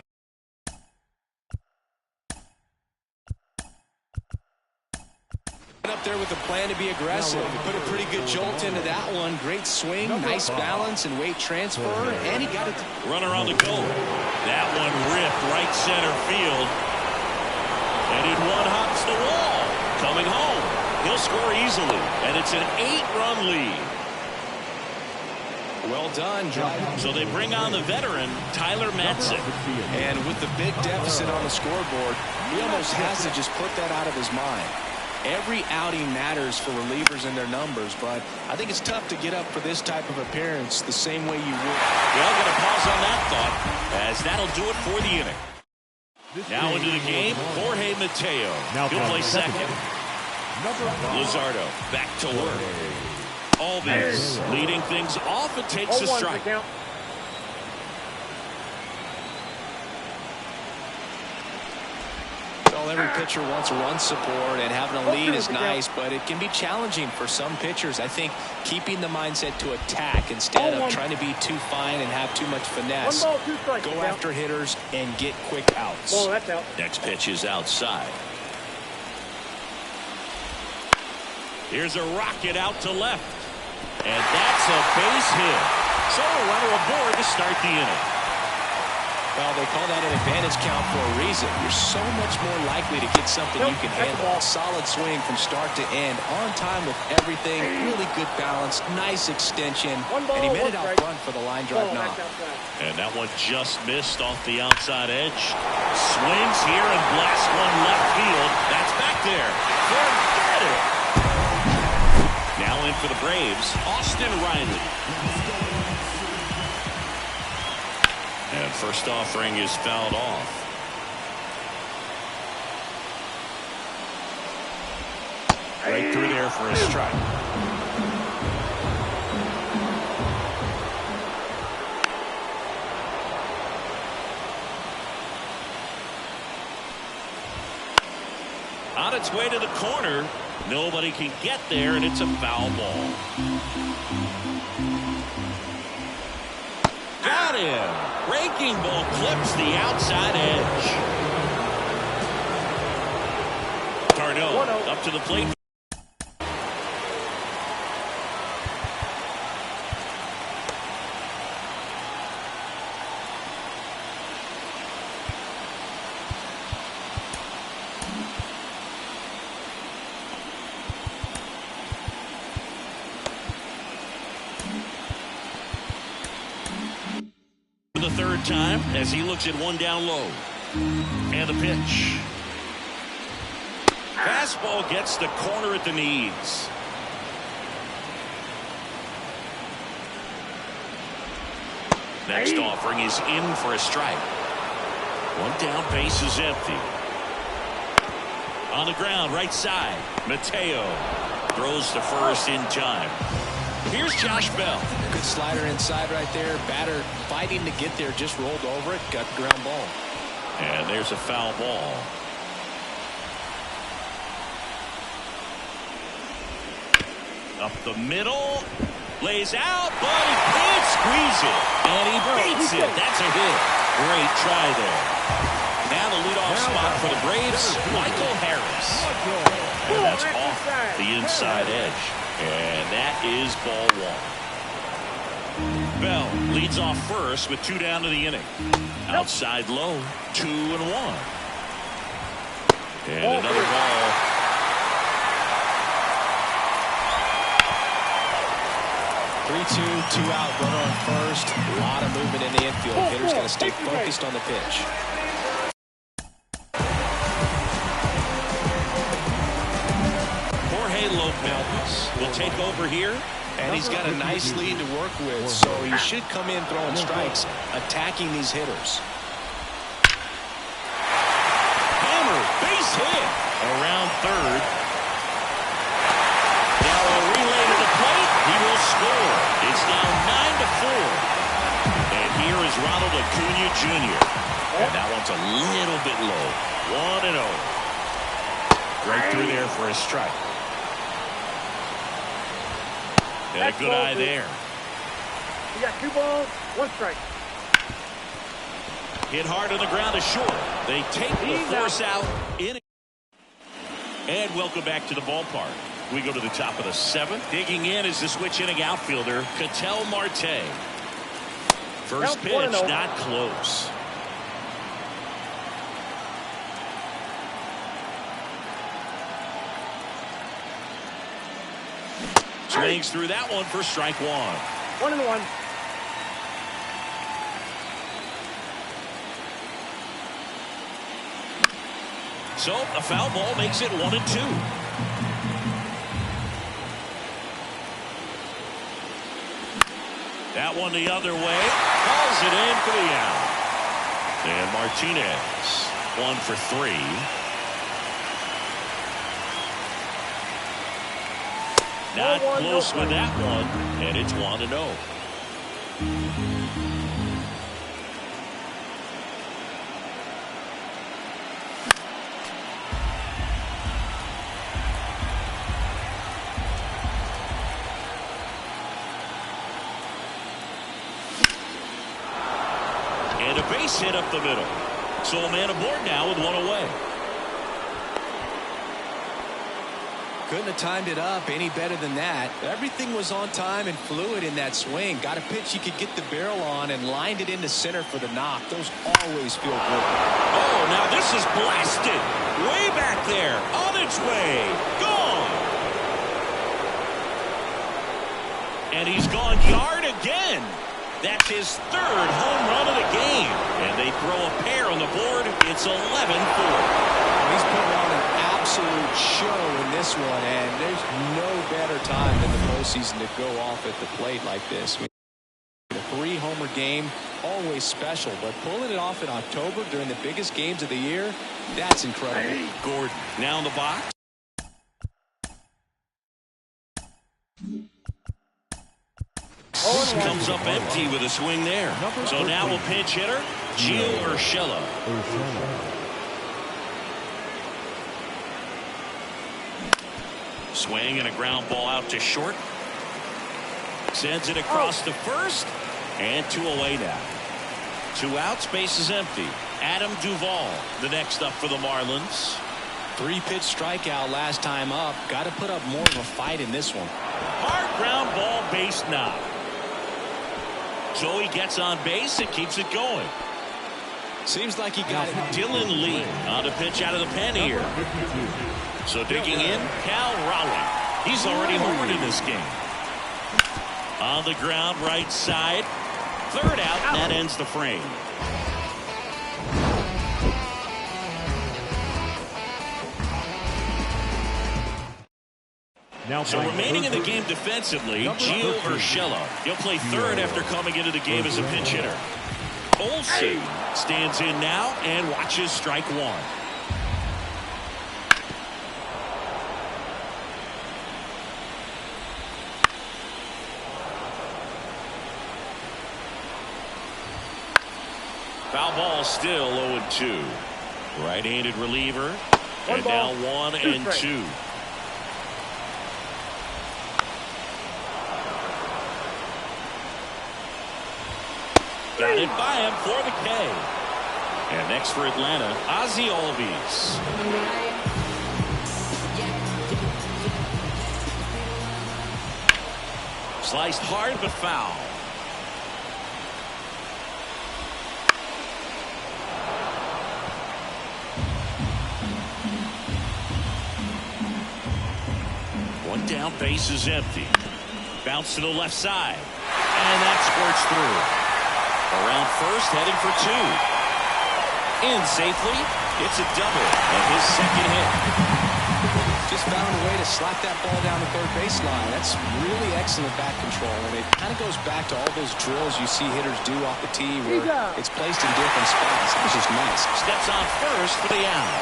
Up there with a plan to be aggressive. He put a pretty good jolt into that one. Great swing, nice balance and weight transfer, and he got it. Runner on the go. That one ripped right center field. And it one hops the wall. Coming home. He'll score easily, and it's an 8-run lead. Well done. So they bring on the veteran, Tyler Matzik. And with the big deficit on the scoreboard, he almost has to just put that out of his mind. Every outing matters for relievers and their numbers, but I think it's tough to get up for this type of appearance the same way you would. Well, going to pause on that thought, as that'll do it for the inning. Now into the game, Jorge Mateo. He'll play second. Luzardo back to work. Alves leading things off. It takes a strike. every pitcher wants run support, and having a lead is nice, but it can be challenging for some pitchers. I think keeping the mindset to attack instead of trying to be too fine and have too much finesse. 1 ball, 2 strikes. Go after hitters and get quick outs. Ball, that's out. Next pitch is outside. Here's a rocket out to left. And that's a base hit. So a runner aboard to start the inning. Well, they call that an advantage count for a reason. You're so much more likely to get something you can handle. Solid swing from start to end. On time with everything. Really good balance. Nice extension. And he made it out front for the line drive knock. And that one just missed off the outside edge. Swings here and blasts one left field. That's back there. Forget it. Now in for the Braves, Austin Riley. And first offering is fouled off. Right through there for a strike. On its way to the corner. Nobody can get there, and it's a foul ball. Got him. Breaking ball clips the outside edge. Dando up to the plate. The third time as he looks at one down low. And the pitch. Fastball gets the corner at the knees. Next offering is in for a strike. One down, base is empty. On the ground, right side. Mateo throws to first in time. Here's Josh Bell. Good slider inside right there. Batter fighting to get there, just rolled over it, got the ground ball. And there's a foul ball. Up the middle. Lays out, but he can't squeeze it. And he beats it. That's a hit. Great try there. Now the leadoff spot for the Braves, Michael Harris. And that's off the inside edge. And that is ball one. Bell leads off first with 2 down to the inning. Outside low, 2-1. And another ball. Two out, runner on first. A lot of movement in the infield. Hitter's got to stay focused on the pitch. Lopez will take over here, and he's got a nice lead to work with, so he should come in throwing strikes, attacking these hitters. Hammer, base hit around third. Now a relay to the plate. He will score. It's now 9-4. And here is Ronald Acuna Jr. And that one's a little bit low. 1-0. Right through there for a strike. And a good eye there. You got 2 balls, 1 strike. Hit hard on the ground to short. They take the force out. And welcome back to the ballpark. We go to the top of the 7th. Digging in is the switch inning outfielder, Ketel Marte. First pitch, not close. Swings through that one for strike 1. 1-1. So a foul ball makes it 1-2. That one the other way. Calls it in for the out. And Martinez 1 for 3. Not close with that one, and it's 1-0. And a base hit up the middle. So a man aboard now with one away. Couldn't have timed it up any better than that. Everything was on time and fluid in that swing. Got a pitch he could get the barrel on and lined it into center for the knock. Those always feel good. Oh, now this is blasted. Way back there. On its way. Gone. And he's gone yard again. That's his third home run of the game. And they throw a pair on the board. It's 11-4. He's putting on an absolute show in this one, and there's no better time than the postseason to go off at the plate like this. A 3-homer game, always special, but pulling it off in October during the biggest games of the year, that's incredible. Gordon now in the box. Comes up empty with a swing there. So now a pinch hitter, Gio Urshela. Swing and a ground ball out to short. Sends it across to first. And 2 away now. 2 outs, base is empty. Adam Duvall, the next up for the Marlins. 3-pitch strikeout last time up. Got to put up more of a fight in this one. Hard ground ball, base knock. Joey gets on base and keeps it going. Seems like he got it. Dylan Lee on a pitch out of the pen here. So digging in, Cal Raleigh. He's already homered in this game. On the ground, right side. Third out, and that ends the frame. So remaining in the game defensively, Gio Urshela. He'll play third after coming into the game as a pinch hitter. Olsen stands in now and watches strike one. Foul ball still 0-2. Right-handed reliever. And now 1-2. Got it by him for the K. And next for Atlanta, Ozzie Albies. Sliced hard but foul. One down, base is empty. Bounce to the left side. And that squirts through. Around first, heading for 2. In safely. It's a double and his second hit. Just found a way to slap that ball down the third baseline. That's really excellent bat control. And it kind of goes back to all those drills you see hitters do off the tee where it's placed in different spots. It's just nice. Steps on first for the out.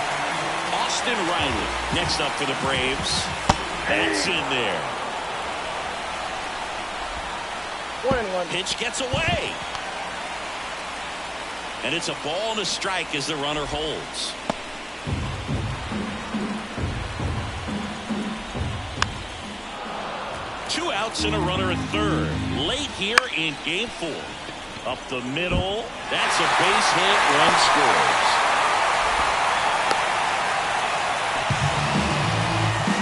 Austin Riley next up for the Braves. That's in there. 1-1. Pitch gets away. And it's a ball and a strike as the runner holds. Two outs and a runner at third. Late here in game 4. Up the middle. That's a base hit. Run scores.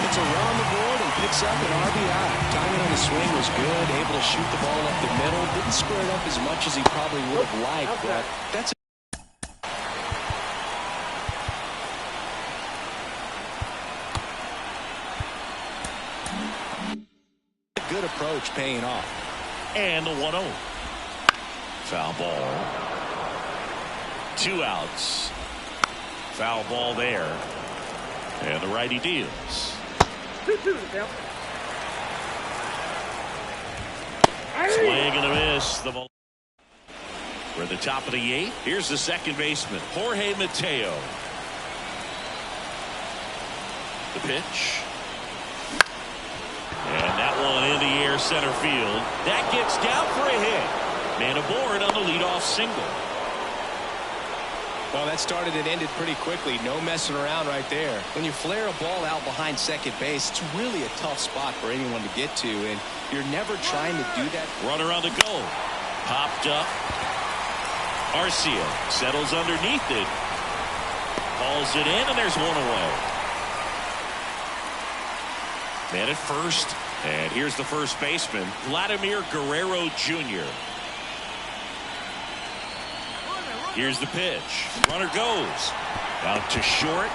It's a run on the board and picks up an RBI. Timing on the swing was good. Able to shoot the ball up the middle. Didn't square it up as much as he probably would have liked, but that's a good approach paying off. And the 1-0. Foul ball. 2 outs. Foul ball there. And the righty deals. 2-2 now. Swing and a miss. The ball. We're at the top of the 8th. Here's the second baseman, Jorge Mateo. The pitch. And that one in the air center field. That gets down for a hit. Man aboard on the leadoff single. Well, that started and ended pretty quickly. No messing around right there. When you flare a ball out behind second base, it's really a tough spot for anyone to get to, and you're never trying to do that. Runner on the go. Popped up. Garcia settles underneath it. Hauls it in, and there's one away. Man at first, and here's the first baseman, Vladimir Guerrero Jr. Here's the pitch. Runner goes out to short.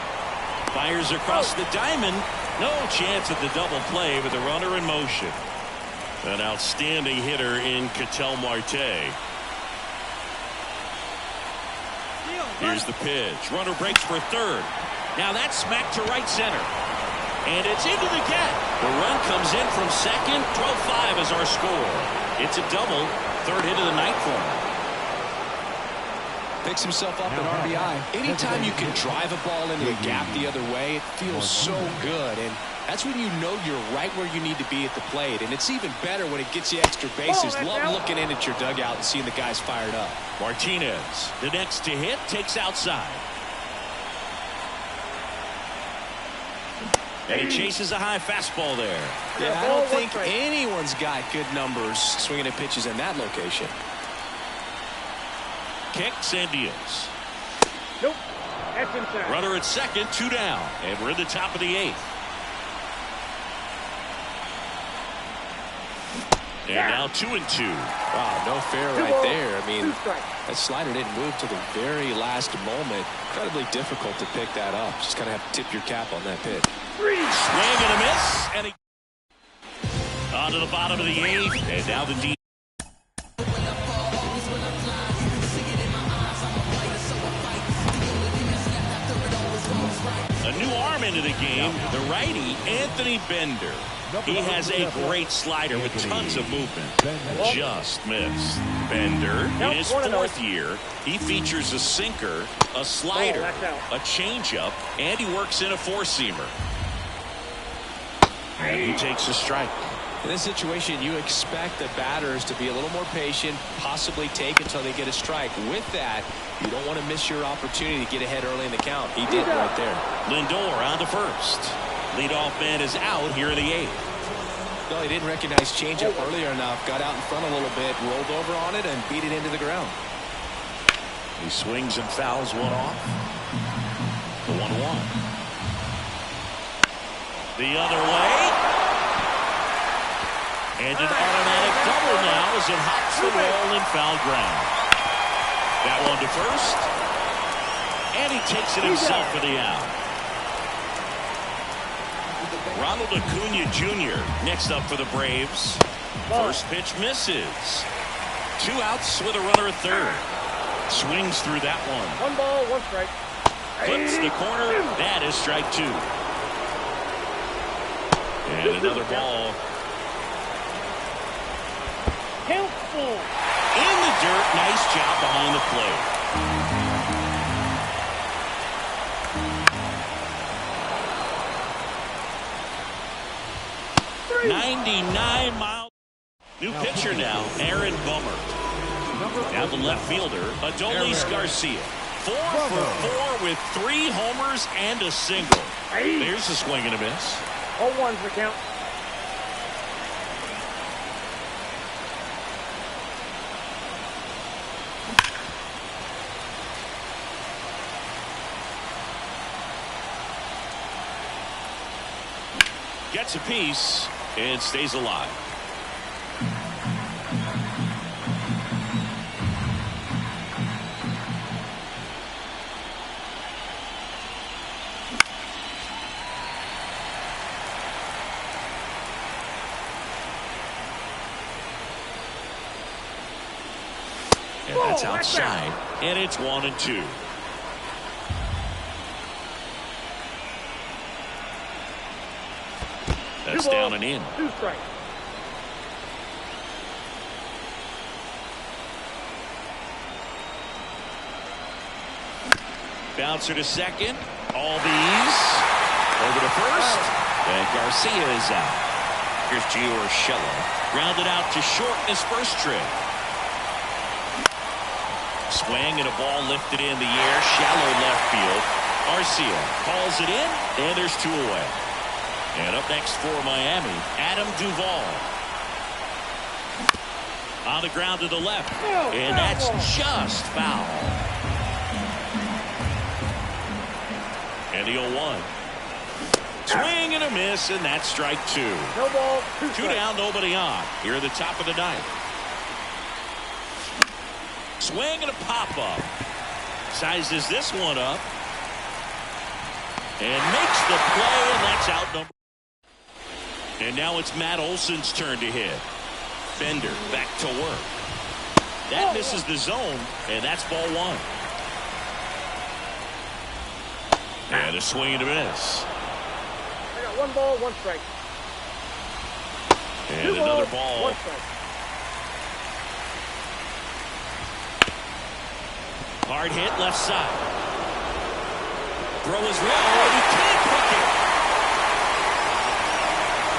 Fires across the diamond. No chance at the double play, but the runner in motion. An outstanding hitter in Ketel Marte. Here's the pitch. Runner breaks for third. Now that's smacked to right center. And it's into the gap. The run comes in from second. 12-5 is our score. It's a double. Third hit of the night for him. Picks himself up an RBI. Anytime you can drive a ball into the gap the other way, it feels so good. And that's when you know you're right where you need to be at the plate. And it's even better when it gets you extra bases. Love looking in at your dugout and seeing the guys fired up. Martinez, the next to hit, takes outside. And he chases a high fastball there. Yeah, I don't think anyone's got good numbers swinging at pitches in that location. Kicks and deals. Nope. That's inside. Runner at second, 2 down. And we're in the top of the 8th. And now 2-2. Wow, no fair right there. I mean, that slider didn't move to the very last moment. Incredibly difficult to pick that up. Just kind of have to tip your cap on that pitch. Swing and a miss. And on to the bottom of the 8th. And now the D. A new arm into the game, the righty, Anthony Bender. He has a great slider with tons of movement. Just missed. Bender, in his 4th year, he features a sinker, a slider, a changeup, and he works in a 4-seamer. And he takes a strike. In this situation, you expect the batters to be a little more patient, possibly take until they get a strike. With that, you don't want to miss your opportunity to get ahead early in the count. He did right there. Lindor on to first. Leadoff man is out here in the 8th. No, he didn't recognize changeup earlier enough. Got out in front a little bit, rolled over on it, and beat it into the ground. He swings and fouls one off. The 1-1. The other way. And an automatic double now as it hops the wall in foul ground. That one to first. And he takes it himself for the out. Ronald Acuna Jr. next up for the Braves. First pitch misses. 2 outs with a runner at third. Swings through that one. 1 ball, 1 strike. Puts the corner. That is strike 2. And another ball. Count 4. In the dirt. Nice job behind the plate. 99 miles. New pitcher now, Aaron Bummer. Now the left fielder, Adolis Garcia. 4 for 4 with 3 homers and a single. There's a swing and a miss. 0-1's the count. Gets a piece and stays alive. And that's outside, and it's 1-2. That's down and in. 2 strikes. Bouncer to second. All these over to first. And Garcia is out. Here's Gio Urshela. Grounded out to short in his first trip. Swing and a ball lifted in the air. Shallow left field. Garcia calls it in. And there's 2 away. And up next for Miami, Adam Duvall. On the ground to the left. And that's just foul. And the 0-1. Swing and a miss, and that's strike 2. No ball, Two down, nobody on. Here at the top of the ninth. Swing and a pop-up. Sizes this one up. And makes the play, and that's out number. And now it's Matt Olson's turn to hit. Bender back to work. That misses the zone, and that's ball 1. And a swing and a miss. I got 1 ball, 1 strike. And another ball. 1 strike. Hard hit left side. Throw is low, and he can't hook it.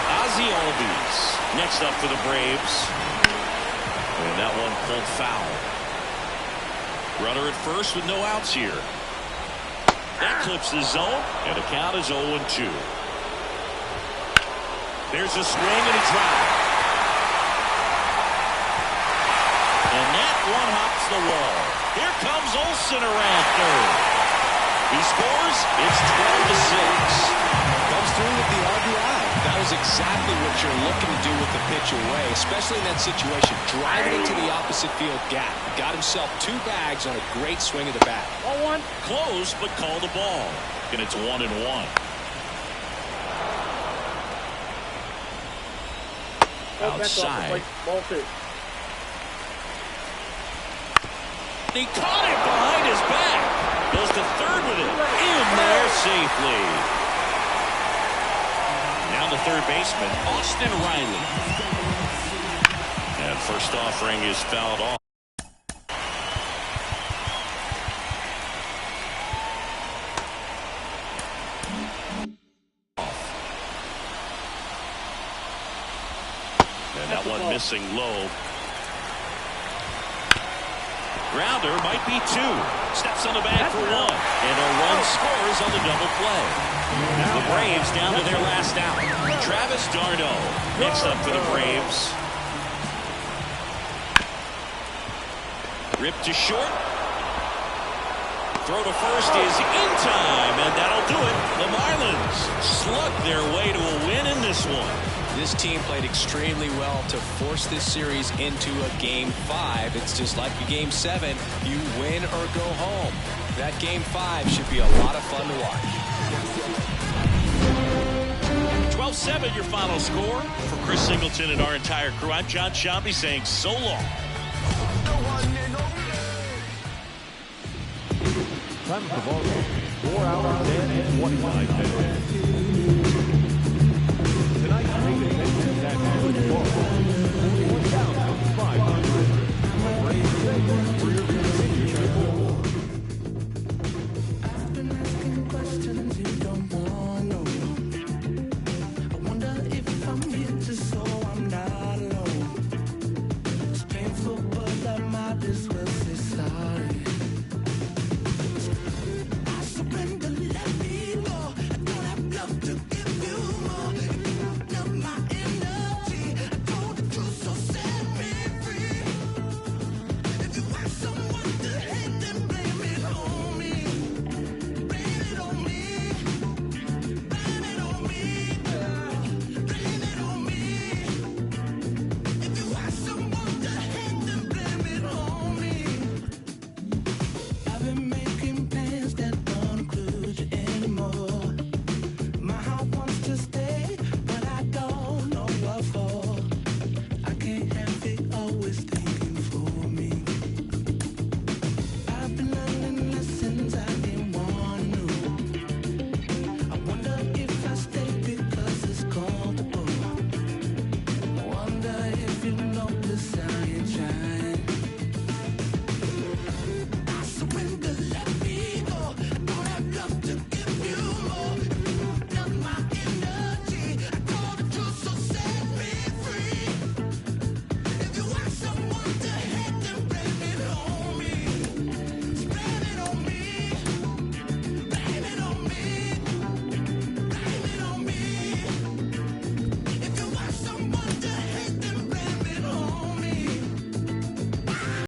Ozzie Albies next up for the Braves. And that one pulled foul. Runner at first with no outs here. That clips the zone, and the count is 0-2. There's a swing and a drive. And that one hops the wall. Here comes Olson around third. He scores. It's 12-6. Comes through with the RBI. That was exactly what you're looking to do with the pitch away, especially in that situation. Driving into the opposite field gap. Got himself 2 bags on a great swing of the bat. Ball 1. Close, but call the ball. And it's 1-1. Outside. Ball 2. He caught it behind his back. Goes to third with it. In there safely. Now the third baseman, Austin Riley. And first offering is fouled off. And that one missing low. Grounder might be 2. Steps on the bag for 1. And a run scores on the double play. The Braves down to their last out. Travis Dando next up for the Braves. Ripped to short. Throw to first is in time, and that'll do it. The Marlins slug their way to a win in this one. This team played extremely well to force this series into a Game 5. It's just like a Game 7. You win or go home. That Game 5 should be a lot of fun to watch. 12-7 your final score. For Chris Singleton and our entire crew, I'm John Shambi saying so long. Time of the ball game, 4 hours and 25 minutes. Tonight's rated attendance at College Ball, 41,500. Braves thank for your continued support. I've been asking questions you don't want to know. I wonder if I'm here just so I'm not alone. It's painful, but I might as well say sorry. Surrender.